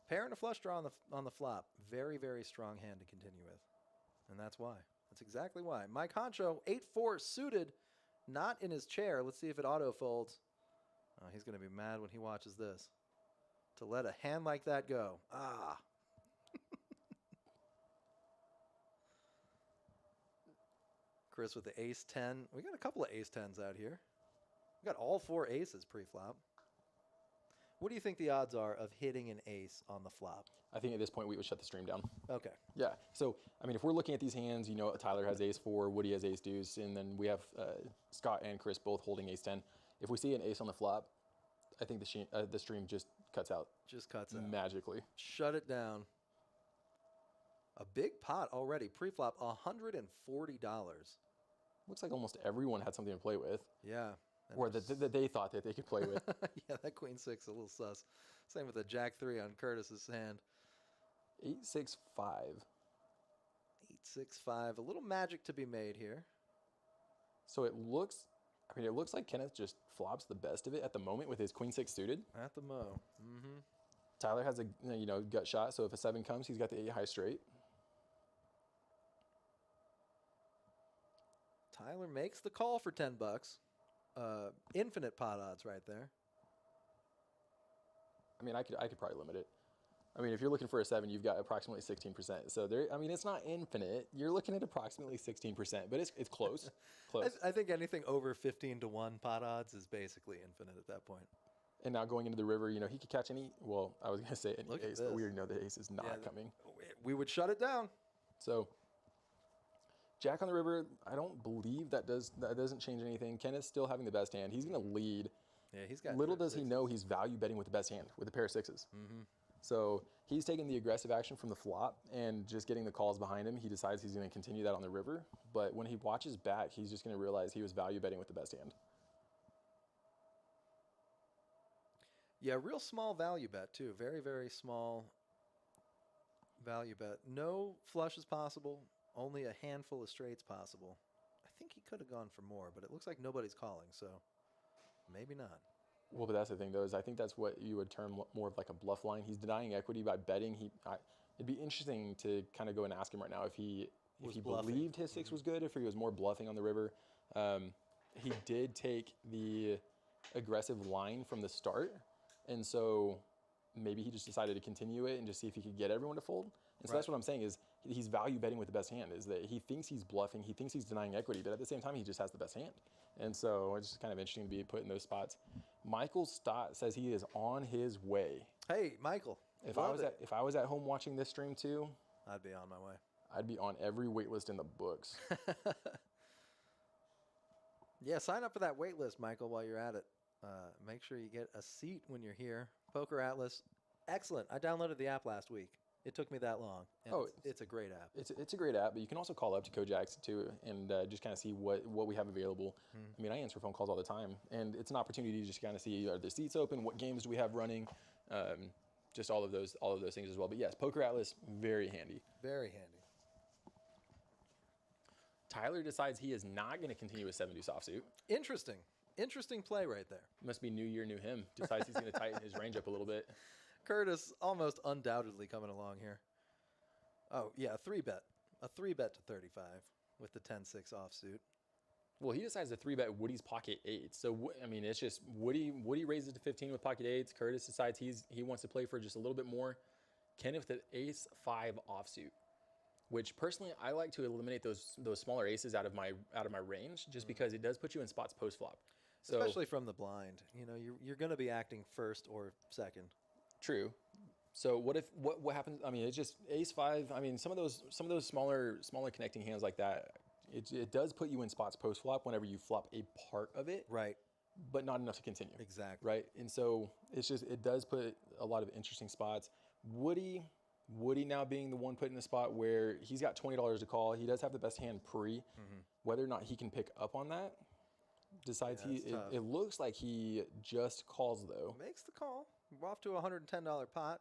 Pair and a flush draw on the flop. Very, very strong hand to continue with. And that's why. That's exactly why. Mike Honcho, 8-4 suited, not in his chair. Let's see if it auto folds. Oh, he's going to be mad when he watches this. To let a hand like that go. Ah. Chris with the ace 10. We got a couple of ace 10s out here. We got all 4 aces pre-flop. What do you think the odds are of hitting an ace on the flop? I think at this point we would shut the stream down. Okay. Yeah. So, I mean, if we're looking at these hands, you know, Tyler has ace 4, Woody has ace deuce, and then we have Scott and Chris both holding ace 10. If we see an ace on the flop, I think the stream just cuts out. Just cuts out. Magically. Shut it down. A big pot already. Pre-flop, $140. Looks like almost everyone had something to play with, Yeah. or that they thought that they could play with. Yeah, that queen 6 a little sus. Same with the jack 3 on Curtis's hand. 8-6-5. 8-6-5. A little magic to be made here. So it looks like Kenneth just flops the best of it at the moment with his queen 6 suited. At the mo. Mm-hmm. Tyler has a gut shot, so if a 7 comes, he's got the 8 high straight. Tyler makes the call for $10. Infinite pot odds right there. I mean, I could probably limit it. I mean, if you're looking for a 7, you've got approximately 16%. So there, I mean, it's not infinite. You're looking at approximately 16%, but it's close. Close. I think anything over 15 to 1 pot odds is basically infinite at that point. And now going into the river, you know, he could catch any. Well, I was gonna say any Look at ace, but this. we already know the ace is not coming. We would shut it down. So Jack on the river, I don't believe that doesn't change anything. Kenneth's still having the best hand. He's gonna lead. Yeah, he's got. Little does he know he's value betting with the best hand, with a pair of 6s. Mm-hmm. So he's taking the aggressive action from the flop and just getting the calls behind him. He decides he's going to continue that on the river. But when he watches back, he's just going to realize he was value betting with the best hand. Yeah, real small value bet too. Very, very small value bet. No flushes possible. Only a handful of straights possible. I think he could have gone for more, but it looks like nobody's calling, so maybe not. Well, but that's the thing, though, is I think that's what you would term more of like a bluff line. He's denying equity by betting. It'd be interesting to kind of go and ask him right now if he believed his 6 was good, if he was more bluffing on the river. He did take the aggressive line from the start, and so maybe he just decided to continue it and just see if he could get everyone to fold. And so that's what I'm saying is he's value betting with the best hand, is that he thinks he's bluffing, he thinks he's denying equity, but at the same time, he just has the best hand. And so it's just kind of interesting to be put in those spots. Michael Stott says he is on his way. Hey, Michael. If I was at home watching this stream too, I'd be on my way. I'd be on every wait list in the books. Yeah, sign up for that wait list, Michael, while you're at it. Make sure you get a seat when you're here. Poker Atlas, excellent. I downloaded the app last week. It took me that long. And it's a great app. It's a great app, but you can also call up to Kojak too and just kind of see what we have available. I mean, I answer phone calls all the time, and it's an opportunity to just kind of see, are the seats open, what games do we have running, just all of those things as well. But yes, Poker Atlas, very handy. Very handy. Tyler decides he is not going to continue with 7 deuce offsuit. Interesting play right there. Must be new year, new him. Decides he's going to tighten his range up a little bit. Curtis almost undoubtedly coming along here. Oh, yeah, a 3-bet. A 3-bet to 35 with the 10-6 offsuit. Well, he decides to 3-bet Woody's pocket 8. So, I mean, it's just Woody raises to 15 with pocket 8s. Curtis decides he wants to play for just a little bit more. Kenneth with the ace 5 offsuit, which personally I like to eliminate those smaller aces out of my range just because it does put you in spots post flop. Especially from the blind. You know, you're going to be acting first or second. True. So what happens? I mean, it's just ace five. I mean, some of those smaller connecting hands like that, it does put you in spots post flop whenever you flop a part of it, Right. but not enough to continue. Exactly. Right. And so it does put a lot of interesting spots. Woody now being the one put in the spot where he's got $20 to call. He does have the best hand pre. Whether or not he can pick up on that, decides Yeah, that's tough. it looks like he just calls though. Makes the call. We're off to a $110 pot.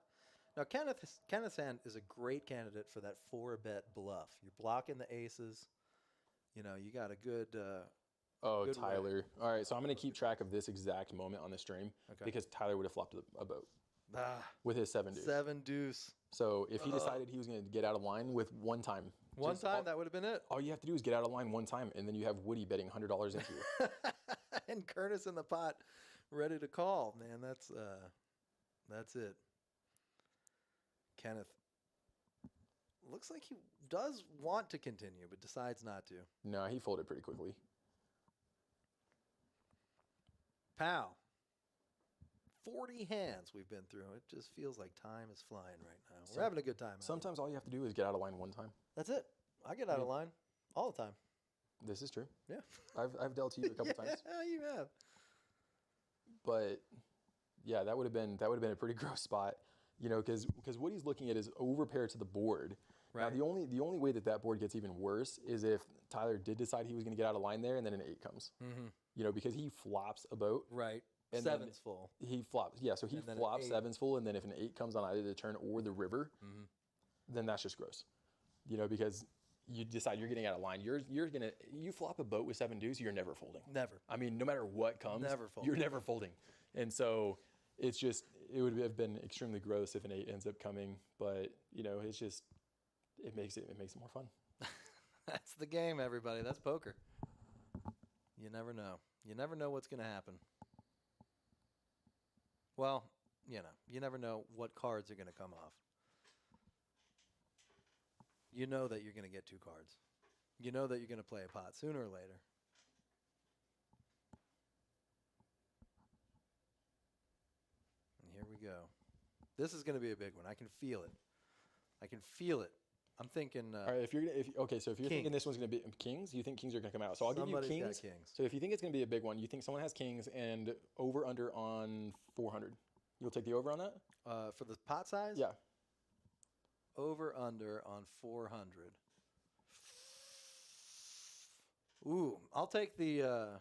Now, Kenneth's hand is a great candidate for that 4-bet bluff. You're blocking the aces. You know, you got a good. Oh, Good way. Tyler. All right, so I'm going to keep track of this exact moment on the stream Okay. because Tyler would have flopped a boat Ah, with his 7 deuce. 7 deuce. So if he decided he was going to get out of line with one time. One just time, that would have been it. all you have to do is get out of line one time, and then you have Woody betting $100 into you. And Curtis in the pot, ready to call. Man, that's it. Kenneth looks like he does want to continue, but decides not to. No, he folded pretty quickly. Pow. 40 hands we've been through. It just feels like time is flying right now. We're having a good time. out here. Sometimes all you have to do is get out of line one time. That's it. I get out of line all the time. This is true. Yeah. I've dealt to you a couple times. Yeah, you have. But yeah, that would have been a pretty gross spot, you know, because what he's looking at is overpair to the board. Now Right. the only way that board gets even worse is if Tyler did decide he was going to get out of line there and then an 8 comes. Mm-hmm. You know, because he flops a boat. Right. And then Seven's full. He flops. Yeah, so he And then an flops 8. sevens full, and then if an 8 comes on either the turn or the river, then that's just gross. You know, because you decide you're getting out of line. You flop a boat with 7 deuce, you're never folding. Never. I mean, no matter what comes, Never folding. you're never folding. And so it would have been extremely gross if an 8 ends up coming. But you know, it makes it more fun. That's the game, everybody. That's poker. You never know. You never know what's going to happen. Well, you know, you never know what cards are going to come off. You know that you're going to get 2 cards. You know that you're going to play a pot sooner or later. And here we go. This is going to be a big one. I can feel it. I can feel it. I'm thinking. All right, so if you're thinking this one's going to be kings, you think kings are going to come out. So I'll give you Somebody's got kings. kings. So if you think it's going to be a big one, you think someone has kings and over under on 400. You'll take the over on that? For the pot size? Yeah. Over under on 400. Ooh, I'll take the.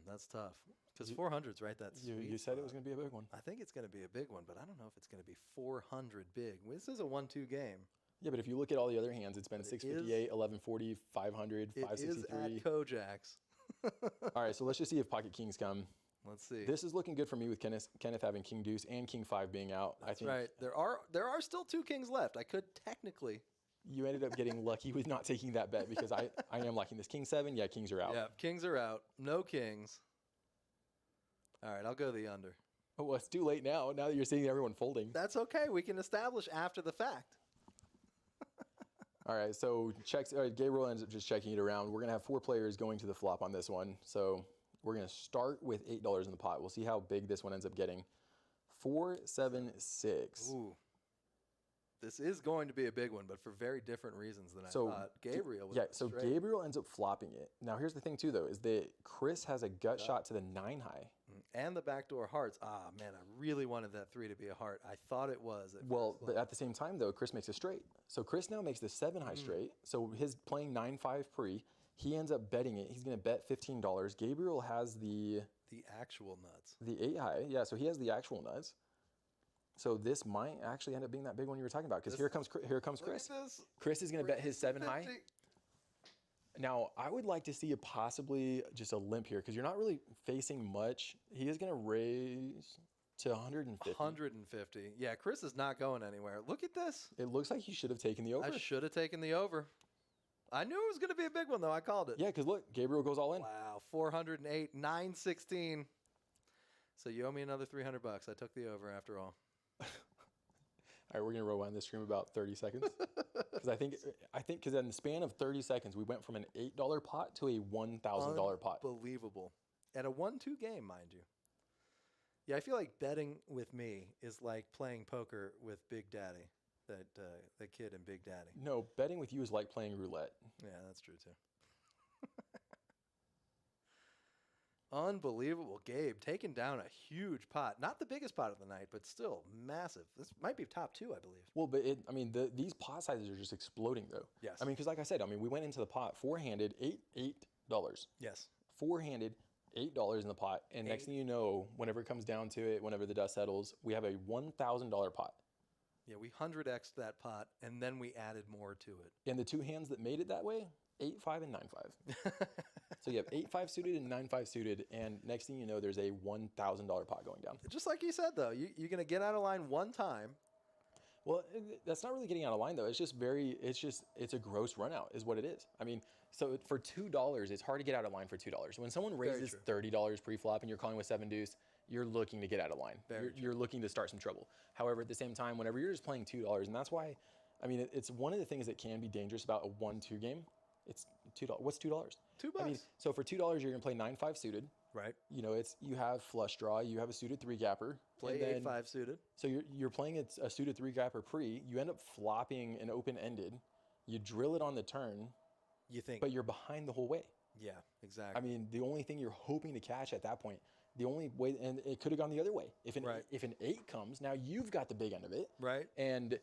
That's tough because 400's right. That's You said it was going to be a big one. I think it's going to be a big one, but I don't know if it's going to be 400 big. This is a 1-2 game. Yeah, but if you look at all the other hands, it's been 658, 1140, 500, It is 563. at Kojak's. All right, so let's just see if pocket kings come. Let's see. This is looking good for me with Kenneth having king deuce and king 5 being out. I That's think right. There are still 2 kings left. I could technically. you ended up getting lucky with not taking that bet because I am liking this king 7. Yeah, kings are out. Yeah, kings are out. No kings. All right, I'll go the under. Oh, well, it's too late now. Now that you're seeing everyone folding. That's okay. We can establish after the fact. All right, so checks. All right, Gabriel ends up just checking it around. We're gonna have 4 players going to the flop on this one. So we're gonna start with $8 in the pot. We'll see how big this one ends up getting. 4, 7, 6. Ooh. This is going to be a big one, but for very different reasons than I So thought. Gabriel was yeah, going so straight. Gabriel ends up flopping it. Now here's the thing too, though, is that Chris has a gut shot to the 9 high. And the backdoor hearts. Ah, man, I really wanted that 3 to be a heart. I thought it was. Well, but at the same time, though, Chris makes a straight. So Chris now makes the 7 high straight. So his playing 9-5 pre. He ends up betting it. He's going to bet $15. Gabriel has the actual nuts. 8 high. Yeah, so he has the actual nuts. So this might actually end up being that big one you were talking about because here comes Chris. Look at this. Chris is going to bet his 7 high. 50. Now, I would like to see possibly just a limp here because you're not really facing much. He is going to raise to 150. 150. Yeah, Chris is not going anywhere. Look at this. It looks like he should have taken the over. I should have taken the over. I knew it was going to be a big one, though. I called it. Yeah, because look, Gabriel goes all in. Wow, 408, 916. So you owe me another $300. I took the over after all. All right, we're going to rewind this stream about 30 seconds. Because I think because in the span of 30 seconds, we went from an $8 pot to a $1,000 pot. Unbelievable. At a 1-2 game, mind you. Yeah, I feel like betting with me is like playing poker with Big Daddy, that kid in Big Daddy. No, betting with you is like playing roulette. Yeah, that's true too. Unbelievable. Gabe taking down a huge pot. Not the biggest pot of the night, but still massive. This might be top 2, I believe. Well, but these pot sizes are just exploding though. Yes. I mean, because like I said, we went into the pot four-handed, $8. Yes. Four-handed, $8 in the pot, and next thing you know, whenever it comes down to it, whenever the dust settles, we have a $1,000 pot. Yeah, we 100x'd that pot, and then we added more to it. And the two hands that made it that way, 8-5 and 9-5. So you have 8-5 suited and 9-5 suited, and next thing you know, there's a $1,000 pot going down. Just like you said, though, you're going to get out of line one time. Well, that's not really getting out of line, though. It's a gross run out is what it is. I mean, so for $2, it's hard to get out of line for $2. When someone raises $30 pre-flop and you're calling with 7 deuce, you're looking to get out of line. You're looking to start some trouble. However, at the same time, whenever you're just playing $2, and that's why, I mean, it's one of the things that can be dangerous about a 1-2 game. It's $2. What's $2? $2. I mean, so for $2, you're gonna play 9-5 suited. Right. You know, you have flush draw, you have a suited 3-gapper. Play 8-5 suited. So you're playing a suited 3-gapper pre. You end up flopping an open ended. You drill it on the turn. You think? But you're behind the whole way. Yeah, exactly. I mean, the only thing you're hoping to catch at that point, the only way, and it could have gone the other way. If an 8 comes, now you've got the big end of it. Right. And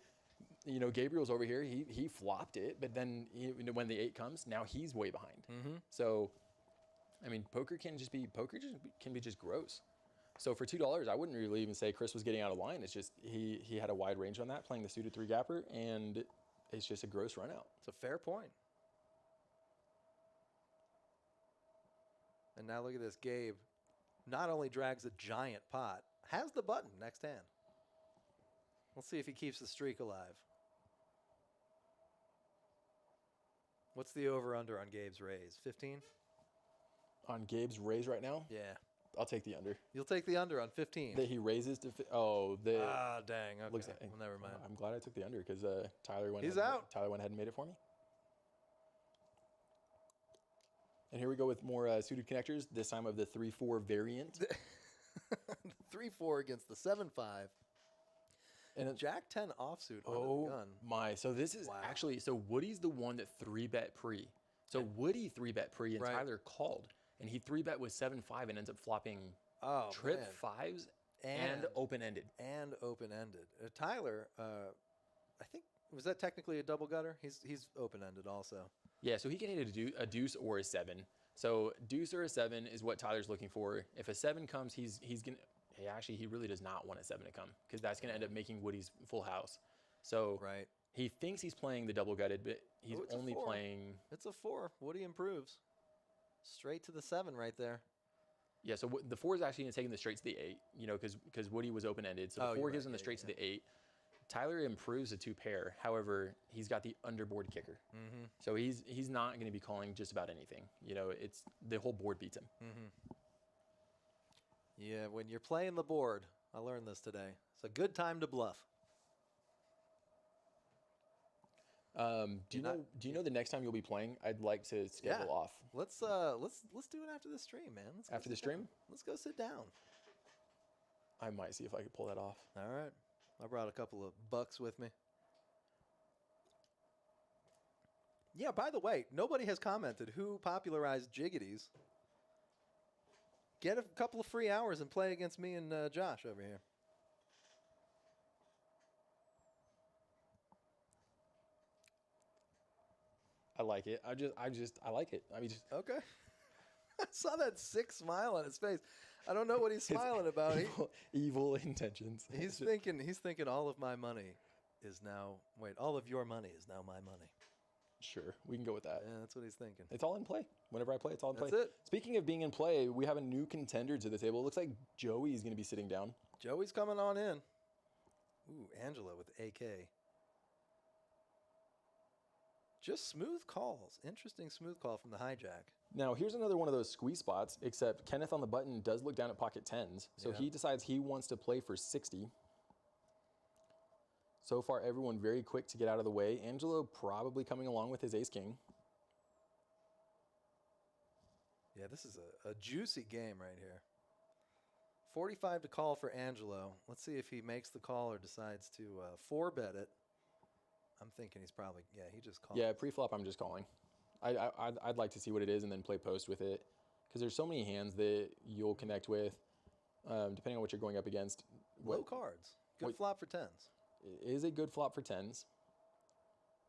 you know, Gabriel's over here. He flopped it, but then when the 8 comes, now he's way behind. Mm-hmm. So, I mean, poker can be just gross. So for $2, I wouldn't really even say Chris was getting out of line. It's just he had a wide range on that, playing the suited 3-gapper, and it's just a gross run out. It's a fair point. And now look at this. Gabe not only drags a giant pot, has the button next hand. Let's see if he keeps the streak alive. What's the over-under on Gabe's raise? 15? On Gabe's raise right now, Yeah. I'll take the under. You'll take the under on 15. That he raises to dang. Okay. looks like, well, never mind. I'm glad I took the under because Tyler went. He's ahead, out. Tyler went ahead and made it for me. And here we go with more suited connectors. This time of the 3-4 variant. 3-4 against the 7-5. And Jack 10 offsuit under oh the gun. my! So this is actually Woody's the one that 3-bet pre. So Woody 3-bet pre and Tyler called, and he 3-bet with 7-5 and ends up flopping trip man. 5s and open ended. And open ended. Tyler, I think was that technically a double gutter? He's open ended also. Yeah, so he can hit a deuce or a 7. So deuce or a 7 is what Tyler's looking for. If a 7 comes, he's gonna. He really does not want a 7 to come because that's gonna end up making Woody's full house. So he thinks he's playing the double gutted, but he's only playing. It's a 4. Woody improves. Straight to the 7 right there. Yeah, so the 4 is actually taking the straight to the 8. You know, because Woody was open ended, so the 4 gives him the straight to the 8. Tyler improves a 2 pair. However, he's got the underboard kicker. Mm-hmm. So he's not going to be calling just about anything. You know, it's the whole board beats him. Mm-hmm. Yeah, when you're playing the board, I learned this today. It's a good time to bluff. Do you know the next time you'll be playing? I'd like to schedule off. Let's do it after the stream, man. After the stream? Let's go sit down. I might see if I could pull that off. All right. I brought a couple of bucks with me. Yeah, by the way, nobody has commented who popularized jiggities. Get a couple of free hours and play against me and Josh over here. I like it. I like it. I mean, just Okay. I saw that sick smile on his face. I don't know what he's smiling about. Evil intentions. He's thinking all of my money is now. Wait, all of your money is now my money. Sure, we can go with that. Yeah, that's what he's thinking. It's all in play. Whenever I play, it's all in play. That's it. Speaking of being in play, we have a new contender to the table. It looks like Joey's going to be sitting down. Joey's coming on in. Ooh, Angela with AK. Just smooth calls. Interesting smooth call from the hijack. Now, here's another one of those squeeze spots, except Kenneth on the button does look down at pocket 10s. So he decides he wants to play for 60. So far, everyone very quick to get out of the way. Angelo probably coming along with his ace-king. Yeah, this is a juicy game right here. 45 to call for Angelo. Let's see if he makes the call or decides to 4-bet it. I'm thinking he's probably, he just called. Yeah, pre-flop, I'm just calling. I'd like to see what it is and then play post with it, because there's so many hands that you'll connect with, depending on what you're going up against. Low cards. Good flop for 10s. It is a good flop for 10s.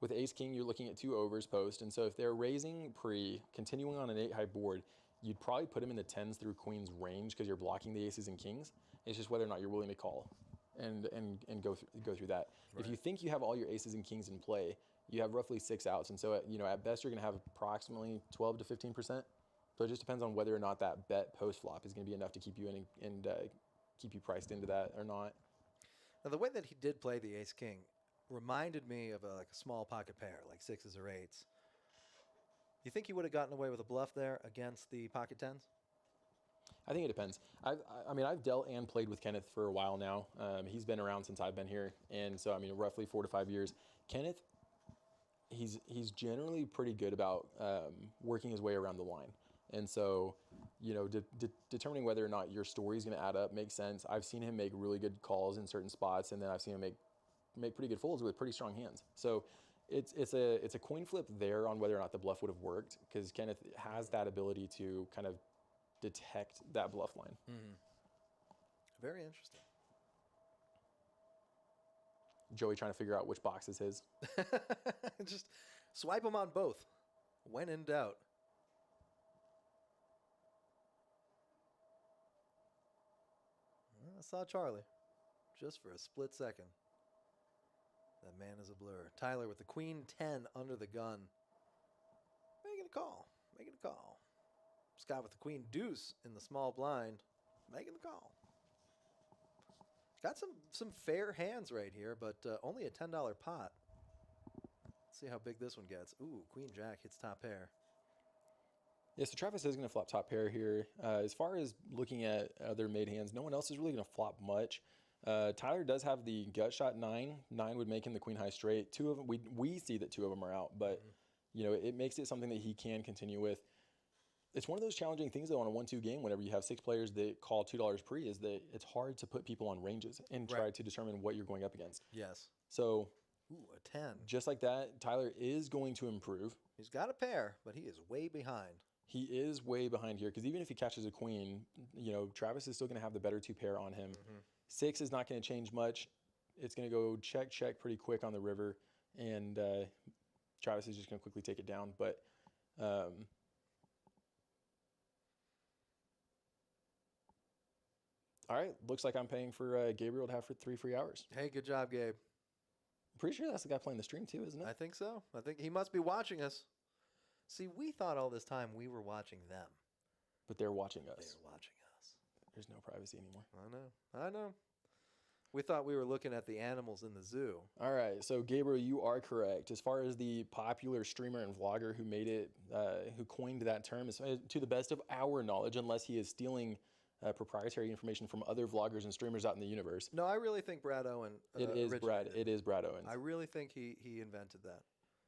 With ace king, you're looking at 2 overs post, and so if they're raising pre, continuing on an 8-high board, you'd probably put them in the 10s through queen's range because you're blocking the aces and kings. It's just whether or not you're willing to call and go through that. Right. If you think you have all your aces and kings in play, you have roughly 6 outs, and so at best you're going to have approximately 12 to 15%. So it just depends on whether or not that bet post flop is going to be enough to keep you in and keep you priced into that or not. Now the way that he did play the ace king reminded me of like a small pocket pair, like 6s or 8s. You think he would have gotten away with a bluff there against the pocket 10s? I think it depends. I've dealt and played with Kenneth for a while now. He's been around since I've been here, and so roughly 4 to 5 years. Kenneth, he's generally pretty good about working his way around the line, and so determining whether or not your story is going to add up makes sense. I've seen him make really good calls in certain spots, and then I've seen him make pretty good folds with pretty strong hands. So it's a coin flip there on whether or not the bluff would have worked, because Kenneth has that ability to kind of detect that bluff line. Mm-hmm. Very interesting. Joey trying to figure out which box is his. Just swipe them on both when in doubt. I saw Charlie just for a split second. That man is a blur. Tyler with the queen 10 under the gun. Making a call. Making a call. Scott with the queen deuce in the small blind. Making the call. Got some fair hands right here, but only a $10 pot. Let's see how big this one gets. Ooh, queen jack hits top pair. Yeah, so Travis is going to flop top pair here. As far as looking at other made hands, no one else is really going to flop much. Tyler does have the gut shot 9. 9 would make him the queen high straight. 2 of them, we see that 2 of them are out, but it makes it something that he can continue with. It's one of those challenging things though on a 1-2 game whenever you have 6 players that call $2 pre, is that it's hard to put people on ranges and try to determine what you're going up against. Yes. So ooh, a 10. Just like that, Tyler is going to improve. He's got a pair, but he is way behind. He is way behind here, because even if he catches a queen, Travis is still going to have the better 2 pair on him. 6 is not going to change much. It's going to go check, check pretty quick on the river, and Travis is just going to quickly take it down. But all right, looks like I'm paying for Gabriel to have for 3 free hours. Hey, good job, Gabe. I'm pretty sure that's the guy playing the stream too, isn't it? I think so. I think he must be watching us. See, we thought all this time we were watching them. But they're watching us. They're watching us. There's no privacy anymore. I know. We thought we were looking at the animals in the zoo. All right, so Gabriel, you are correct. As far as the popular streamer and vlogger who made it, who coined that term, is to the best of our knowledge, unless he is stealing proprietary information from other vloggers and streamers out in the universe. No, I really think Brad Owen. It is Brad Owens. I really think he invented that.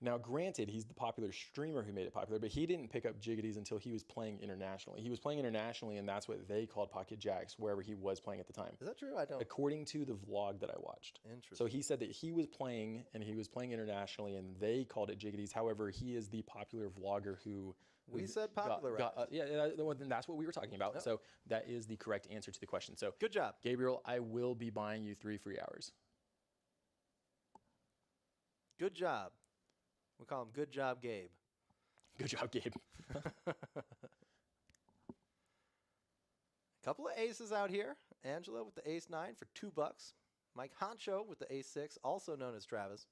Now, granted, he's the popular streamer who made it popular, but he didn't pick up jiggities until he was playing internationally. He was playing internationally, and that's what they called pocket jacks wherever he was playing at the time. Is that true? I don't. According to the vlog that I watched. Interesting. So he said that he was playing, and he was playing internationally, and they called it jiggities. However, he is the popular vlogger who... We said popularized. Then that's what we were talking about. Yep. So that is the correct answer to the question. So good job. Gabriel, I will be buying you 3 free hours. Good job. We call him Good Job Gabe. Good job, Gabe. Couple of aces out here. Angela with the ace 9 for $2. Mike Honcho with the ace 6, also known as Travis.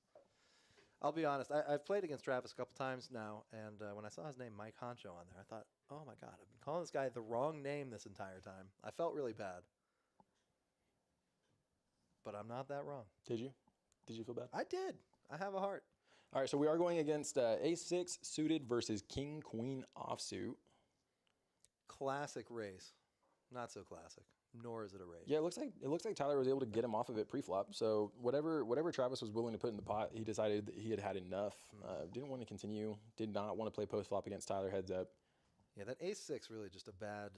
I'll be honest, I've played against Travis a couple times now, and when I saw his name, Mike Honcho, on there, I thought, oh my God, I've been calling this guy the wrong name this entire time. I felt really bad. But I'm not that wrong. Did you? Did you feel bad? I did. I have a heart. All right, so we are going against ace-6 suited versus king-queen offsuit. Classic race. Not so classic. Nor is it a race. Yeah, it looks like Tyler was able to get him off of it pre-flop. So whatever Travis was willing to put in the pot, he decided that he had enough. Didn't want to continue. Did not want to play post-flop against Tyler heads up. Yeah, that ace-6 really just a bad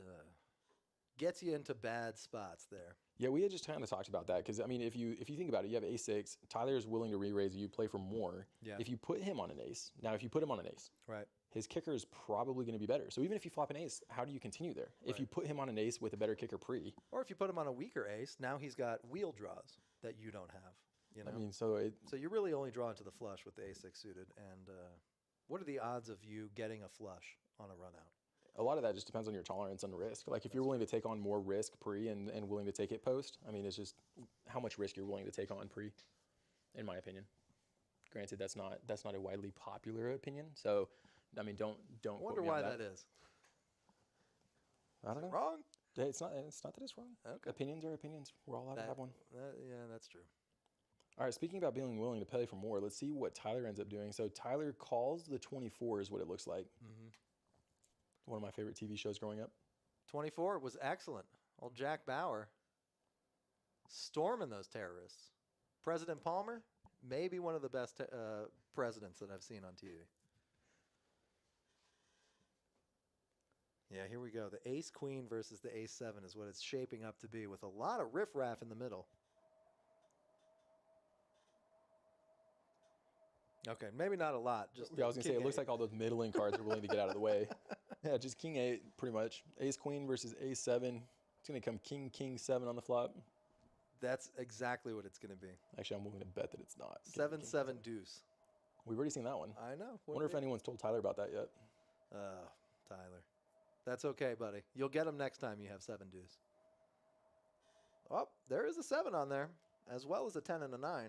gets you into bad spots there. Yeah, we had just kind of talked about that because I mean, if you think about it, you have ace-6. Tyler is willing to re-raise you, play for more. Yeah. If you put him on an ace, now if you put him on an ace, Right. his kicker is probably going to be better. So even if you flop an ace, how do you continue there? If you put him on an ace with a better kicker pre, Or if you put him on a weaker ace, now he's got wheel draws that you don't have. You know. I mean, so So you're really only drawing to the flush with the ace-6 suited. And what are the odds of you getting a flush on a run out? a lot of that just depends on your tolerance and risk. Like if you're willing to take on more risk pre and willing to take it post, I mean, it's just how much risk you're willing to take on pre, in my opinion. Granted, that's not a widely popular opinion. So, I mean, don't quote Wonder me on why that is. I don't know. Wrong? Yeah, it's not that it's wrong. Okay. Opinions are opinions. We're all allowed to have one. Yeah, that's true. All right, speaking about being willing to pay for more, let's see what Tyler ends up doing. So Tyler calls the 24 is what it looks like. Mm-hmm. One of my favorite TV shows growing up. 24 was excellent. Old Jack Bauer storming those terrorists. President Palmer, maybe one of the best presidents that I've seen on TV. Yeah, here we go. The ace-queen versus the ace-7 is what it's shaping up to be with a lot of riffraff in the middle. Okay, maybe not a lot. Just Yeah, I was going to say, king it looks eight. like all those middling cards are willing to get out of the way. Yeah, just king 8, pretty much. Ace-queen versus ace-7. It's going to come king 7 on the flop. That's exactly what it's going to be. Actually, I'm willing to bet that it's not. 7-7 deuce. We've already seen that one. I know. Wonder if anyone's told Tyler about that yet. Tyler. That's okay, buddy. You'll get them next time you have 7 deuce. Oh, there is a 7 on there, as well as a 10 and a 9.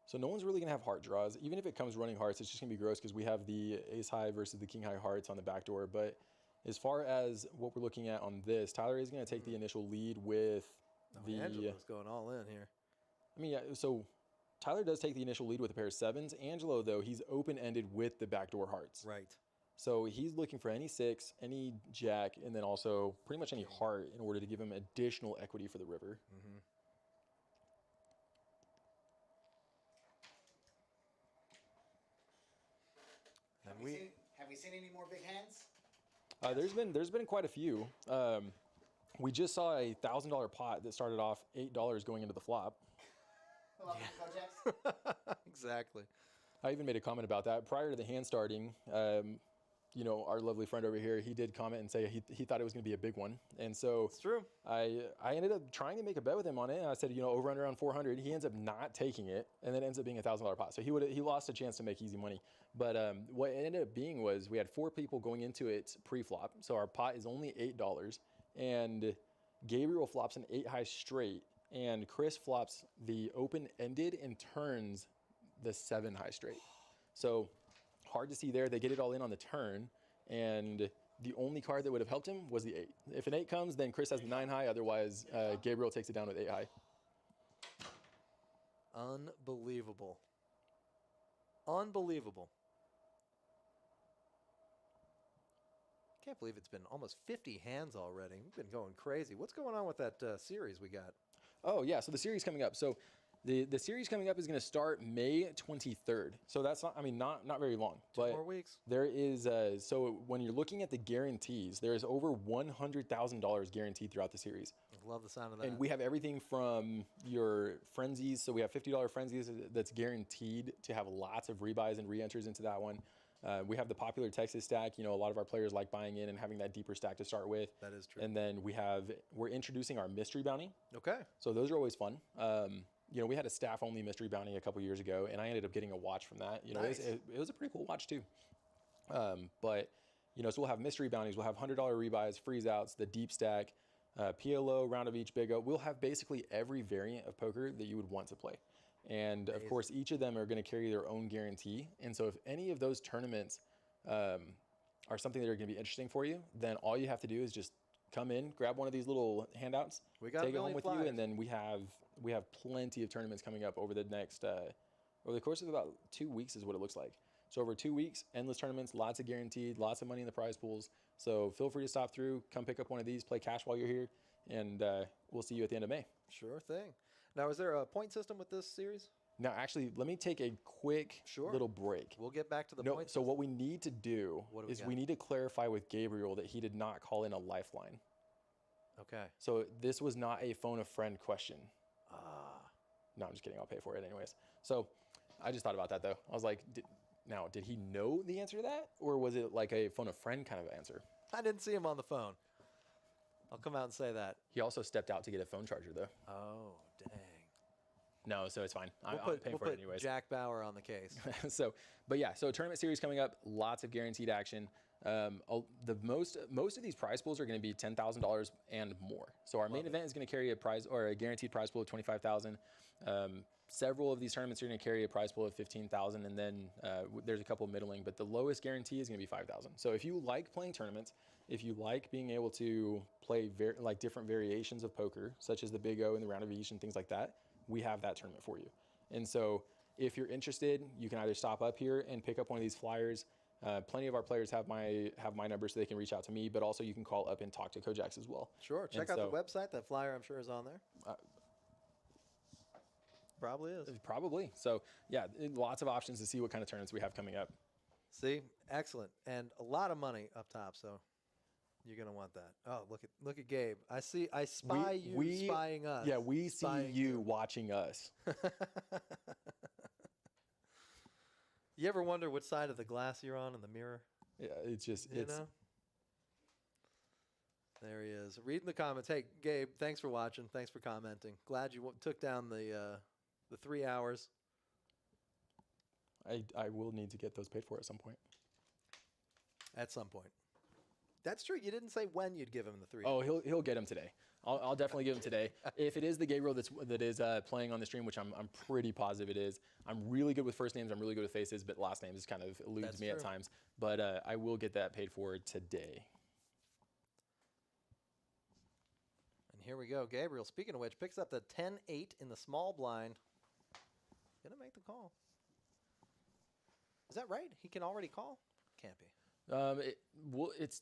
So no one's really going to have heart draws. Even if it comes running hearts, it's just going to be gross because we have the ace high versus the king high hearts on the back door. But as far as what we're looking at on this, Tyler is going to take the initial lead with the... Angelo's going all in here. I mean, yeah, so Tyler does take the initial lead with a pair of 7s. Angelo, though, he's open-ended with the backdoor hearts. Right. So he's looking for any 6, any jack, and then also pretty much any heart in order to give him additional equity for the river. Mm-hmm. Have we seen any more big hands? There's been quite a few. We just saw a $1,000 pot that started off $8 going into the flop. Exactly. I even made a comment about that prior to the hand starting. You know, our lovely friend over here, he did comment and say he thought it was going to be a big one. And so It's true. I ended up trying to make a bet with him on it. And I said, you know, over under around 400. He ends up not taking it, and then it ends up being a $1,000 pot. So he lost a chance to make easy money. But what it ended up being was we had 4 people going into it pre-flop. So our pot is only $8, and Gabriel flops an 8 high straight, and Chris flops the open-ended and turns the 7 high straight. So hard to see there. They get it all in on the turn, and the only card that would have helped him was the 8. If an 8 comes, then Chris has the 9 high. Otherwise, Gabriel takes it down with 8 high. Unbelievable. Unbelievable. Can't believe it's been almost 50 hands already. We've been going crazy. What's going on with that series we got? Oh, yeah. So the series coming up. So the series coming up is going to start May 23rd. So that's not, I mean, not very long. 2 but more weeks. There is, so when you're looking at the guarantees, there is over $100,000 guaranteed throughout the series. I love the sound of that. And we have everything from your frenzies. So we have $50 frenzies that's guaranteed to have lots of rebuys and re-enters into that one. We have the popular Texas stack. You know, a lot of our players like buying in and having that deeper stack to start with. That is true. And then we're introducing our mystery bounty. Okay. So those are always fun. You know, we had a staff-only mystery bounty a couple years ago, and I ended up getting a watch from that. You know, Nice. it was a pretty cool watch too. But you know, so we'll have mystery bounties. We'll have $100 rebuys, freeze outs, the deep stack, PLO, round of each Big'O. We'll have basically every variant of poker that you would want to play. And of course, each of them are going to carry their own guarantee. And so if any of those tournaments are something that are going to be interesting for you, then all you have to do is just come in, grab one of these little handouts, We got take a it home million with flyers. you, and then we have plenty of tournaments coming up over the next over the course of about 2 weeks is what it looks like. So over 2 weeks, endless tournaments, lots of guaranteed, lots of money in the prize pools. So feel free to stop through, come pick up one of these, play cash while you're here, and we'll see you at the end of May. Sure thing. Now, is there a point system with this series? Now, actually, let me take a quick Sure. little break. We'll get back to the No, point. so what we need to do What do we is got? we need to clarify with Gabriel that he did not call in a lifeline. Okay. So this was not a phone a friend question. Ah. No, I'm just kidding. I'll pay for it anyways. So I just thought about that though. I was like, did he know the answer to that? Or was it like a phone a friend kind of answer? I didn't see him on the phone. I'll come out and say that. He also stepped out to get a phone charger though. Oh, dang. No, so it's fine. I'm paying We'll for it put anyways. Jack Bauer on the case. So tournament series coming up, lots of guaranteed action. The most of these prize pools are going to be $10,000 and more. So our main event is going to carry a prize or a guaranteed prize pool of $25,000. Several of these tournaments are going to carry a prize pool of $15,000, and then there's a couple middling, but the lowest guarantee is going to be $5,000. So if you like playing tournaments, if you like being able to play different variations of poker, such as the Big O and the Round of Each and things like that, we have that tournament for you. And so if you're interested, you can either stop up here and pick up one of these flyers. Plenty of our players have my number so they can reach out to me, but also you can call up and talk to Kojaks as well. Sure. Check out the website. That flyer, I'm sure, is on there. Probably is. Probably. So yeah, lots of options to see what kind of tournaments we have coming up. See, excellent, and a lot of money up top. So you're gonna want that. Oh, look at Gabe. I spy you spying us. Yeah, we see Spying you watching us. You ever wonder what side of the glass you're on in the mirror? Yeah, it's You know? There he is. Reading the comments. Hey, Gabe, thanks for watching. Thanks for commenting. Glad you took down the 3 hours. I will need to get those paid for at some point. At some point. That's true. You didn't say when you'd give him the 3 Oh, hours. he'll get them today. I'll definitely give him today. If it is the Gabriel that is playing on the stream, which I'm pretty positive it is. I'm really good with first names. I'm really good with faces, but last names kind of eludes That's me at true. times. But I will get that paid for today. And here we go. Gabriel, speaking of which, picks up the 10-8 in the small blind. Gonna make the call. Is that right? He can already call? Can't be. It's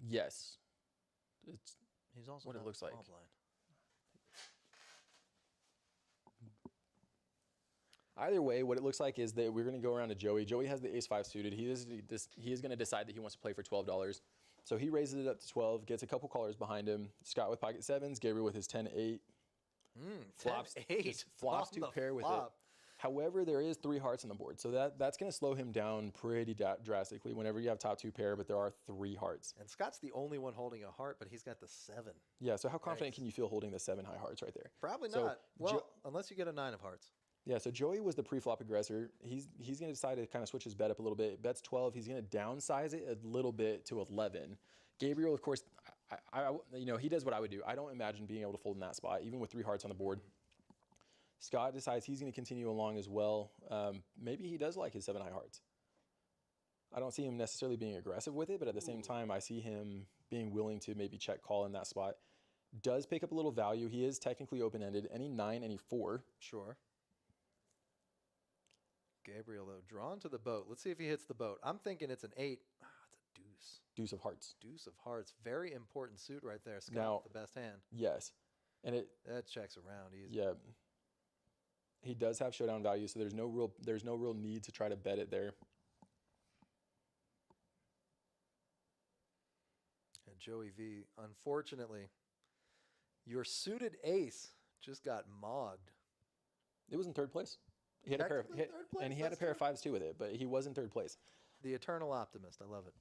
yes. It's He's also what it not looks small like. blind. Either way, what it looks like is that we're going to go around to Joey. Joey has the ace-5 suited. He is going to decide that he wants to play for $12. So he raises it up to 12, gets a couple callers behind him. Scott with pocket sevens, Gabriel with his 10-8. Flops 10-8 just flops on to the pair with it. flop. However, there is 3 hearts on the board, so that's going to slow him down pretty drastically whenever you have top 2 pair, but there are 3 hearts. And Scott's the only one holding a heart, but he's got the 7. Yeah, so how confident Yikes. can you feel holding the 7 high hearts right there? Probably So not. Well, unless you get a 9 of hearts. Yeah, so Joey was the pre-flop aggressor. He's going to decide to kind of switch his bet up a little bit. Bets 12. He's going to downsize it a little bit to 11. Gabriel, of course, he does what I would do. I don't imagine being able to fold in that spot, even with 3 hearts on the board. Scott decides he's going to continue along as well. Maybe he does like his 7 high hearts. I don't see him necessarily being aggressive with it, but at the same time, I see him being willing to maybe check call in that spot. Does pick up a little value. He is technically open-ended. Any 9, any 4. Sure. Gabriel, though, drawn to the boat. Let's see if he hits the boat. I'm thinking it's an 8. Ah, it's a deuce. Deuce of hearts. Deuce of hearts. Very important suit right there. Scott Now- with the best hand. Yes. And That checks around easy. yeah. He does have showdown value, so there's no real need to try to bet it there. And Joey V, unfortunately, your suited ace just got mogged. It was in 3rd place. He had a pair of, Technically third place, and he had a that's pair of true. 5s too with it, but he was in 3rd place. The eternal optimist. I love it.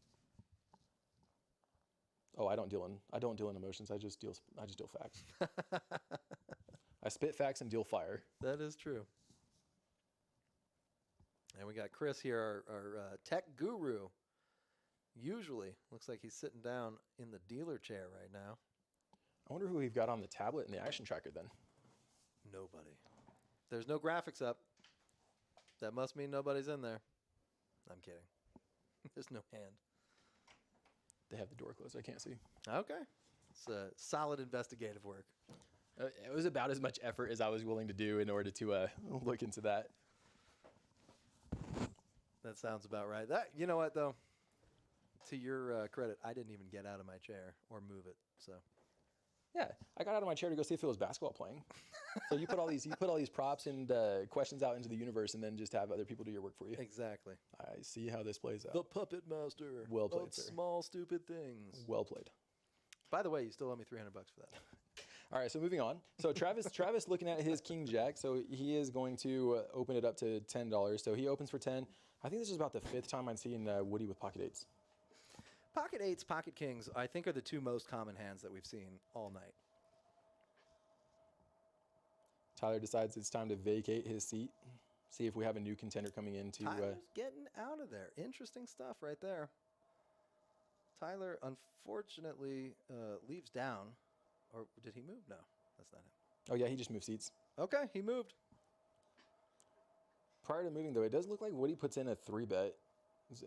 Oh, I don't deal in emotions. I just deal facts. I spit facts and deal fire. That is true. And we got Chris here, our tech guru. Usually, looks like he's sitting down in the dealer chair right now. I wonder who we've got on the tablet and the action tracker then. Nobody. There's no graphics up. That must mean nobody's in there. I'm kidding. There's no hand. They have the door closed. I can't see. Okay. It's solid investigative work. It was about as much effort as I was willing to do in order to look into that. That sounds about right. You know what, though? To your credit, I didn't even get out of my chair or move it. So Yeah, I got out of my chair to go see if it was basketball playing. So you put all these props and questions out into the universe, and then just have other people do your work for you. Exactly. I see how this plays out. The puppet master. Well played, of sir. small stupid things. Well played. By the way, you still owe me $300 for that. All right, so moving on. So Travis looking at his king jack. So he is going to open it up to $10. So he opens for 10. I think this is about the 5th time I've seen Woody with pocket 8s. Pocket 8s, pocket kings, I think are the two most common hands that we've seen all night. Tyler decides it's time to vacate his seat. See if we have a new contender coming in to. Tyler's getting out of there. Interesting stuff right there. Tyler, unfortunately, leaves down. Or did he move? No, that's not him. Oh, yeah, he just moved seats. Okay, he moved. Prior to moving, though, it does look like Woody puts in a 3-bet,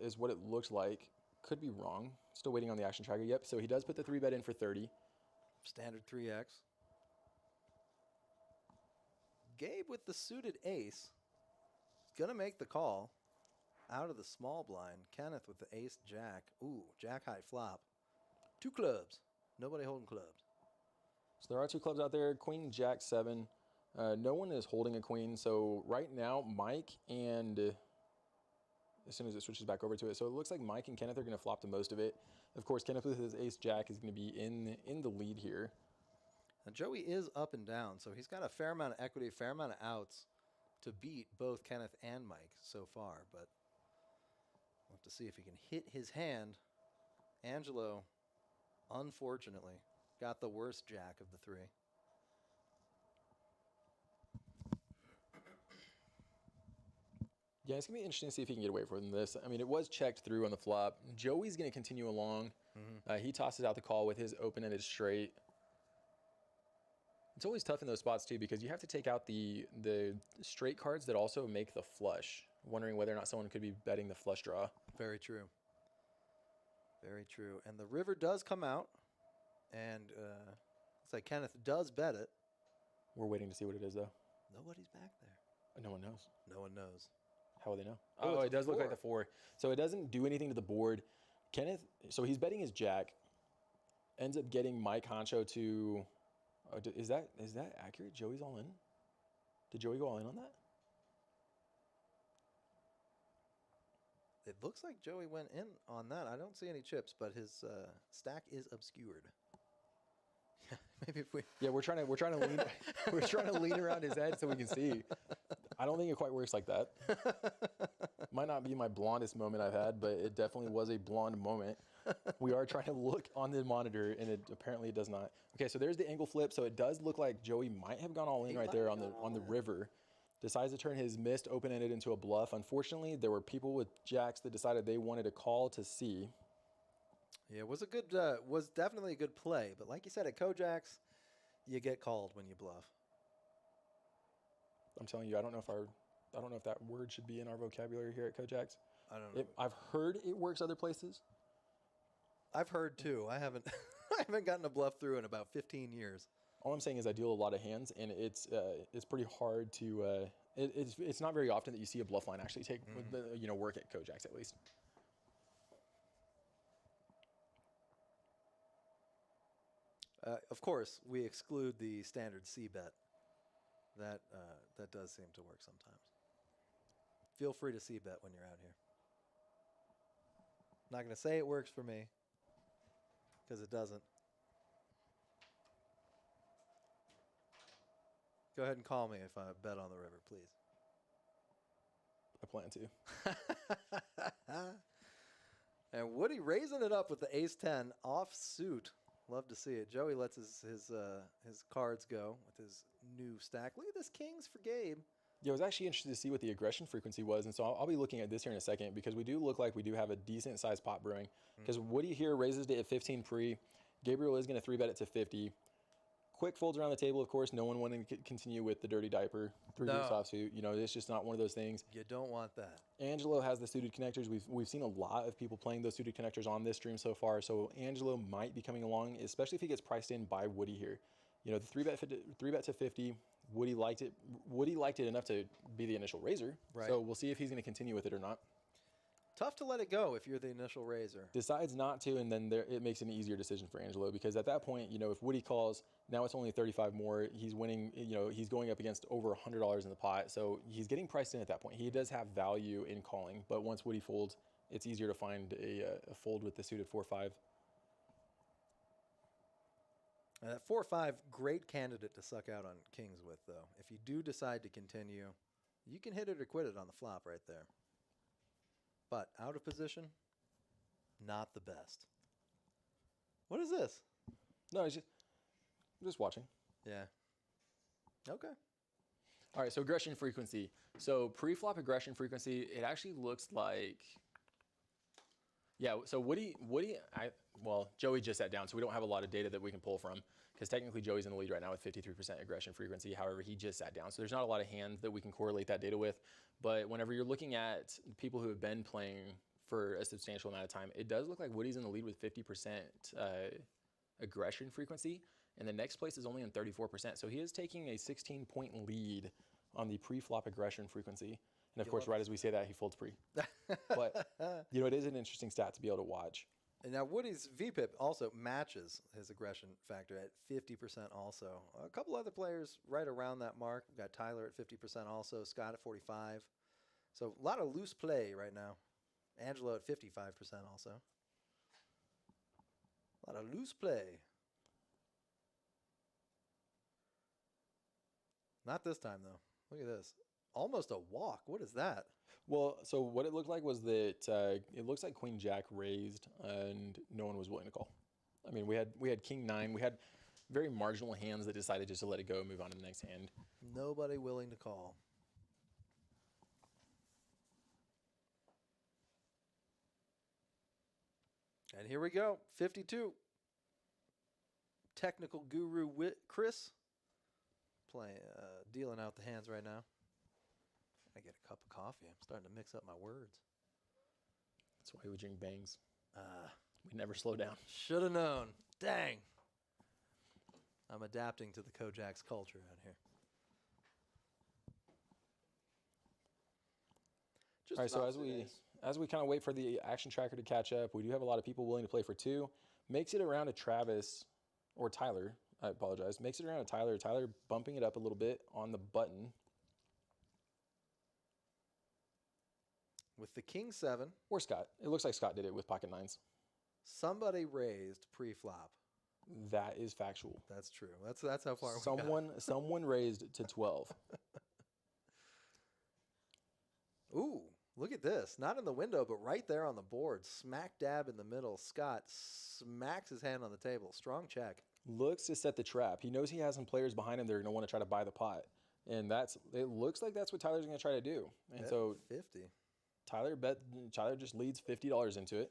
is what it looks like. Could be wrong. Still waiting on the action tracker. Yep, so he does put the 3-bet in for 30. Standard 3X. Gabe with the suited ace is going to make the call out of the small blind. Kenneth with the ace jack. Ooh, jack high flop. 2 clubs. Nobody holding clubs. So there are 2 clubs out there. Queen, jack, 7. No one is holding a queen. So right now, Mike and as soon as it switches back over to it. So it looks like Mike and Kenneth are going to flop the most of it. Of course, Kenneth with his ace jack is going to be in the lead here. Now, Joey is up and down, so he's got a fair amount of equity, a fair amount of outs to beat both Kenneth and Mike so far. But we'll have to see if he can hit his hand. Angelo, unfortunately, got the worst jack of the 3. Yeah, it's going to be interesting to see if he can get away from this. I mean, it was checked through on the flop. Joey's going to continue along. He tosses out the call with his open-ended straight. It's always tough in those spots, too, because you have to take out the straight cards that also make the flush, wondering whether or not someone could be betting the flush draw. Very true. Very true. And the river does come out, and it's like Kenneth does bet it. We're waiting to see what it is, though. Nobody's back there. No one knows. No one knows. How will they know? Oh, Oh, it's it does a look like 4. the 4. So it doesn't do anything to the board. Kenneth, so he's betting his jack, ends up getting Mike Honcho to, is that accurate? Joey's all in? Did Joey go all in on that? It looks like Joey went in on that. I don't see any chips, but his stack is obscured. Maybe if we. Yeah, we're trying to lean we're trying to lean around his head so we can see. I don't think it quite works like that. Might not be my blondest moment I've had, but it definitely was a blonde moment. We are trying to look on the monitor, and apparently it does not. Okay, so there's the angle flip. So it does look like Joey might have gone all in right there on the river. Decides to turn his missed open-ended into a bluff. Unfortunately, there were people with jacks that decided they wanted a call to see. Yeah, it was a good, was definitely a good play. But like you said, at Kojak's, you get called when you bluff. I'm telling you, I don't know if that word should be in our vocabulary here at Kojak's. I don't know. I've heard it works other places. I've heard too. I haven't, I haven't gotten a bluff through in about 15 years. All I'm saying is I deal a lot of hands, and it's pretty hard to. It's not very often that you see a bluff line actually take work at Kojak's at least. Of course, we exclude the standard C bet. That does seem to work sometimes. Feel free to C bet when you're out here. Not going to say it works for me, because it doesn't. Go ahead and call me if I bet on the river, please. I plan to. And Woody raising it up with the ace-10 offsuit. Love to see it. Joey lets his cards go with his new stack. Look at this kings for Gabe. Yeah, I was actually interested to see what the aggression frequency was, and so I'll be looking at this here in a second because we do look like we do have a decent sized pot brewing. Because Woody here raises it at 15 pre. Gabriel is going to 3-bet it to 50. Quick folds around the table, of course. No one wanting to continue with the dirty diaper. 3 deuce offsuit. You know, it's just not one of those things. You don't want that. Angelo has the suited connectors. We've seen a lot of people playing those suited connectors on this stream so far. So Angelo might be coming along, especially if he gets priced in by Woody here. You know, the 3-bet to 50. Woody liked it. Woody liked it enough to be the initial raiser. Right. So we'll see if he's going to continue with it or not. Tough to let it go if you're the initial raiser. Decides not to, and then it makes an easier decision for Angelo, because at that point, if Woody calls, now it's only 35 more. He's winning, he's going up against over $100 in the pot. So he's getting priced in at that point. He does have value in calling, but once Woody folds, it's easier to find a fold with the suited 4-5. That 4-5, great candidate to suck out on kings with, though. If you do decide to continue, you can hit it or quit it on the flop right there. But out of position, not the best. What is this? No, I'm just watching. Yeah. Okay. All right, so aggression frequency. So pre-flop aggression frequency, it actually looks like, yeah, so Joey just sat down, so we don't have a lot of data that we can pull from, because technically Joey's in the lead right now with 53% aggression frequency. However, he just sat down, so there's not a lot of hands that we can correlate that data with. But whenever you're looking at people who have been playing for a substantial amount of time, it does look like Woody's in the lead with 50% aggression frequency, and the next place is only in 34%. So he is taking a 16-point lead on the pre-flop aggression frequency. And of course, right as we say that, he folds pre. But, it is an interesting stat to be able to watch. And now Woody's VPIP also matches his aggression factor at 50% also. A couple other players right around that mark. We've got Tyler at 50% also, Scott at 45. So a lot of loose play right now. Angelo at 55% also. A lot of loose play. Not this time, though. Look at this. Almost a walk. What is that? Well, so what it looked like was that it looks like Queen Jack raised and no one was willing to call. I mean, we had King 9. We had very marginal hands that decided just to let it go and move on to the next hand. Nobody willing to call. And here we go. 52. Technical guru Chris dealing out the hands right now. I get a cup of coffee. I'm starting to mix up my words. That's why we drink bangs. We never slow down. Should have known. Dang. I'm adapting to the Kojak's culture out here. All right, so as we kind of wait for the action tracker to catch up, we do have a lot of people willing to play for 2. Makes it around to Travis or Tyler. I apologize. Makes it around to Tyler. Tyler bumping it up a little bit on the button. With the King 7. Or Scott. It looks like Scott did it with pocket 9s. Somebody raised pre-flop. That is factual. That's true. That's how far we got. Someone raised to 12. Ooh, look at this. Not in the window, but right there on the board. Smack dab in the middle. Scott smacks his hand on the table. Strong check. Looks to set the trap. He knows he has some players behind him that are going to want to try to buy the pot. And it looks like that's what Tyler's going to try to do. And Bet so 50. Tyler just leads $50 into it.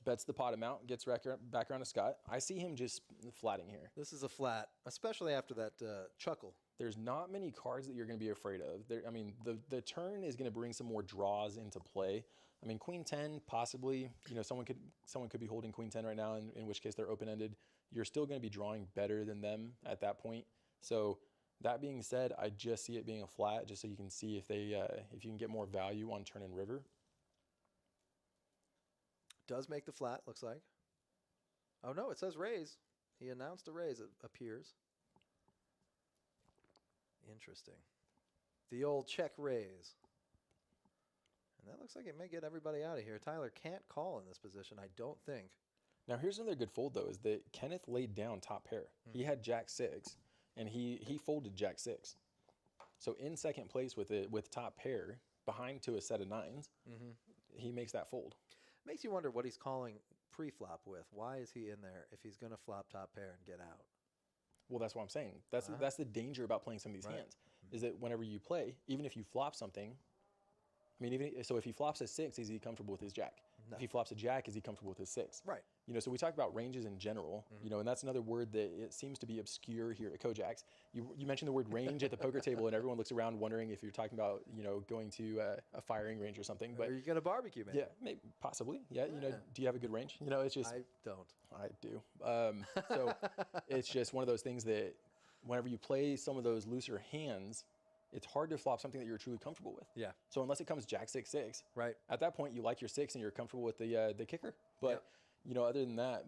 Bets the pot amount, gets back around to Scott. I see him just flatting here. This is a flat, especially after that chuckle. There's not many cards that you're going to be afraid of. The turn is going to bring some more draws into play. I mean, Queen 10, possibly, someone could be holding Queen 10 right now, in which case they're open-ended. You're still going to be drawing better than them at that point. So that being said, I just see it being a flat, just so you can see if you can get more value on turn and river. Does make the flat, looks like. Oh, no, it says raise. He announced a raise, it appears. Interesting. The old check raise. And that looks like it may get everybody out of here. Tyler can't call in this position, I don't think. Now, here's another good fold, though, is that Kenneth laid down top pair. He had Jack 6, and he folded Jack 6. So in second place with top pair, behind to a set of 9s, he makes that fold. Makes you wonder what he's calling pre-flop with. Why is he in there if he's going to flop top pair and get out? Well, that's what I'm saying. That's the danger about playing some of these hands, is that whenever you play, even if you flop something, I mean, so if he flops a 6, is he comfortable with his Jack? No. If he flops a Jack, is he comfortable with his 6? Right. So we talk about ranges in general, and that's another word that it seems to be obscure here at Kojak's. You mentioned the word range at the poker table, and everyone looks around wondering if you're talking about, going to a firing range or something. But are you going to barbecue, man? Yeah, maybe, possibly. Yeah, do you have a good range? It's just I don't. I do. So it's just one of those things that whenever you play some of those looser hands, it's hard to flop something that you're truly comfortable with. Yeah. So unless it comes Jack 6-6, Right. at that point you like your 6 and you're comfortable with the kicker. But other than that,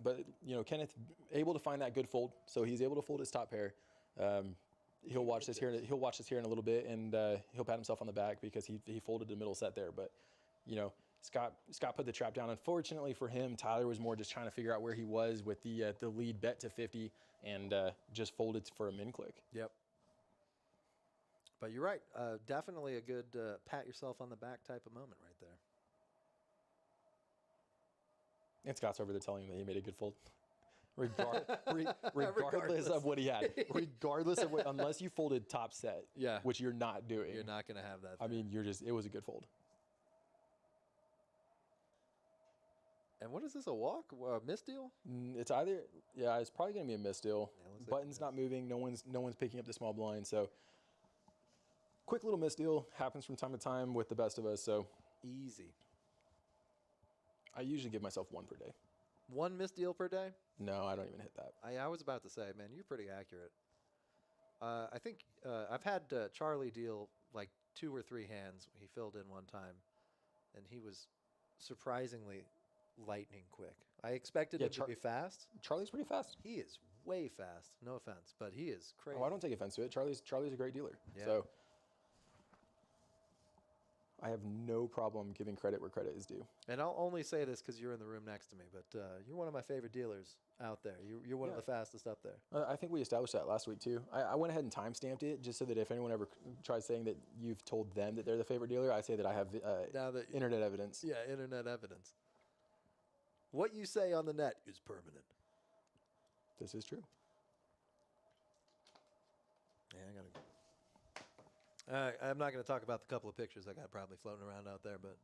Kenneth able to find that good fold, so he's able to fold his top pair. He'll watch this here. He'll watch this here in a little bit, and he'll pat himself on the back because he folded the middle set there. But Scott put the trap down. Unfortunately for him, Tyler was more just trying to figure out where he was with the lead bet to 50, and just folded for a min click. Yep. But you're right. Definitely a good pat yourself on the back type of moment right there. And Scott's over there telling him that he made a good fold. Regardless of what he had. Regardless of what, unless you folded top set, which you're not doing. You're not going to have that. I mean, it was a good fold. And what is this, a walk? A misdeal? It's either, it's probably going to be a misdeal. Button's not moving. No one's picking up the small blind. So quick little misdeal happens from time to time with the best of us. So easy. I usually give myself one per day. One misdeal per day? No, I don't even hit that. I was about to say, man, you're pretty accurate. I think I've had Charlie deal like 2 or 3 hands. He filled in one time, and he was surprisingly lightning quick. I expected him to be fast. Charlie's pretty fast. He is way fast. No offense, but he is crazy. Oh, I don't take offense to it. Charlie's a great dealer. Yeah. So I have no problem giving credit where credit is due. And I'll only say this because you're in the room next to me, but you're one of my favorite dealers out there. You're one of the fastest up there. I think we established that last week too. I went ahead and time-stamped it just so that if anyone ever tries saying that you've told them that they're the favorite dealer, I say that I have internet evidence. Yeah, internet evidence. What you say on the net is permanent. This is true. Yeah, I'm not going to talk about the couple of pictures I got probably floating around out there, but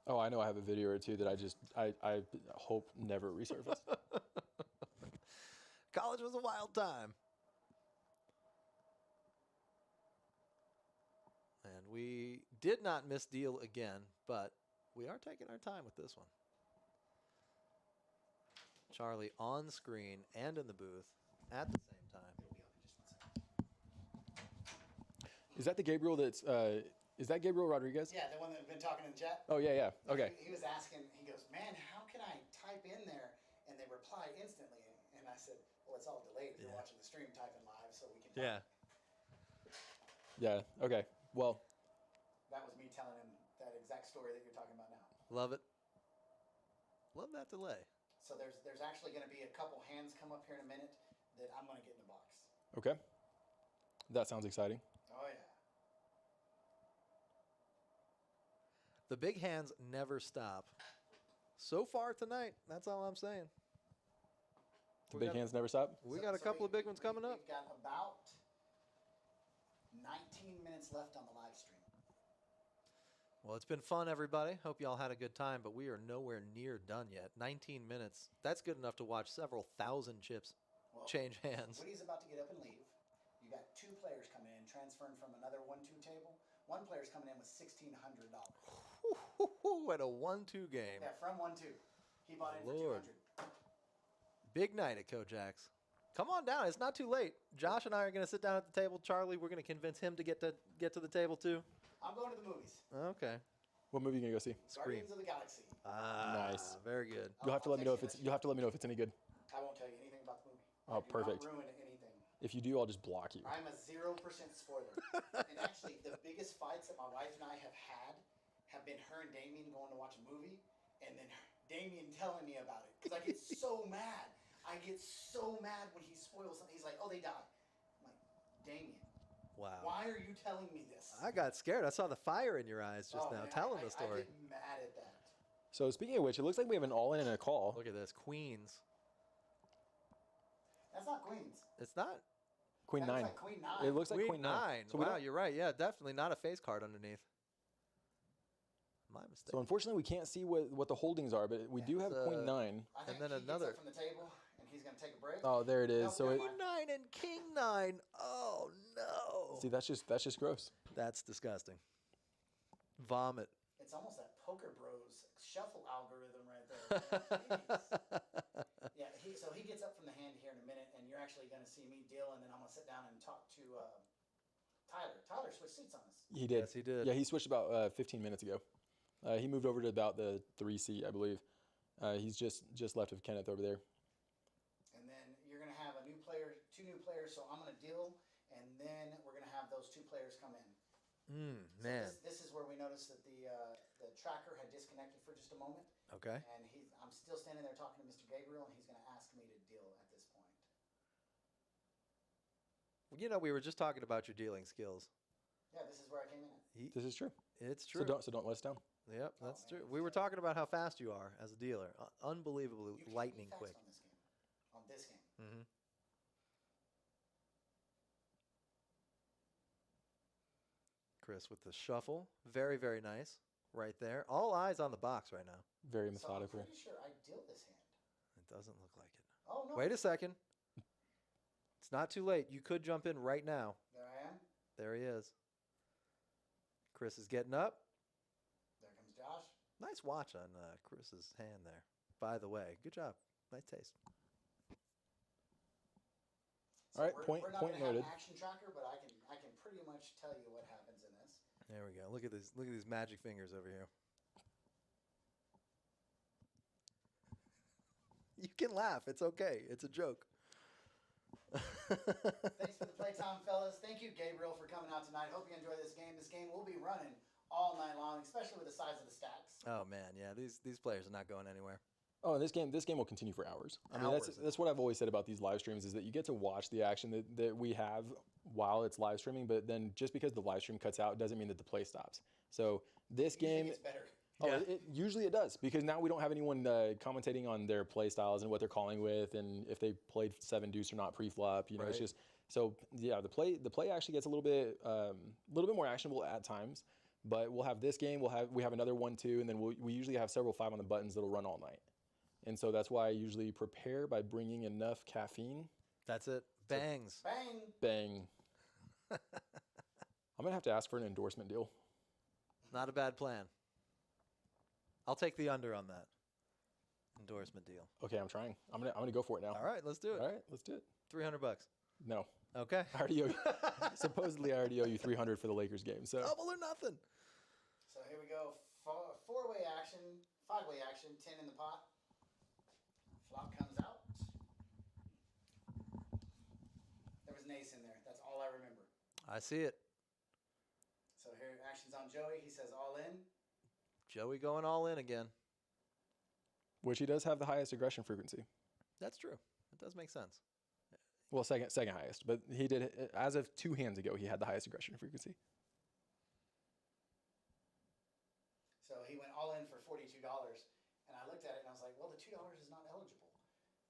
oh, I know I have a video or two that I hope never resurface. College was a wild time. And we did not misdeal again, but we are taking our time with this one. Charlie on screen and in the booth at the same time. Is that the Gabriel that's is that Gabriel Rodriguez? Yeah, the one that we've been talking in the chat. Oh yeah. Okay. He was asking, he goes, man, how can I type in there and they reply instantly? And I said, well, it's all delayed if you're watching the stream, type in live so we can talk. Yeah. Okay. Well, That was me telling him that exact story that you're talking about now. Love it. Love that delay. So there's actually going to be a couple hands come up here in a minute that I'm going to get in the box. okay. That sounds exciting. Oh, yeah. The big hands never stop. So far tonight, that's all I'm saying. The big hands never stop. We got a couple of big ones coming up. We've got about 19 minutes left on the live stream. Well, it's been fun, everybody. Hope y'all had a good time, but we are nowhere near done yet. 19 minutes. That's good enough to watch several thousand chips change hands. Woody's about to get up and leave. You got 2 players coming in, transferring from another 1-2 table. One player's coming in with $1,600. At a 1-2 game. Yeah, from 1-2. He bought in Lord. for $200. Big night at Kojak's. Come on down. It's not too late. Josh and I are going to sit down at the table. Charlie, we're going to convince him to get to the table too. I'm going to the movies. Okay. What movie are you gonna go see? Guardians of the Galaxy. Nice. Very good. You'll have to let me know if it's any good. I won't tell you anything about the movie. Oh, I do perfect. Not ruin anything. If you do, I'll just block you. I'm a 0% spoiler. And actually, the biggest fights that my wife and I have had have been her and Damien going to watch a movie, and then Damien telling me about it because I get so mad. I get so mad when he spoils something. He's like, "Oh, they die." I'm like, Damien. Wow. Why are you telling me this? I got scared. I saw the fire in your eyes just now, Man, telling the story. I get mad at that. So speaking of which, it looks like we have an all-in and a call. Look at this. Queens. That's not Queens. It's not. Queen That 9. looks like Queen 9. It looks like Queen 9. So we wow, don't- you're right. Yeah, definitely not a face card underneath. My mistake. So unfortunately, we can't see what the holdings are, but we do have Queen 9. I think then he another- gets up from the table, and he's going to take a break. Oh, there it is. So it, Queen 9 and King 9. Oh, no. see, that's just gross. That's disgusting. Vomit. It's almost that Poker Bros shuffle algorithm right there. Yeah, so he gets up from the hand here in a minute, and you're actually going to see me deal, and then I'm going to sit down and talk to Tyler switched seats on us. He did. Yes, he did. Yeah, he switched about 15 minutes ago. He moved over to about the 3 seat, I believe. He's just left of Kenneth over there. And then you're going to have two new players. So I'm going to deal, and then we're going to have those 2 players come in. Man. So this is where we noticed that the tracker had disconnected for just a moment. Okay. And I'm still standing there talking to Mr. Gabriel, and he's going to ask me to deal at this point. Well, you know, we were just talking about your dealing skills. Yeah, this is where I came in at. This is true. It's true. So don't let us down. Yep, that's man, true. it's We were talking about how fast you are as a dealer. Unbelievably You can't be lightning fast quick. on this game. Mm-hmm. Chris with the shuffle. Very, very nice. Right there. All eyes on the box right now. Very So I'm methodical. pretty sure I deal this hand. It doesn't look like it. Oh, no. Wait a second. It's not too late. You could jump in right now. There I am. There he is. Chris is getting up. There comes Josh. Nice watch on Chris's hand there. By the way, good job. Nice taste. All right, we're point not gonna noted. have an action tracker, but I can pretty much tell you what happens in this. There we go. Look at this. Look at these magic fingers over here. You can laugh. It's okay. It's a joke. Thanks for the playtime, fellas. Thank you, Gabriel, for coming out tonight. Hope you enjoy this game. This game will be running all night long, especially with the size of the stacks. Oh man, yeah. These players are not going anywhere. Oh, and this game will continue for hours. I mean, Hours. that's what I've always said about these live streams is that you get to watch the action that we have while it's live streaming, but then just because the live stream cuts out doesn't mean that the play stops. So this game, It's better. oh, Yeah. usually it does because now we don't have anyone commentating on their play styles and what they're calling with and if they played 7 deuce or not pre-flop. You know, it's Right. just so yeah. The play actually gets a little bit more actionable at times. But we'll have this game. We have another 1-2, and then we usually have several 5 on the buttons that'll run all night. And so that's why I usually prepare by bringing enough caffeine. That's it. Bangs. Bang. Bang. I'm gonna have to ask for an endorsement deal. Not a bad plan. I'll take the under on that endorsement deal. Okay, I'm trying. I'm gonna go for it now. All right, let's do it. All right, let's do it. $300. No, Okay. I already owe you. Supposedly, I already owe you $300 for the Lakers game. So Double or nothing. So here we go. Four-way action, 5-way action, 10 in the pot. Flop comes out. There was an ace in there. That's all I remember. I see it. So here, action's on Joey. He says all in. Joey going all in again. which he does have the highest aggression frequency. That's true. It does make sense. Well, second highest, but he did as of 2 hands ago. He had the highest aggression frequency. So he went all in for $42, and I looked at it and I was like, well, the $2 is not eligible.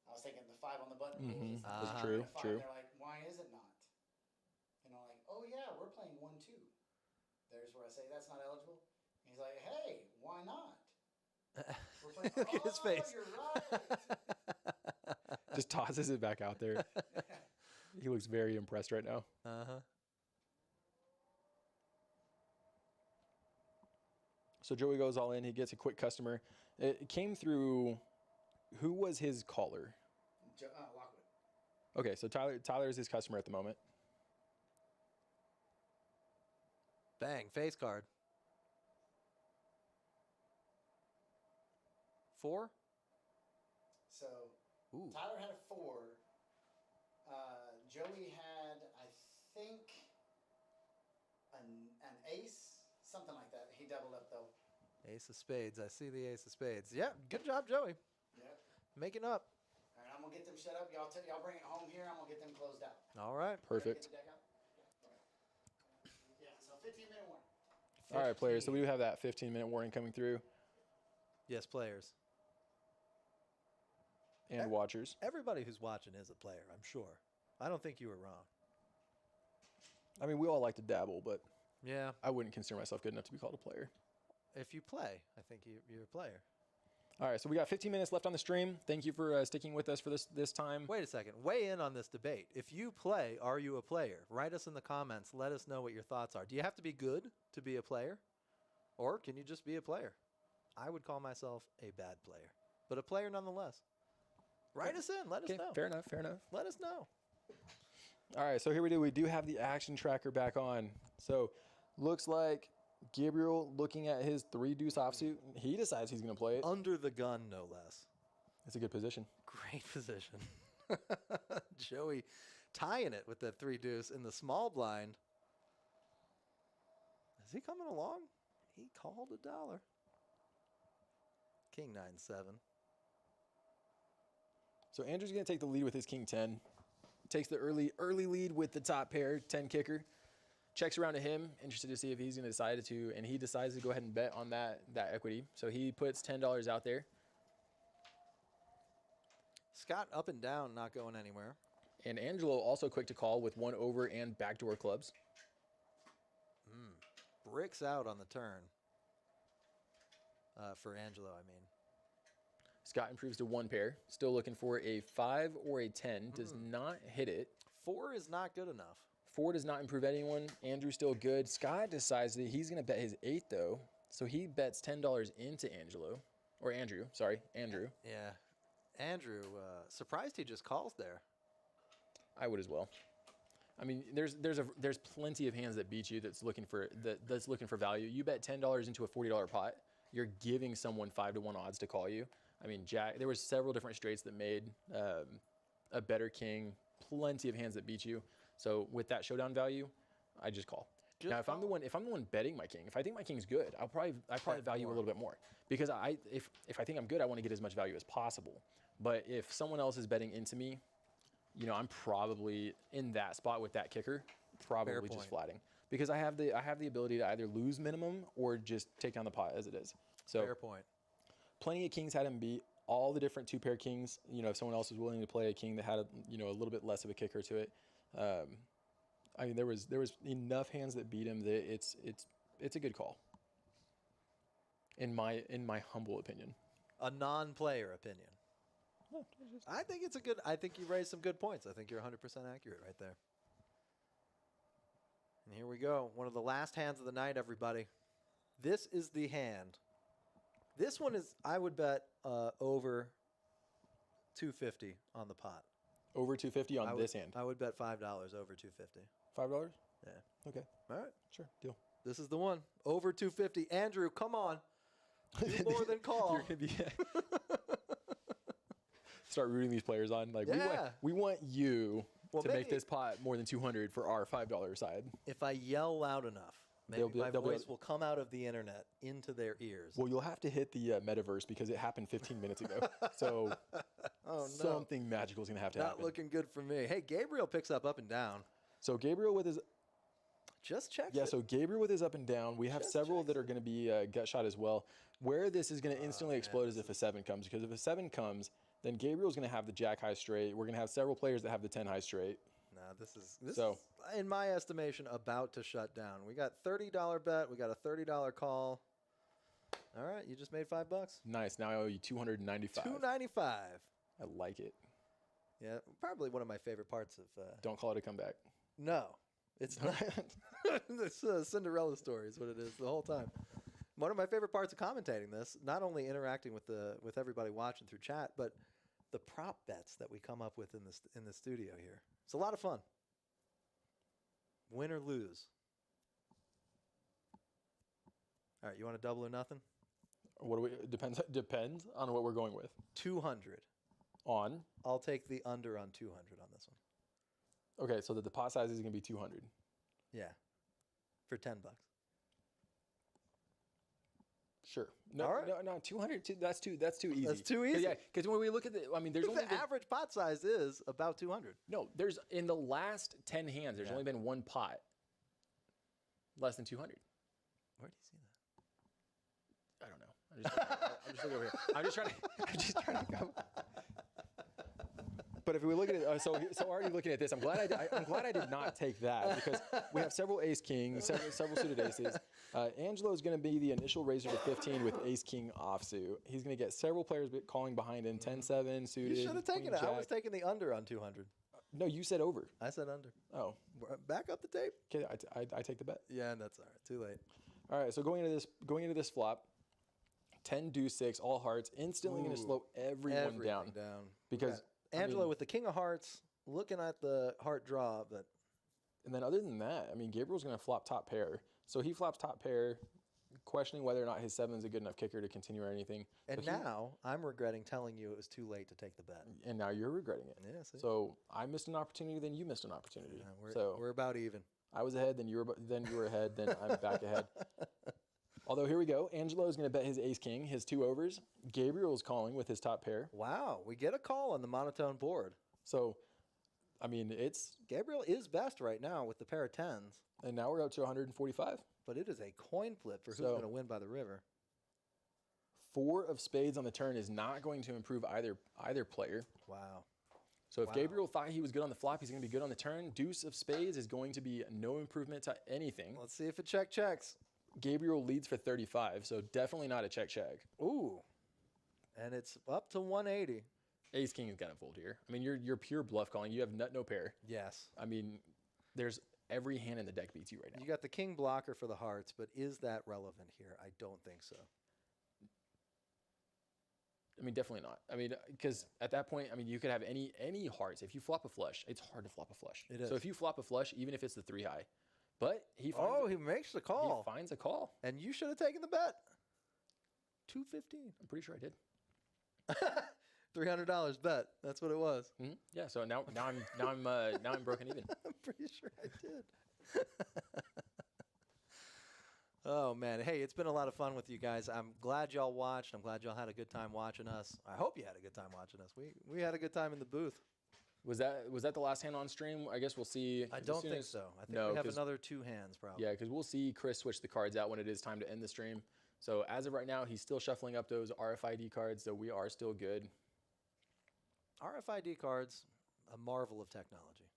I was thinking the 5 on the button rules. It's not That's eligible. true, And a 5, true. They're like, why is it not? And I'm like, oh yeah, we're playing 1-2. There's where I say that's not eligible. And he's like, hey, why not? We're playing, Look at his "Oh, face. You're right. Just tosses it back out there. He looks very impressed right now. Uh-huh. So Joey goes all in. He gets a quick customer. It came through. Who was his caller? Lockwood. Okay, so Tyler is his customer at the moment. Bang, face card. 4? So Ooh. Tyler had a 4. Joey had, I think, an ace, something like that. He doubled up though. Ace of spades. I see the ace of spades. Yeah, good job, Joey. Yep. Making up. All right, I'm gonna get them shut up. Y'all bring it home here. I'm gonna get them closed out. All right. Perfect. Get the deck out? Yeah. So 15-minute warning. All right, players. So we do have that 15-minute warning coming through, Yes, players. and watchers. Everybody who's watching is a player, I'm sure. I don't think you were wrong. I mean, we all like to dabble, but Yeah. I wouldn't consider myself good enough to be called a player. If you play, I think you're a player. All right, so we got 15 minutes left on the stream. Thank you for sticking with us for this time. Wait a second. Weigh in on this debate. If you play, are you a player? Write us in the comments. Let us know what your thoughts are. Do you have to be good to be a player? Or can you just be a player? I would call myself a bad player, but a player nonetheless. Write us in. Let us Okay, know. fair enough. Let us know. All right, so here we do. We do have the action tracker back on. So looks like Gabriel looking at his 3-deuce offsuit. He decides he's going to play it. Under the gun, no less. It's a good position. Great position. Joey tying it with that 3-deuce in the small blind. Is he coming along? He called $1. King 9-7. So Andrew's going to take the lead with his king 10. Takes the early lead with the top pair, 10 kicker. Checks around to him, interested to see if he's going to decide to, and he decides to go ahead and bet on that equity. So he puts $10 out there. Scott up and down, not going anywhere. And Angelo also quick to call with 1 over and backdoor clubs. Bricks out on the turn. For Angelo, I mean. Scott improves to 1 pair. Still looking for a 5 or a 10. Does not hit it. 4 is not good enough. 4 does not improve anyone. Andrew's still good. Scott decides that he's going to bet his 8, though. So he bets $10 into Angelo. Or Andrew. Sorry, Andrew. Yeah. Andrew, surprised he just calls there. I would as well. I mean, there's plenty of hands that beat you that's looking for value. You bet $10 into a $40 pot. You're giving someone 5-to-1 odds to call you. I mean, Jack. There was several different straights that made a better king. Plenty of hands that beat you. So with that showdown value, I just call. Now, if I'm the one betting my king, if I think my king's good, I probably value a little bit more because if I think I'm good, I want to get as much value as possible. But if someone else is betting into me, you know, I'm probably in that spot with that kicker, probably just flatting because I have the ability to either lose minimum or just take down the pot as it is. So Fair point. Plenty of kings had him beat all the different 2-pair kings. You know, if someone else was willing to play a king that had a little bit less of a kicker to it. I mean, there was enough hands that beat him that it's a good call. In my humble opinion. A non-player opinion. I think it's a good. I think you raised some good points. I think you're 100% accurate right there. And here we go. One of the last hands of the night, everybody. This is the hand. This one is, I would bet, over 250 on the pot. Over 250 on this hand. I would bet $5 over 250. $5? Yeah. Okay. All right. Sure. Deal. This is the one. Over 250. Andrew, come on. Do more than call. You're gonna be start rooting these players on. Like Yeah. we want you to make maybe- this pot more than 200 for our $5 side. If I yell loud enough, maybe my they'll be voice able- will come out of the internet into their ears. Well, you'll have to hit the metaverse because it happened 15 minutes ago. So Oh, no. something magical is gonna have to Not happen. looking good for me. Hey, Gabriel picks up and down. So Gabriel with his Just checks Yeah, it. so Gabriel with his up and down. We have Just several checks that are going to be gut shot as well. Where this is going to instantly explode is if a 7 comes, because if a 7 comes, then Gabriel's going to have the jack high straight. We're going to have several players that have the 10 high straight. Nah, this is, So- in my estimation, about to shut down. We got $30 bet. We got a $30 call. All right, you just made $5. Nice. Now I owe you 295. $295. I like it. Yeah, probably one of my favorite parts of. Don't call it a comeback. No, it's not. It's a Cinderella story is what it is the whole time. One of my favorite parts of commentating this, not only interacting with everybody watching through chat, but the prop bets that we come up with in the studio here. It's a lot of fun. Win or lose. All right, you want to double or nothing? What do we depends on what we're going with. 200. On. I'll take the under on 200 on this one. Okay, so the pot size is going to be 200. Yeah. For $10. Sure. No, All right. no, 200. That's too easy. That's too 'Cause, easy. Yeah, because when we look at there's only The average pot size is about 200. No, there's in the last 10 hands, there's only been one pot less than 200. Where do you see that? I don't know. I'm just looking over here. I'm just trying to come. But if we look at it, so already looking at this, I'm glad I did not take that because we have several ace kings, several suited aces. Angelo is going to be the initial raiser to 15 with ace king offsuit. He's going to get several players calling behind him, 10-7 suited. You should have taken queen, it. I jack. was taking the under on 200. No, you said over. I said under. Oh, Back up the tape. okay. I take the bet. Yeah, that's all right. Too late. All right. So going into this flop, 10 deuce 6 all hearts, instantly going to slow everyone Everything down down. because. Angelo with the king of hearts, looking at the heart draw, but And then other than that, I mean, Gabriel's going to flop top pair. So he flops top pair, questioning whether or not his 7's a good enough kicker to continue or anything. and So he- now I'm regretting telling you it was too late to take the bet. and now you're regretting it. Yeah, see? So I missed an opportunity, then you missed an opportunity. Yeah, we're about even. I was ahead, then you were ahead, then I'm back ahead. Although here we go. Angelo is going to bet his ace king, his 2 overs. Gabriel's calling with his top pair. Wow, we get a call on the monotone board. So, I mean, Gabriel is best right now with the pair of 10s, and now we're up to 145. but it is a coin flip for who's So- going to win by the river. 4 of spades on the turn is not going to improve either player. Wow. So if Wow. Gabriel thought he was good on the flop, he's going to be good on the turn. Deuce of spades is going to be no improvement to anything. Let's see if it checks. Gabriel leads for 35, so definitely not a check. Ooh. And it's up to 180. Ace king has got to fold here. I mean, you're pure bluff calling. You have nut no pair. Yes. I mean, there's every hand in the deck beats you right now. You got the king blocker for the hearts, but is that relevant here? I don't think so. I mean, definitely not. I mean, because at that point, I mean, you could have any hearts. If you flop a flush, it's hard to flop a flush. It is. So if you flop a flush, even if it's the 3 high, but he He makes the he call. finds a call. And you should have taken the bet. 215. I'm pretty sure I did. $300 bet. That's what it was. Yeah. So now I'm broken even. I'm pretty sure I did. Oh, man. Hey, it's been a lot of fun with you guys. I'm glad y'all watched. I'm glad y'all had a good time watching us. I hope you had a good time watching us. We had a good time in the booth. Was that the last hand on stream? I guess we'll see. I as don't soon think as- so. I think no, we have 'cause- another 2 hands probably. Yeah, because we'll see Chris switch the cards out when it is time to end the stream. So as of right now, he's still shuffling up those RFID cards, so we are still good. RFID cards, a marvel of technology.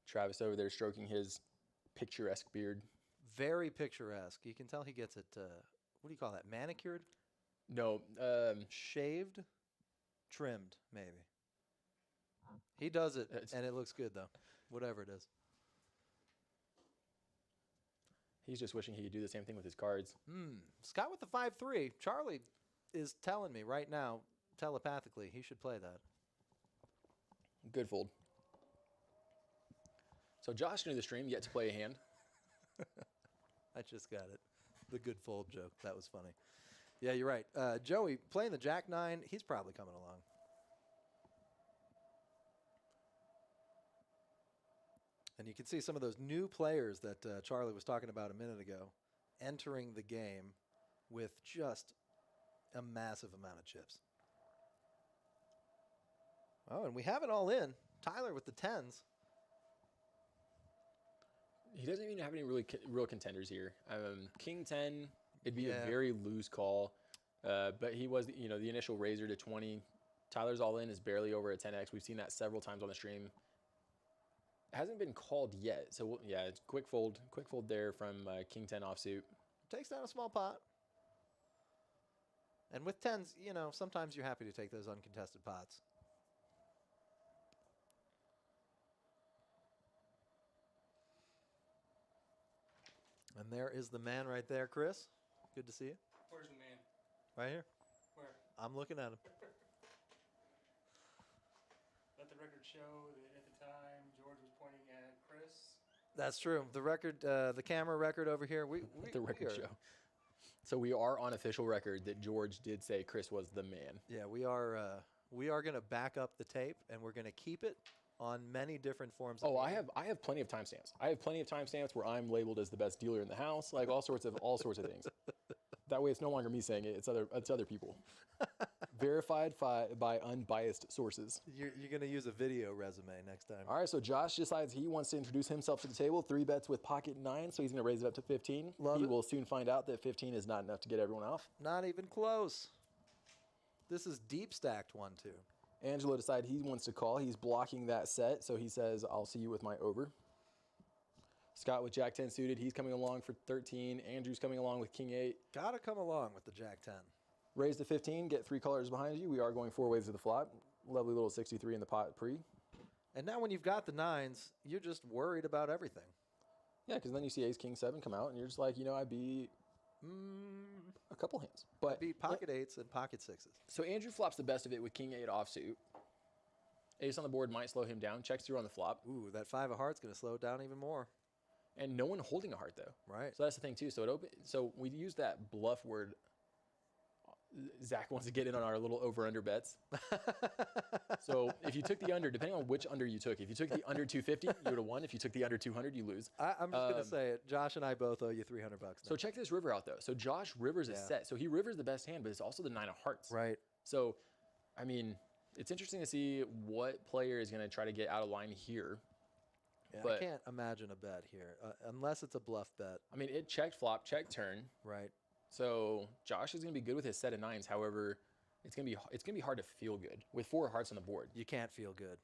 Travis over there stroking his picturesque beard. Very picturesque. You can tell he gets it, what do you call that, manicured? No, Shaved? Trimmed, maybe. He does it, It's- and it looks good, though, whatever it is. he's just wishing he could do the same thing with his cards. Scott with the 5-3. Charlie is telling me right now, telepathically, he should play that. Good fold. So Josh new to the stream, yet to play a hand. I just got it. The good fold joke. That was funny. Yeah, you're right. Joey playing the Jack-9. He's probably coming along. And you can see some of those new players that Charlie was talking about a minute ago entering the game with just a massive amount of chips. Oh, and we have it all in. Tyler with the 10s. He doesn't even have any real contenders here. King 10, it'd be Yeah. a very loose call. But he was, the initial raiser to 20. Tyler's all in is barely over a 10x. We've seen that several times on the stream. It hasn't been called yet. So, yeah, it's quick fold there from King 10 offsuit. Takes down a small pot. And with 10s, sometimes you're happy to take those uncontested pots. And there is the man right there, Chris. Good to see you. Where's the man? Right here. Where? I'm looking at him. Let the record show that at the time George was pointing at Chris. That's true. The record, the camera record over here. We The record show. So we are on official record that George did say Chris was the man. Yeah, we are. We are going to back up the tape, and we're going to keep it on many different forms. Of Oh, media. I have plenty of timestamps. I have plenty of timestamps where I'm labeled as the best dealer in the house, like all sorts of things. That way, it's no longer me saying it; it's other people. Verified by unbiased sources. You're going to use a video resume next time. All right, so Josh decides he wants to introduce himself to the table. 3 bets with pocket 9, so he's going to raise it up to 15. Love he it. will soon find out that 15 is not enough to get everyone off. Not even close. This is deep stacked 1-2. Angelo decided he wants to call. He's blocking that set, so he says, "I'll see you with my over." Scott with Jack 10 suited. He's coming along for 13. Andrew's coming along with King 8. Gotta come along with the Jack 10. Raise to 15. Get 3 colors behind you. We are going 4 ways to the flop. Lovely little 63 in the pot pre. And now when you've got the 9s, you're just worried about everything. Yeah, because then you see Ace King 7 come out, and you're just like, I beat a couple hands. But Beat pocket 8s and pocket 6s. So Andrew flops the best of it with King 8 offsuit. Ace on the board might slow him down. Checks through on the flop. Ooh, that 5 of hearts going to slow it down even more. And no one holding a heart, though. Right. So that's the thing, too. So we use that bluff word. Zach wants to get in on our little over-under bets. So if you took the under, depending on which under you took, if you took the under 250, you would have won. If you took the under 200, you lose. I'm just going to say it. Josh and I both owe you $300 now. So check this river out, though. So Josh rivers is set. So he rivers the best hand, but it's also the 9 of hearts. Right. So, I mean, it's interesting to see what player is going to try to get out of line here. Yeah, But- I can't imagine a bet here, unless it's a bluff bet. I mean, it checked flop, checked turn. Right. So Josh is going to be good with his set of 9s. However, it's going to be hard to feel good with 4 hearts on the board. You can't feel good.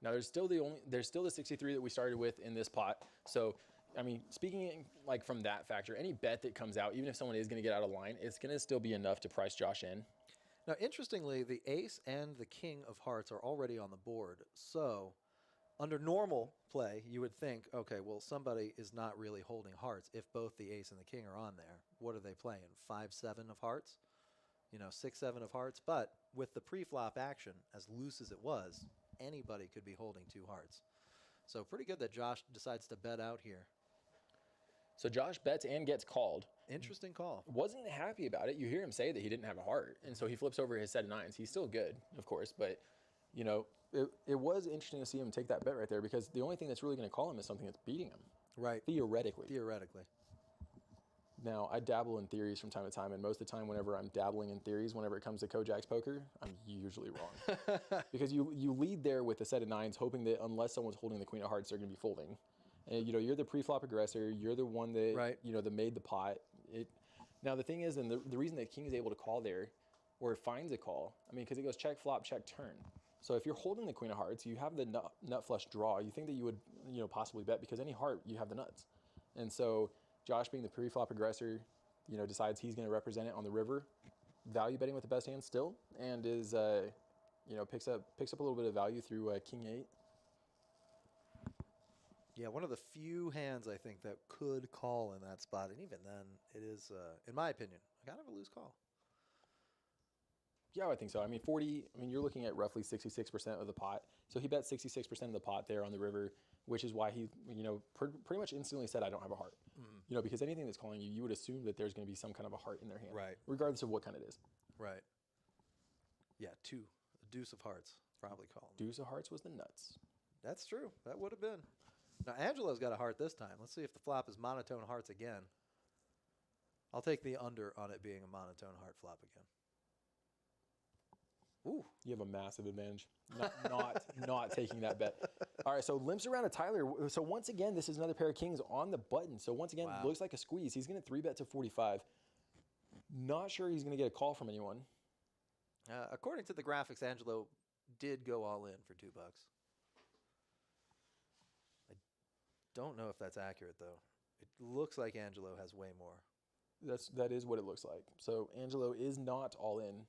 Now there's still the 63 that we started with in this pot. So, I mean, speaking like from that factor, any bet that comes out, even if someone is going to get out of line, it's going to still be enough to price Josh in. Now, interestingly, the ace and the king of hearts are already on the board. So, under normal play, you would think, okay, well, somebody is not really holding hearts if both the ace and the king are on there. What are they playing? 5-7 of hearts? 6-7 of hearts? But with the pre-flop action, as loose as it was, anybody could be holding 2 hearts. So pretty good that Josh decides to bet out here. So Josh bets and gets called. Interesting call. Wasn't happy about it. You hear him say that he didn't have a heart. And so he flips over his set of 9s. He's still good, of course, but it was interesting to see him take that bet right there because the only thing that's really going to call him is something that's beating him. Right. Theoretically. Theoretically. Now, I dabble in theories from time to time, and most of the time whenever I'm dabbling in theories, whenever it comes to Kojak's poker, I'm usually wrong. Because you lead there with a set of 9s, hoping that unless someone's holding the queen of hearts, they're going to be folding. And, you're the pre-flop aggressor. You're the one that, Right. That made the pot. Now, the thing is, and the reason that king is able to call there, or finds a call, because it goes check, flop, check, turn. So if you're holding the queen of hearts, you have the nut flush draw. You think that you would, possibly bet because any heart, you have the nuts. And so Josh, being the pre-flop aggressor, decides he's going to represent it on the river, value betting with the best hand still, and is, picks up a little bit of value through king 8. Yeah, one of the few hands I think that could call in that spot, and even then, it is, in my opinion, kind of a loose call. Yeah, I think so. 40. You're looking at roughly 66% of the pot. So he bet 66% of the pot there on the river, which is why he, pretty much instantly said, "I don't have a heart." Because anything that's calling you, you would assume that there's going to be some kind of a heart in their hand, Right. Regardless of what kind it is. Right. Yeah, 2. A deuce of hearts, probably called. Deuce of hearts was the nuts. That's true. That would have been. Now, Angelo's got a heart this time. Let's see if the flop is monotone hearts again. I'll take the under on it being a monotone heart flop again. Ooh. You have a massive advantage. Not taking that bet. All right, so limps around to Tyler. So once again, this is another pair of kings on the button. So once again, Wow. looks like a squeeze. He's going to 3-bet to 45. Not sure he's going to get a call from anyone. According to the graphics, Angelo did go all in for $2. I don't know if that's accurate, though. It looks like Angelo has way more. That is what it looks like. So Angelo is not all in.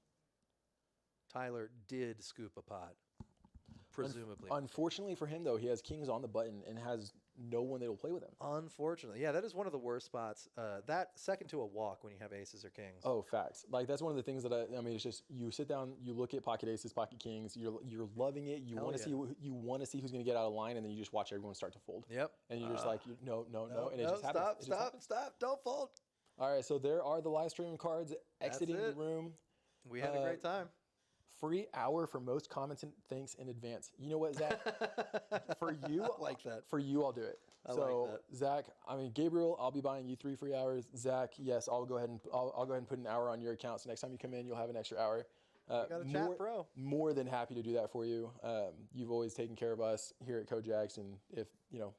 Tyler did scoop a pot, presumably. Unfortunately for him, though, he has kings on the button and has no one that will play with him. Unfortunately. Yeah, that is one of the worst spots. That second to a walk when you have aces or kings. Oh, facts. Like, that's one of the things that it's just you sit down, you look at pocket aces, pocket kings, you're loving it. You Hell want to yeah. see who's going to get out of line, and then you just watch everyone start to fold. Yep. And you're just like, no, and it just happens. Stop, It just stop, happens. stop. Don't fold. All right, so there are the live stream cards exiting the it. room. We had a great time. Free hour for most comments and thanks in advance. You know what, Zach? For you, I like that. For you, I'll do it. I So, like that. Zach, Gabriel, I'll be buying you 3 free hours. Zach, yes, I'll go ahead and put an hour on your account. So next time you come in, you'll have an extra hour. Got a chat pro. More than happy to do that for you. You've always taken care of us here at Kojak's, and if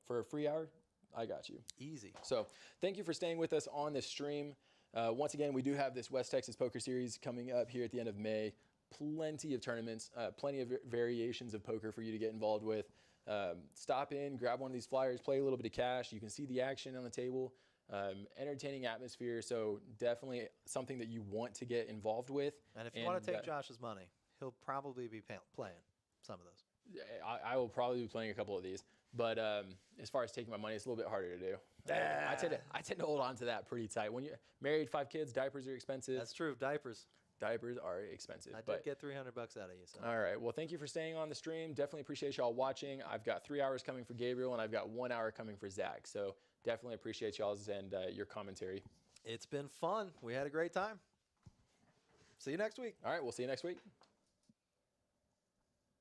for a free hour, I got you. Easy. So thank you for staying with us on this stream. Once again, we do have this West Texas Poker Series coming up here at the end of May. Plenty of tournaments, plenty of variations of poker for you to get involved with. Stop in, grab one of these flyers, play a little bit of cash. You can see the action on the table. Entertaining atmosphere, so definitely something that you want to get involved with. And if you want to take Josh's money, he'll probably be playing some of those. I will probably be playing a couple of these. But as far as taking my money, it's a little bit harder to do. I tend to hold on to that pretty tight. When you're married, 5 kids, diapers are expensive. That's true. Diapers. diapers are expensive. I did but get $300 out of you. So. all right. Well, thank you for staying on the stream. Definitely appreciate y'all watching. I've got 3 hours coming for Gabriel, and I've got 1 hour coming for Zach. So definitely appreciate y'all's and your commentary. It's been fun. We had a great time. See you next week. All right. We'll see you next week.